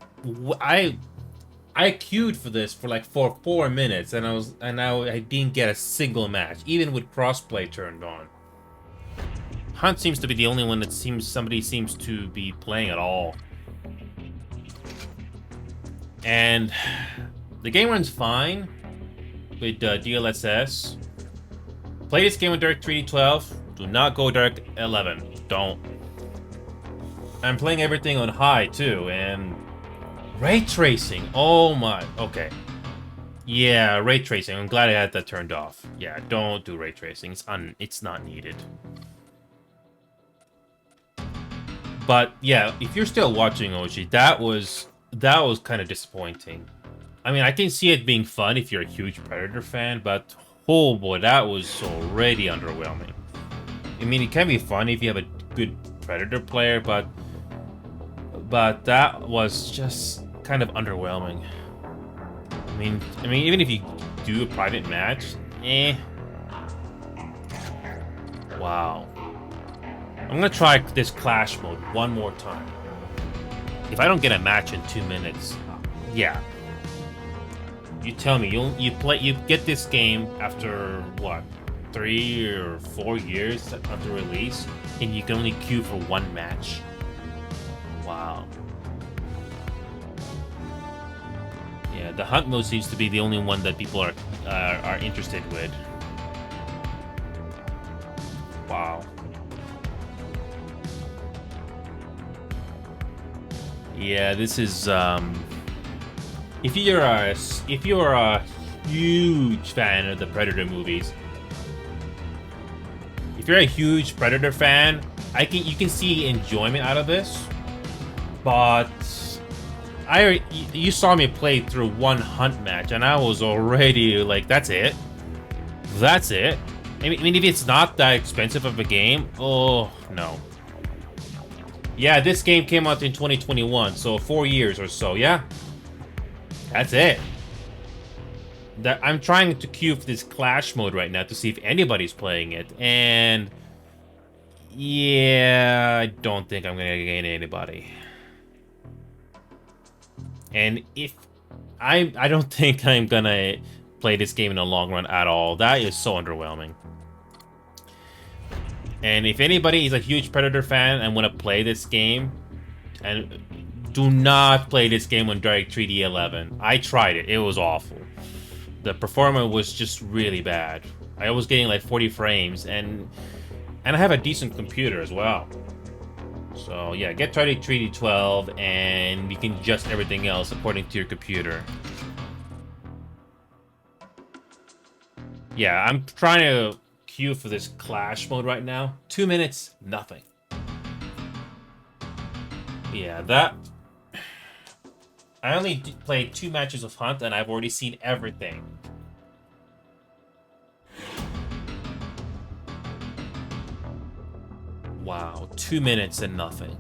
queued for this for like 4 minutes, and I didn't get a single match, even with crossplay turned on. Hunt seems to be the only one that somebody seems to be playing at all. And the game runs fine with DLSS. Play this game with DirectX 12. Do not go DirectX 11. Don't. I'm playing everything on high too, and ray tracing. Oh my. Okay. Yeah, ray tracing. I'm glad I had that turned off. Yeah, don't do ray tracing. It's not needed. But yeah, if you're still watching Oshi, that was kind of disappointing. I mean, I can see it being fun if you're a huge Predator fan, but oh boy, that was already underwhelming. I mean, it can be fun if you have a good Predator player, but that was just kind of underwhelming. I mean, even if you do a private match, Wow. I'm gonna try this Clash mode one more time. If I don't get a match in 2 minutes, yeah. You tell me, you get this game after what, 3 or 4 years after release, and you can only queue for one match. Wow. Yeah, the hunt mode seems to be the only one that people are interested with. Wow. Yeah, this is if you're a huge fan of the Predator movies, if you're a huge Predator fan, you can see enjoyment out of this. But you saw me play through one hunt match, and I was already like, that's it. That's it. I mean, if it's not that expensive of a game, oh no. Yeah, this game came out in 2021, so 4 years or so, yeah? That's it. I'm trying to queue for this Clash mode right now to see if anybody's playing it, and... yeah, I don't think I'm gonna gain anybody. And if... I don't think I'm gonna play this game in the long run at all. That is so underwhelming. And if anybody is a huge Predator fan and want to play this game, and do not play this game on DirectX 3D11. I tried it. It was awful. The performance was just really bad. I was getting like 40 frames, and I have a decent computer as well. So yeah, get DirectX 3D12, and you can adjust everything else according to your computer. Yeah, I'm trying to queue for this Clash mode right now. 2 minutes, nothing. Yeah, that... I only played 2 matches of Hunt, and I've already seen everything. Wow, 2 minutes and nothing.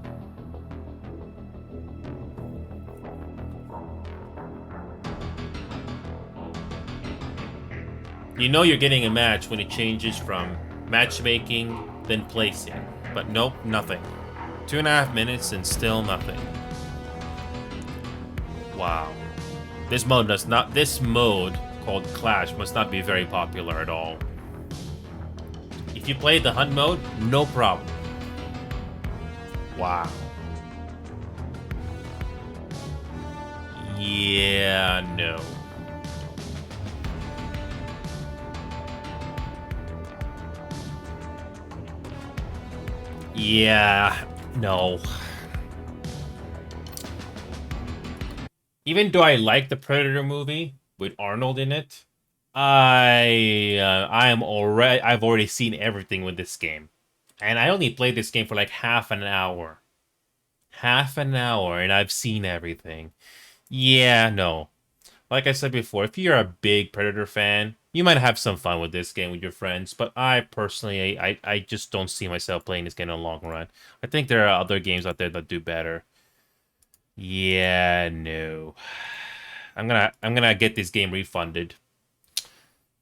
You know you're getting a match when it changes from matchmaking, then placing. But nope, nothing. 2.5 minutes and still nothing. Wow. This mode called Clash must not be very popular at all. If you play the Hunt mode, no problem. Wow. Yeah, no. Yeah, no. Even though I like the Predator movie with Arnold in it, I've already seen everything with this game. And I only played this game for like half an hour. Half an hour, and I've seen everything. Yeah, no. Like I said before, if you're a big Predator fan, you might have some fun with this game with your friends, but I personally, I just don't see myself playing this game in the long run. I think there are other games out there that do better. Yeah, no. I'm gonna get this game refunded.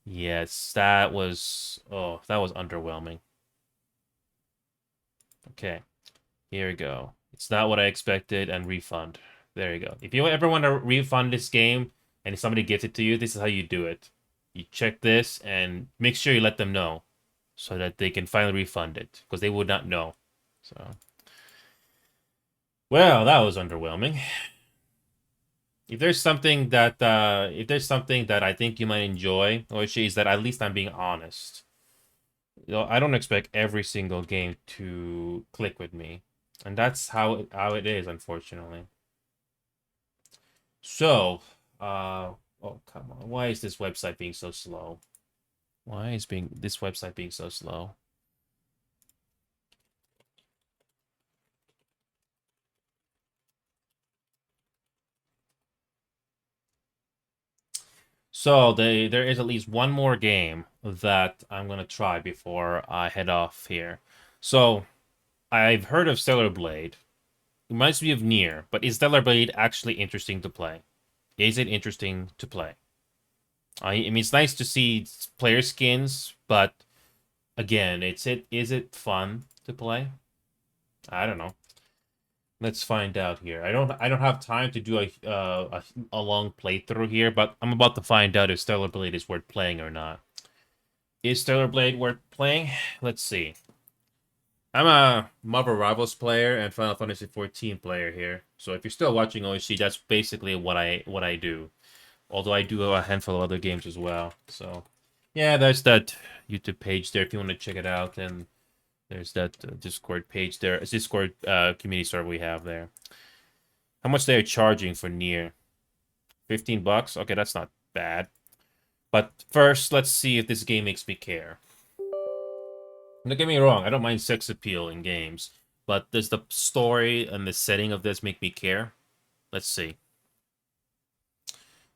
Yes, that was underwhelming. Okay. Here we go. It's not what I expected, and refund. There you go. If you ever want to refund this game and somebody gives it to you, this is how you do it. You check this and make sure you let them know so that they can finally refund it, because they would not know. So, well, that was underwhelming. If there's something that I think you might enjoy, or is that at least I'm being honest. You know, I don't expect every single game to click with me, and that's how it is, unfortunately. So, oh come on, why is this website being so slow? Why is this website being so slow? So there is at least one more game that I'm gonna try before I head off here. So I've heard of Stellar Blade. It reminds me of Nier, but is Stellar Blade actually interesting to play? Is it interesting to play? I mean, it's nice to see player skins, but again, is it fun to play? I don't know. Let's find out here. I don't have time to do a long playthrough here, but I'm about to find out if Stellar Blade is worth playing or not. Is Stellar Blade worth playing? Let's see. I'm a Marvel Rivals player and Final Fantasy XIV player here. So if you're still watching OC, that's basically what I do. Although I do a handful of other games as well. So yeah, there's that YouTube page there if you want to check it out, and there's that Discord page there. It's Discord community server we have there. How much they are charging for Nier? $15? Okay, that's not bad. But first, let's see if this game makes me care. Don't get me wrong, I don't mind sex appeal in games, but does the story and the setting of this make me care? Let's see.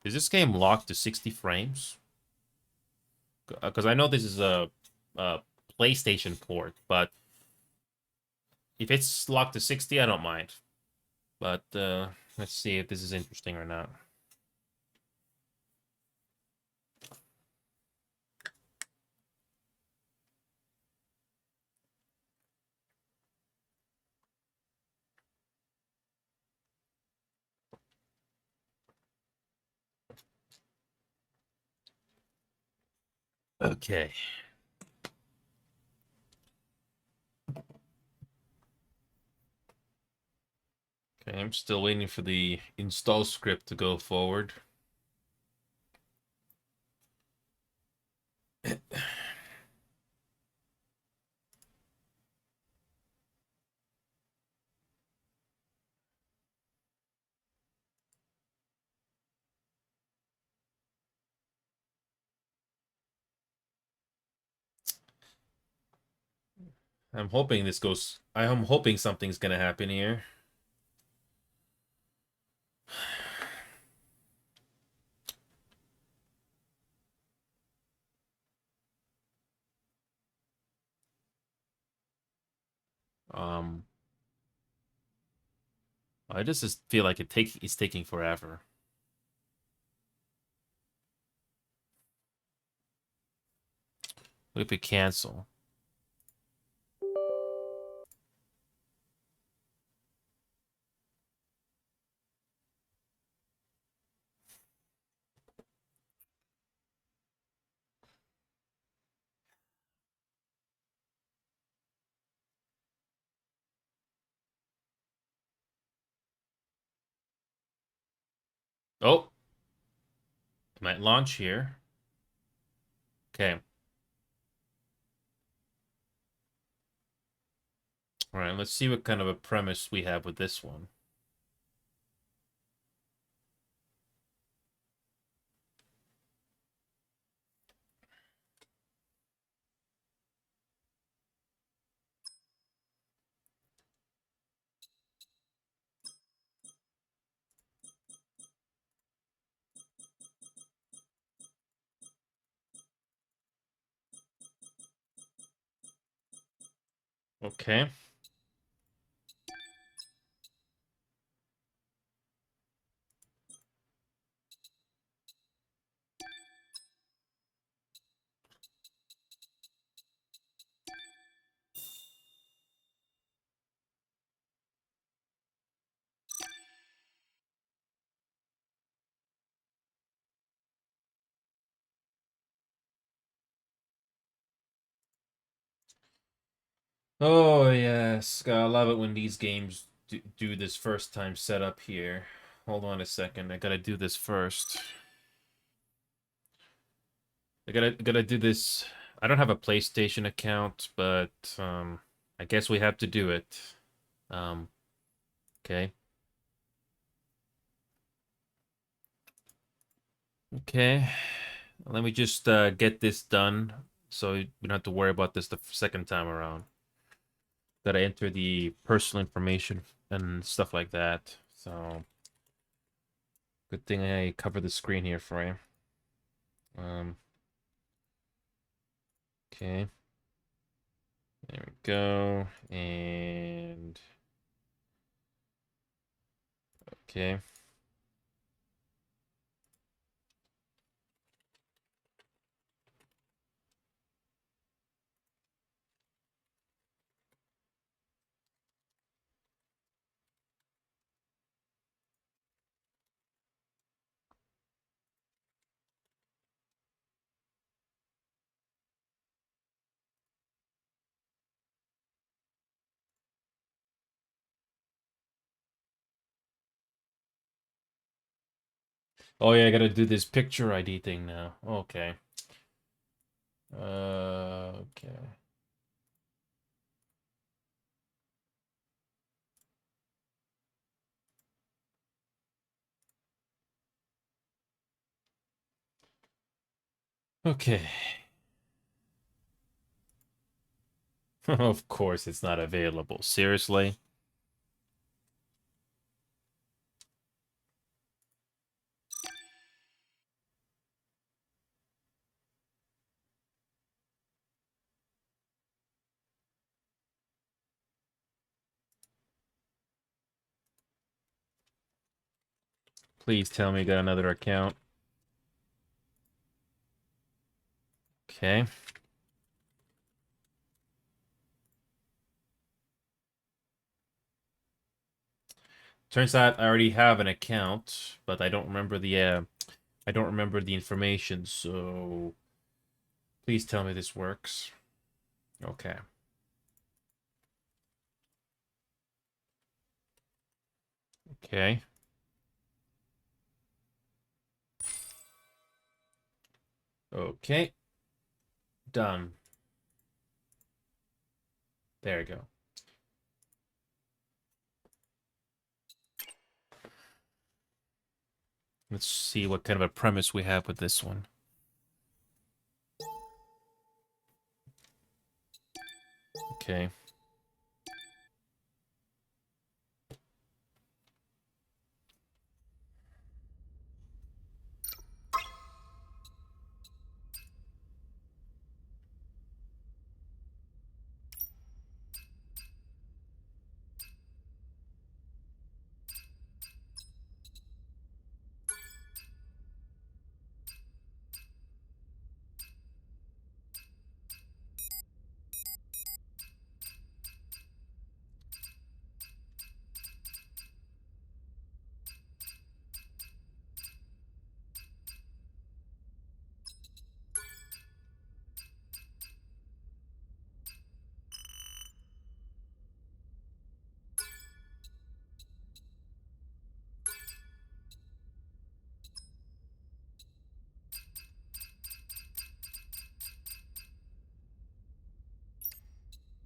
Is this game locked to 60 frames? Because I know this is a PlayStation port, but if it's locked to 60, I don't mind. But let's see if this is interesting or not. Okay. Okay, I'm still waiting for the install script to go forward. I'm hoping this goes. I'm hoping something's gonna happen here. Um, I just feel like it's taking forever. What if we cancel? Oh, it might launch here. Okay. All right, let's see what kind of a premise we have with this one. Okay. Oh, yes. Gotta love it when these games do this first time setup here. Hold on a second. I gotta do this first. I gotta do this. I don't have a PlayStation account, but I guess we have to do it. Okay. Okay. Let me just get this done so we don't have to worry about this the second time around. Gotta enter the personal information and stuff like that. So good thing I covered the screen here for you. Okay. There we go. And okay. Oh yeah, I gotta do this picture ID thing now. Okay. Okay. Okay. Of course it's not available. Seriously? Please tell me you got another account. Okay. Turns out I already have an account, but I don't remember the information, so please tell me this works. Okay. Okay. Okay. Done. There we go. Let's see what kind of a premise we have with this one. Okay.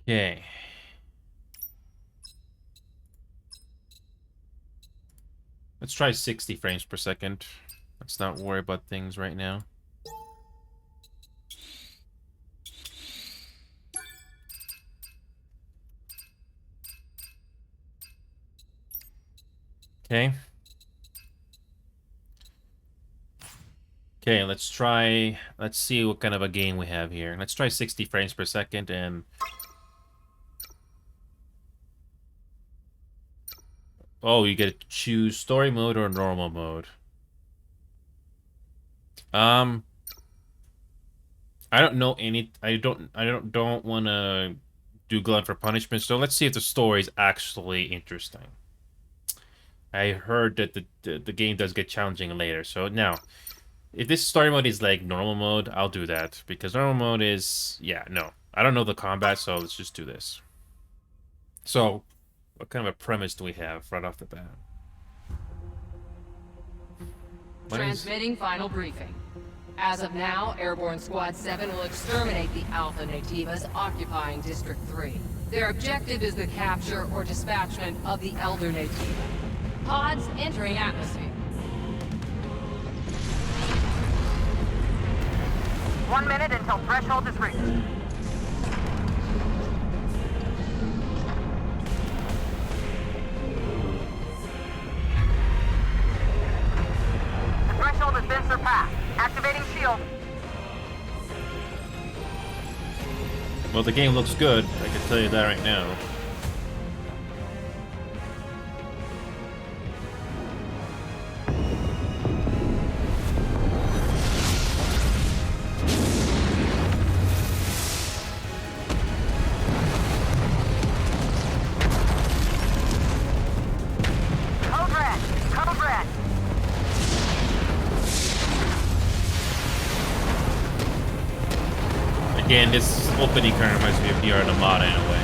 Okay. Let's try 60 frames per second. Let's not worry about things right now. Okay. Okay, let's see what kind of a game we have here. Let's try 60 frames per second and... Oh, you get to choose story mode or normal mode. I don't know any... I don't want to do Glutton for Punishment, so let's see if the story is actually interesting. I heard that the game does get challenging later, so now... If this story mode is like normal mode, I'll do that. Because normal mode is... Yeah, no. I don't know the combat, so let's just do this. So, what kind of a premise do we have right off the bat? Transmitting final briefing. As of now, Airborne Squad 7 will exterminate the Alpha Nativas occupying District 3. Their objective is the capture or dispatchment of the Elder Nativa. Pods entering atmosphere. 1 minute until threshold is reached. The threshold has been surpassed. Activating shield. Well, the game looks good. I can tell you that right now. Again, this opening kind of reminds me of the Armada in a way.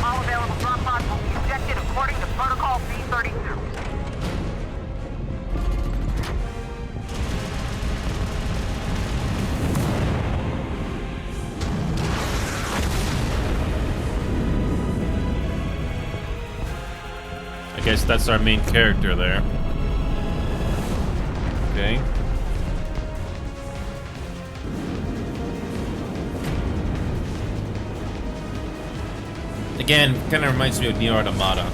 All available drop pods will be ejected according to Protocol B32. I guess that's our main character there. Okay. Again, kind of reminds me of Neo Automata.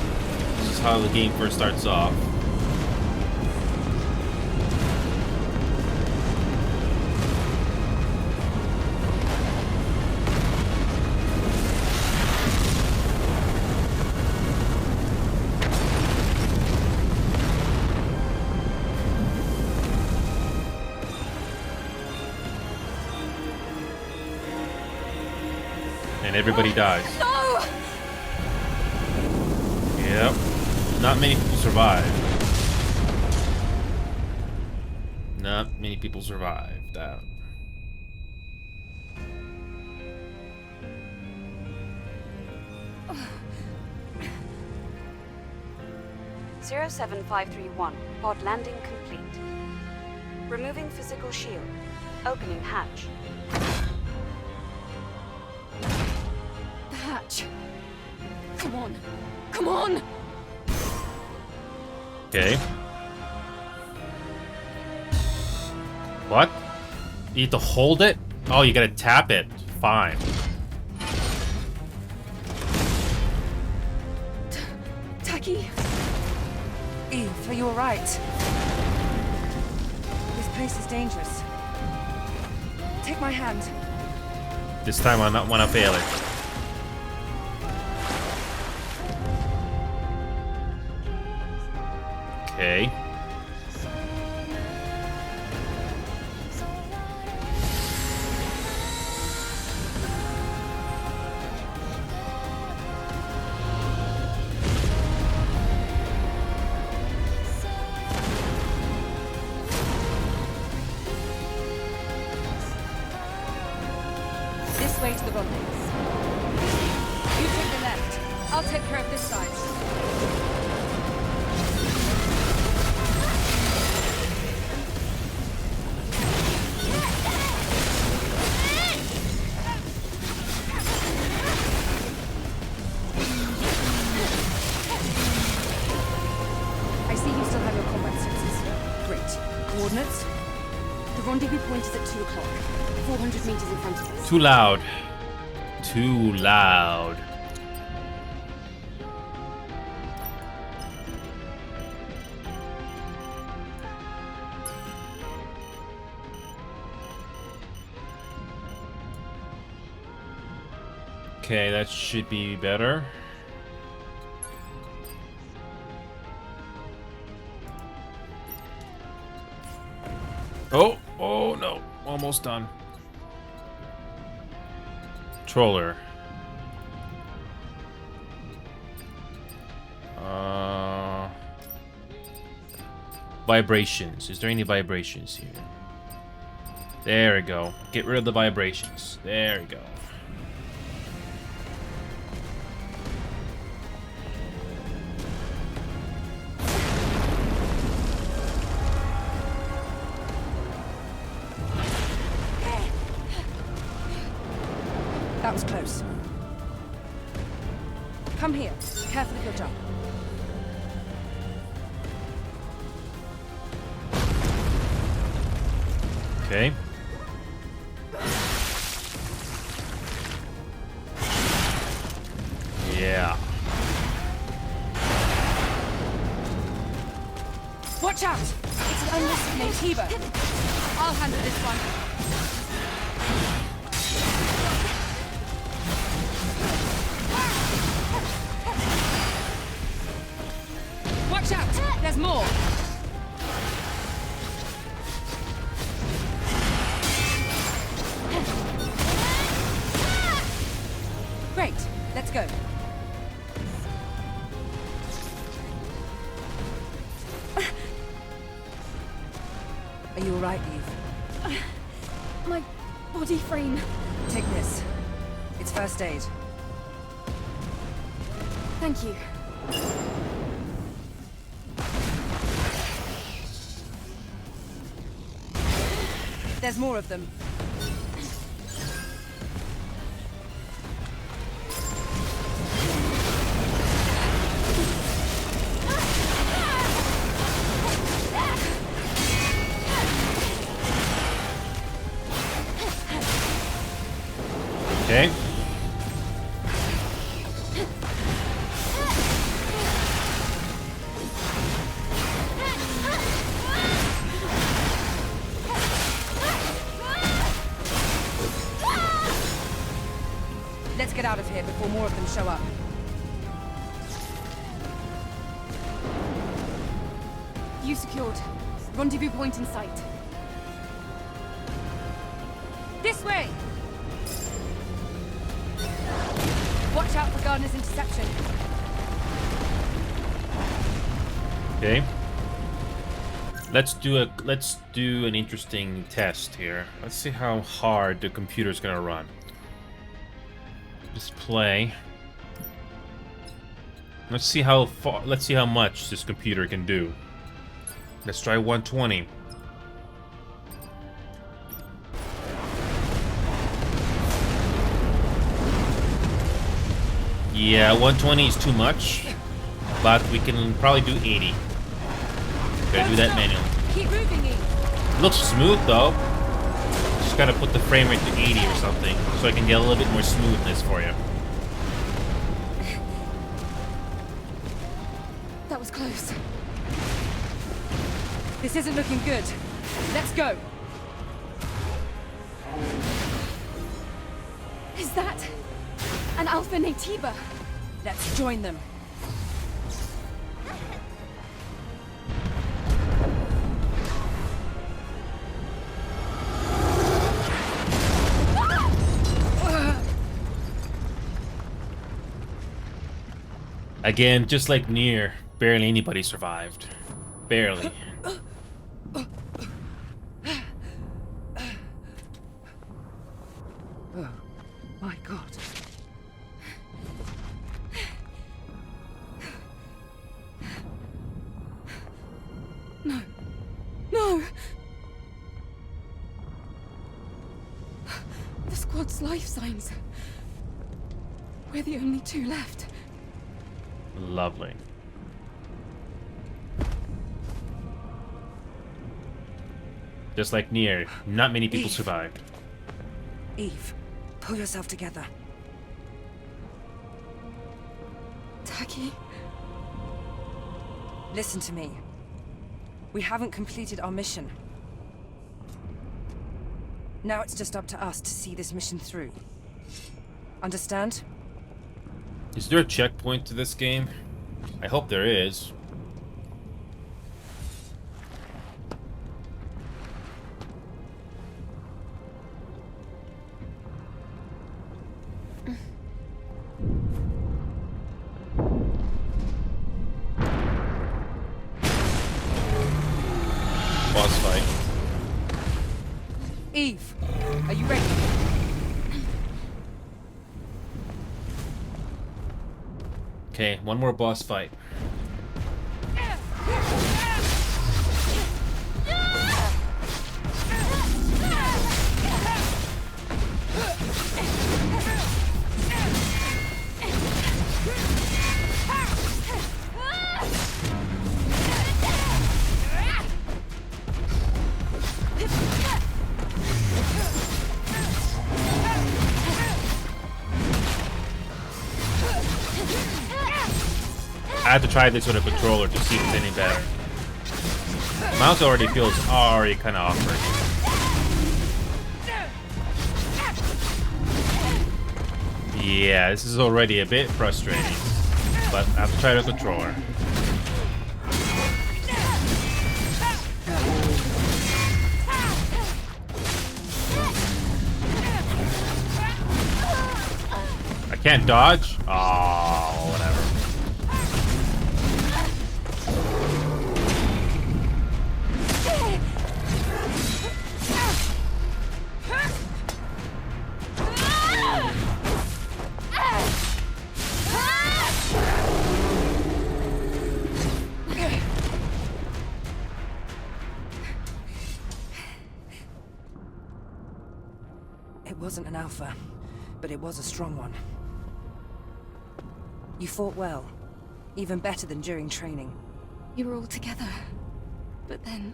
This is how the game first starts off. and everybody dies. No! Yep. Not many people survive. Not many people survived that. Zero 7531. Pod landing complete. Removing physical shield. Opening hatch. The hatch. Come on. Come on! Okay. What? You need to hold it? Oh, you gotta tap it. Fine. Taki? Eve, are you alright? This place is dangerous. Take my hand. This time I not wanna fail it. Okay. This way to the rendezvous. You take the left. I'll take care of this side. I see you still have your combat senses. Great. Coordinates? The rendezvous point is at 2 o'clock. 400 meters in front of us. Too loud. Too loud. Okay, that should be better. Oh, oh no. Almost done. Controller. Vibrations. Is there any vibrations here? There we go. Get rid of the vibrations. There we go. That was close. Come here. Careful of your jump. Okay. Yeah. Watch out! It's an unlisted Nativo. I'll handle this one. Watch out! There's more! Great. Let's go. Are you alright, Eve? My body frame. Take this. It's first aid. Thank you. There's more of them. Okay. Let's get out of here before more of them show up. You secured. Rendezvous point in sight. This way! Watch out for Gardner's interception. Okay. Let's do an interesting test here. Let's see how hard the computer's gonna run. Just play. Let's see how much this computer can do. Let's try 120. Yeah, 120 is too much, but we can probably do 80. Gotta do that manually. Keep moving, Eve. Looks smooth though. Just gotta put the frame rate to 80 or something, so I can get a little bit more smoothness for you. That was close. This isn't looking good. Let's go. Is that an Alpha Nativa? Let's join them. Again, just like Nier, barely anybody survived. Barely. Oh, my God. No. No! The squad's life signs. We're the only two left. Lovely. Just like Nier, not many people survived. Eve, pull yourself together. Taki? Listen to me. We haven't completed our mission. Now it's just up to us to see this mission through. Understand? Is there a checkpoint to this game? I hope there is. Boss fight. Eve, are you ready? Okay, one more boss fight. I had to try this with a controller to see if it's any better. Mouse already feels kind of awkward. Yeah, this is already a bit frustrating, but I have to try the controller. I can't dodge? Oh, whatever. It wasn't an alpha, but it was a strong one. You fought well, even better than during training. You were all together, but then...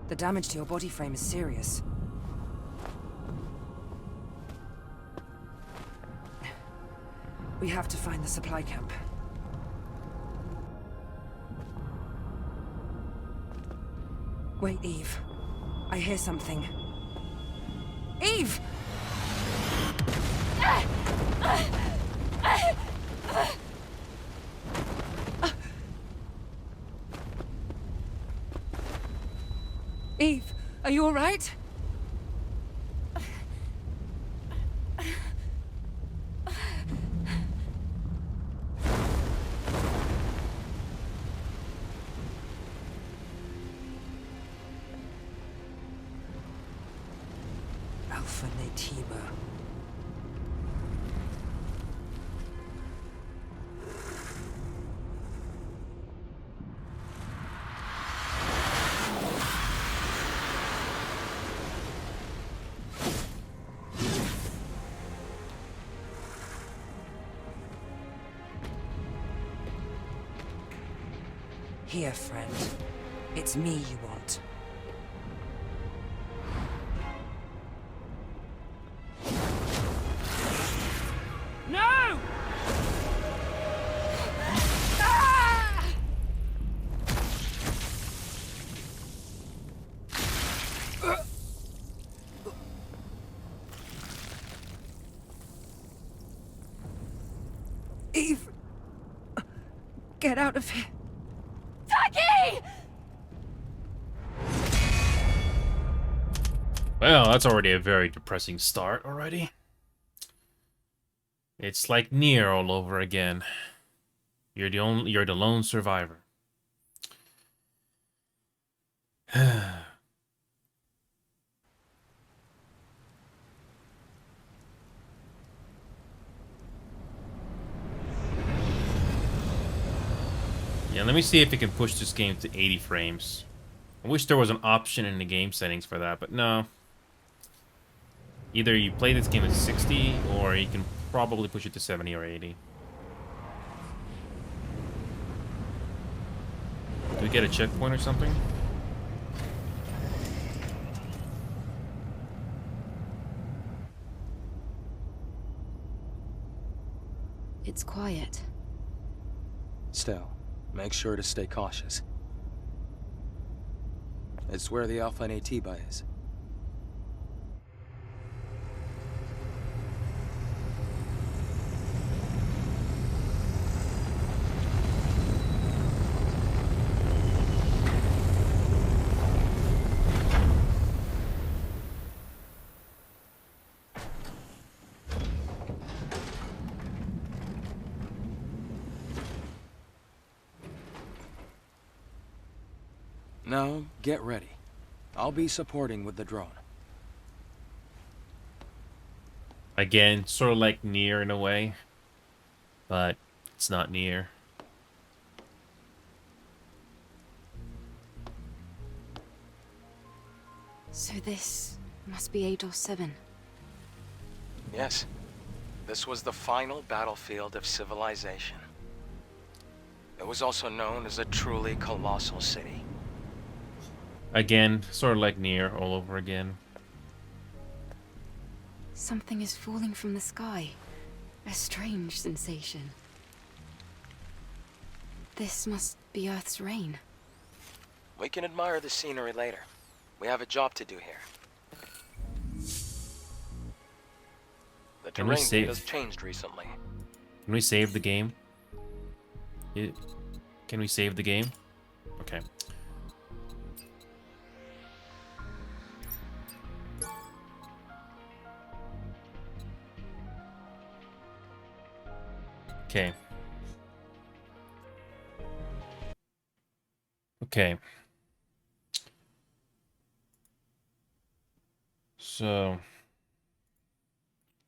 The damage to your body frame is serious. We have to find the supply camp. Wait, Eve. I hear something. Eve! Eve, are you all right? Alpha Natiba. Here, friend. It's me you want. No! Eve! Get out of here! Taki! Well, that's already a very depressing start already. It's like Nier all over again. You're the lone survivor. Yeah, let me see if we can push this game to 80 frames. I wish there was an option in the game settings for that, but no. Either you play this game at 60, or you can probably push it to 70 or 80. Do we get a checkpoint or something? It's quiet. Still, make sure to stay cautious. It's where the Alpha Natiba is. Now, get ready. I'll be supporting with the drone. Again, sort of like Nier in a way, but it's not Nier. So this must be ADOS 7. Yes. This was the final battlefield of civilization. It was also known as a truly colossal city. Again, sort of like Nier all over again. Something is falling from the sky. A strange sensation. This must be Earth's rain. We can admire the scenery later. We have a job to do here. The Can we terrain save? has changed recently. Can we save the game? Can we save the game? Okay. Okay. Okay. So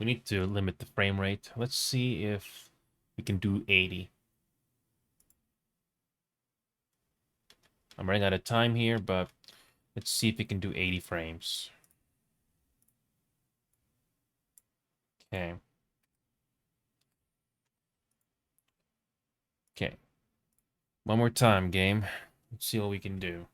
we need to limit the frame rate. Let's see if we can do 80. I'm running out of time here, but let's see if we can do 80 frames. Okay. Okay. One more time, game. Let's see what we can do.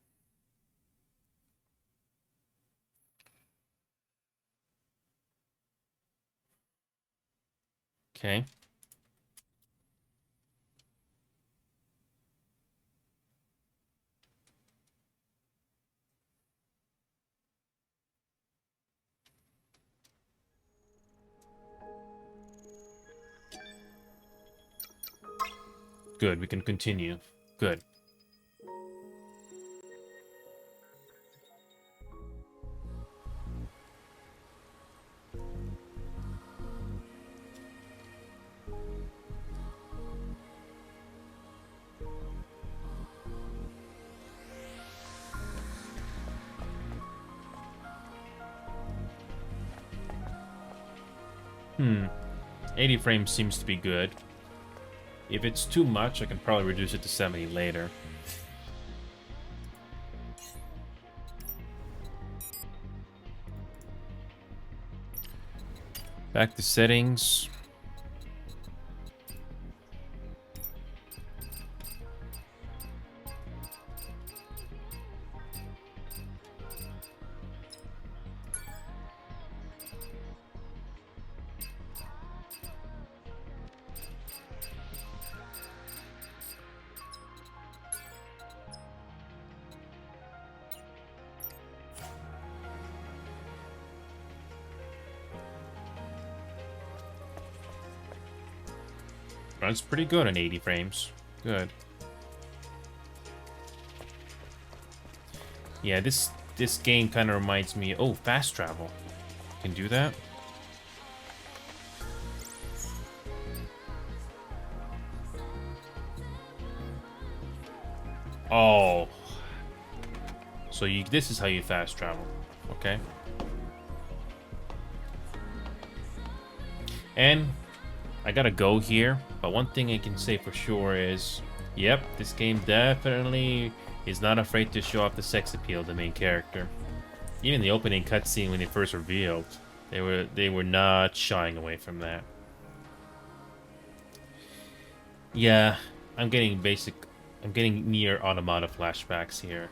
Okay. Good, we can continue. Good. 80 frames seems to be good. If it's too much, I can probably reduce it to 70 later. Back to settings. Runs pretty good on 80 frames. Good. Yeah, this game kind of reminds me... Oh, fast travel. Can do that? Oh. So this is how you fast travel. Okay. And I gotta go here, but one thing I can say for sure is, yep, this game definitely is not afraid to show off the sex appeal of the main character. Even the opening cutscene when they first revealed, they were not shying away from that. Yeah, I'm getting near Automata flashbacks here.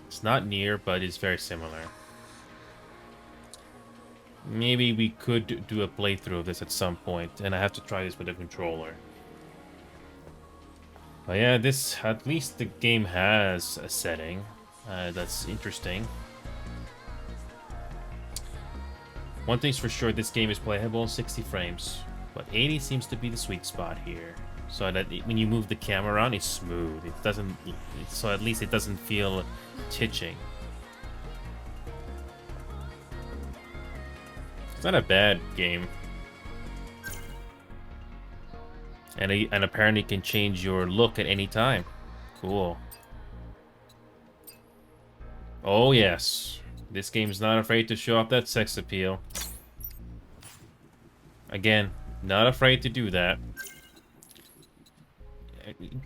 It's not near, but it's very similar. Maybe we could do a playthrough of this at some point, and I have to try this with a controller. But yeah, at least the game has a setting that's interesting. One thing's for sure, this game is playable in 60 frames, but 80 seems to be the sweet spot here. So that when you move the camera around, it's smooth. It doesn't. So at least it doesn't feel titching. It's not a bad game. And apparently can change your look at any time. Cool. Oh yes. This game's not afraid to show off that sex appeal. Again, not afraid to do that.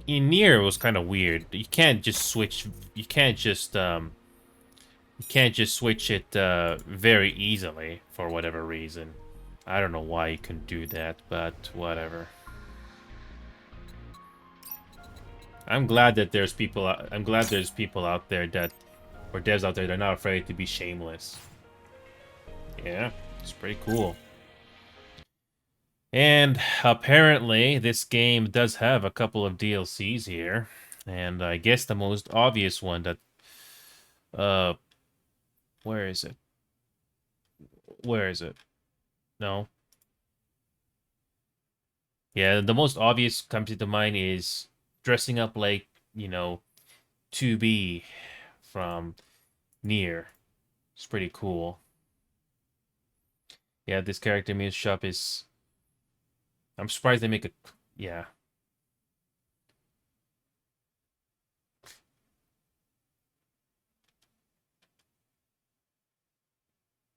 In Nier, it was kind of weird. You can't just switch. You can't just switch it very easily for whatever reason. I don't know why you couldn't do that, but whatever. I'm glad that there's people. I'm glad there's people out there that, or devs out there that are not afraid to be shameless. Yeah, it's pretty cool. And apparently, this game does have a couple of DLCs here, and I guess the most obvious one that, where is it? Where is it? No. Yeah, the most obvious comes to mind is dressing up like, you know, 2B from Nier. It's pretty cool. Yeah, this character music shop is... I'm surprised they make a... Yeah.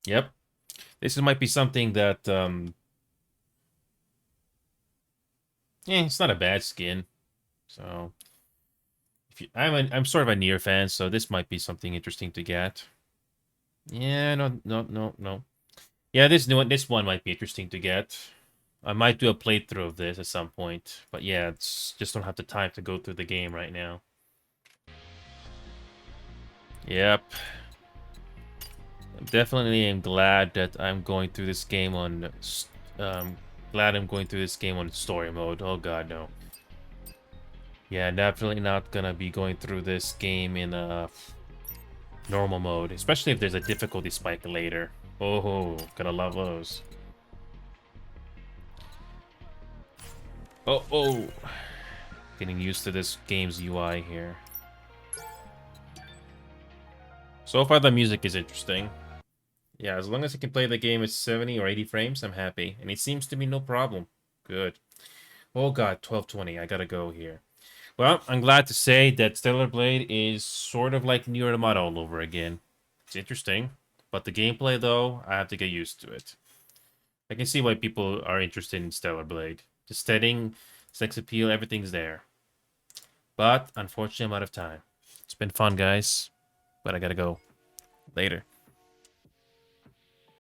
Yep. This might be something that, it's not a bad skin. So, I'm sort of a Nier fan, so this might be something interesting to get. Yeah, no. Yeah, this one might be interesting to get. I might do a playthrough of this at some point, but yeah, just don't have the time to go through the game right now. Yep. Definitely am glad that I'm going through this game on story mode. Oh god, no. Yeah, definitely not gonna be going through this game in normal mode, especially if there's a difficulty spike later. Oh, gonna love those. Oh. Getting used to this game's UI here. So far, the music is interesting. Yeah, as long as I can play the game at 70 or 80 frames, I'm happy. And it seems to be no problem. Good. Oh god, 1220. I gotta go here. Well, I'm glad to say that Stellar Blade is sort of like Nier Automata all over again. It's interesting. But the gameplay, though, I have to get used to it. I can see why people are interested in Stellar Blade. The setting, sex appeal, everything's there. But unfortunately, I'm out of time. It's been fun, guys, but I gotta go. Later.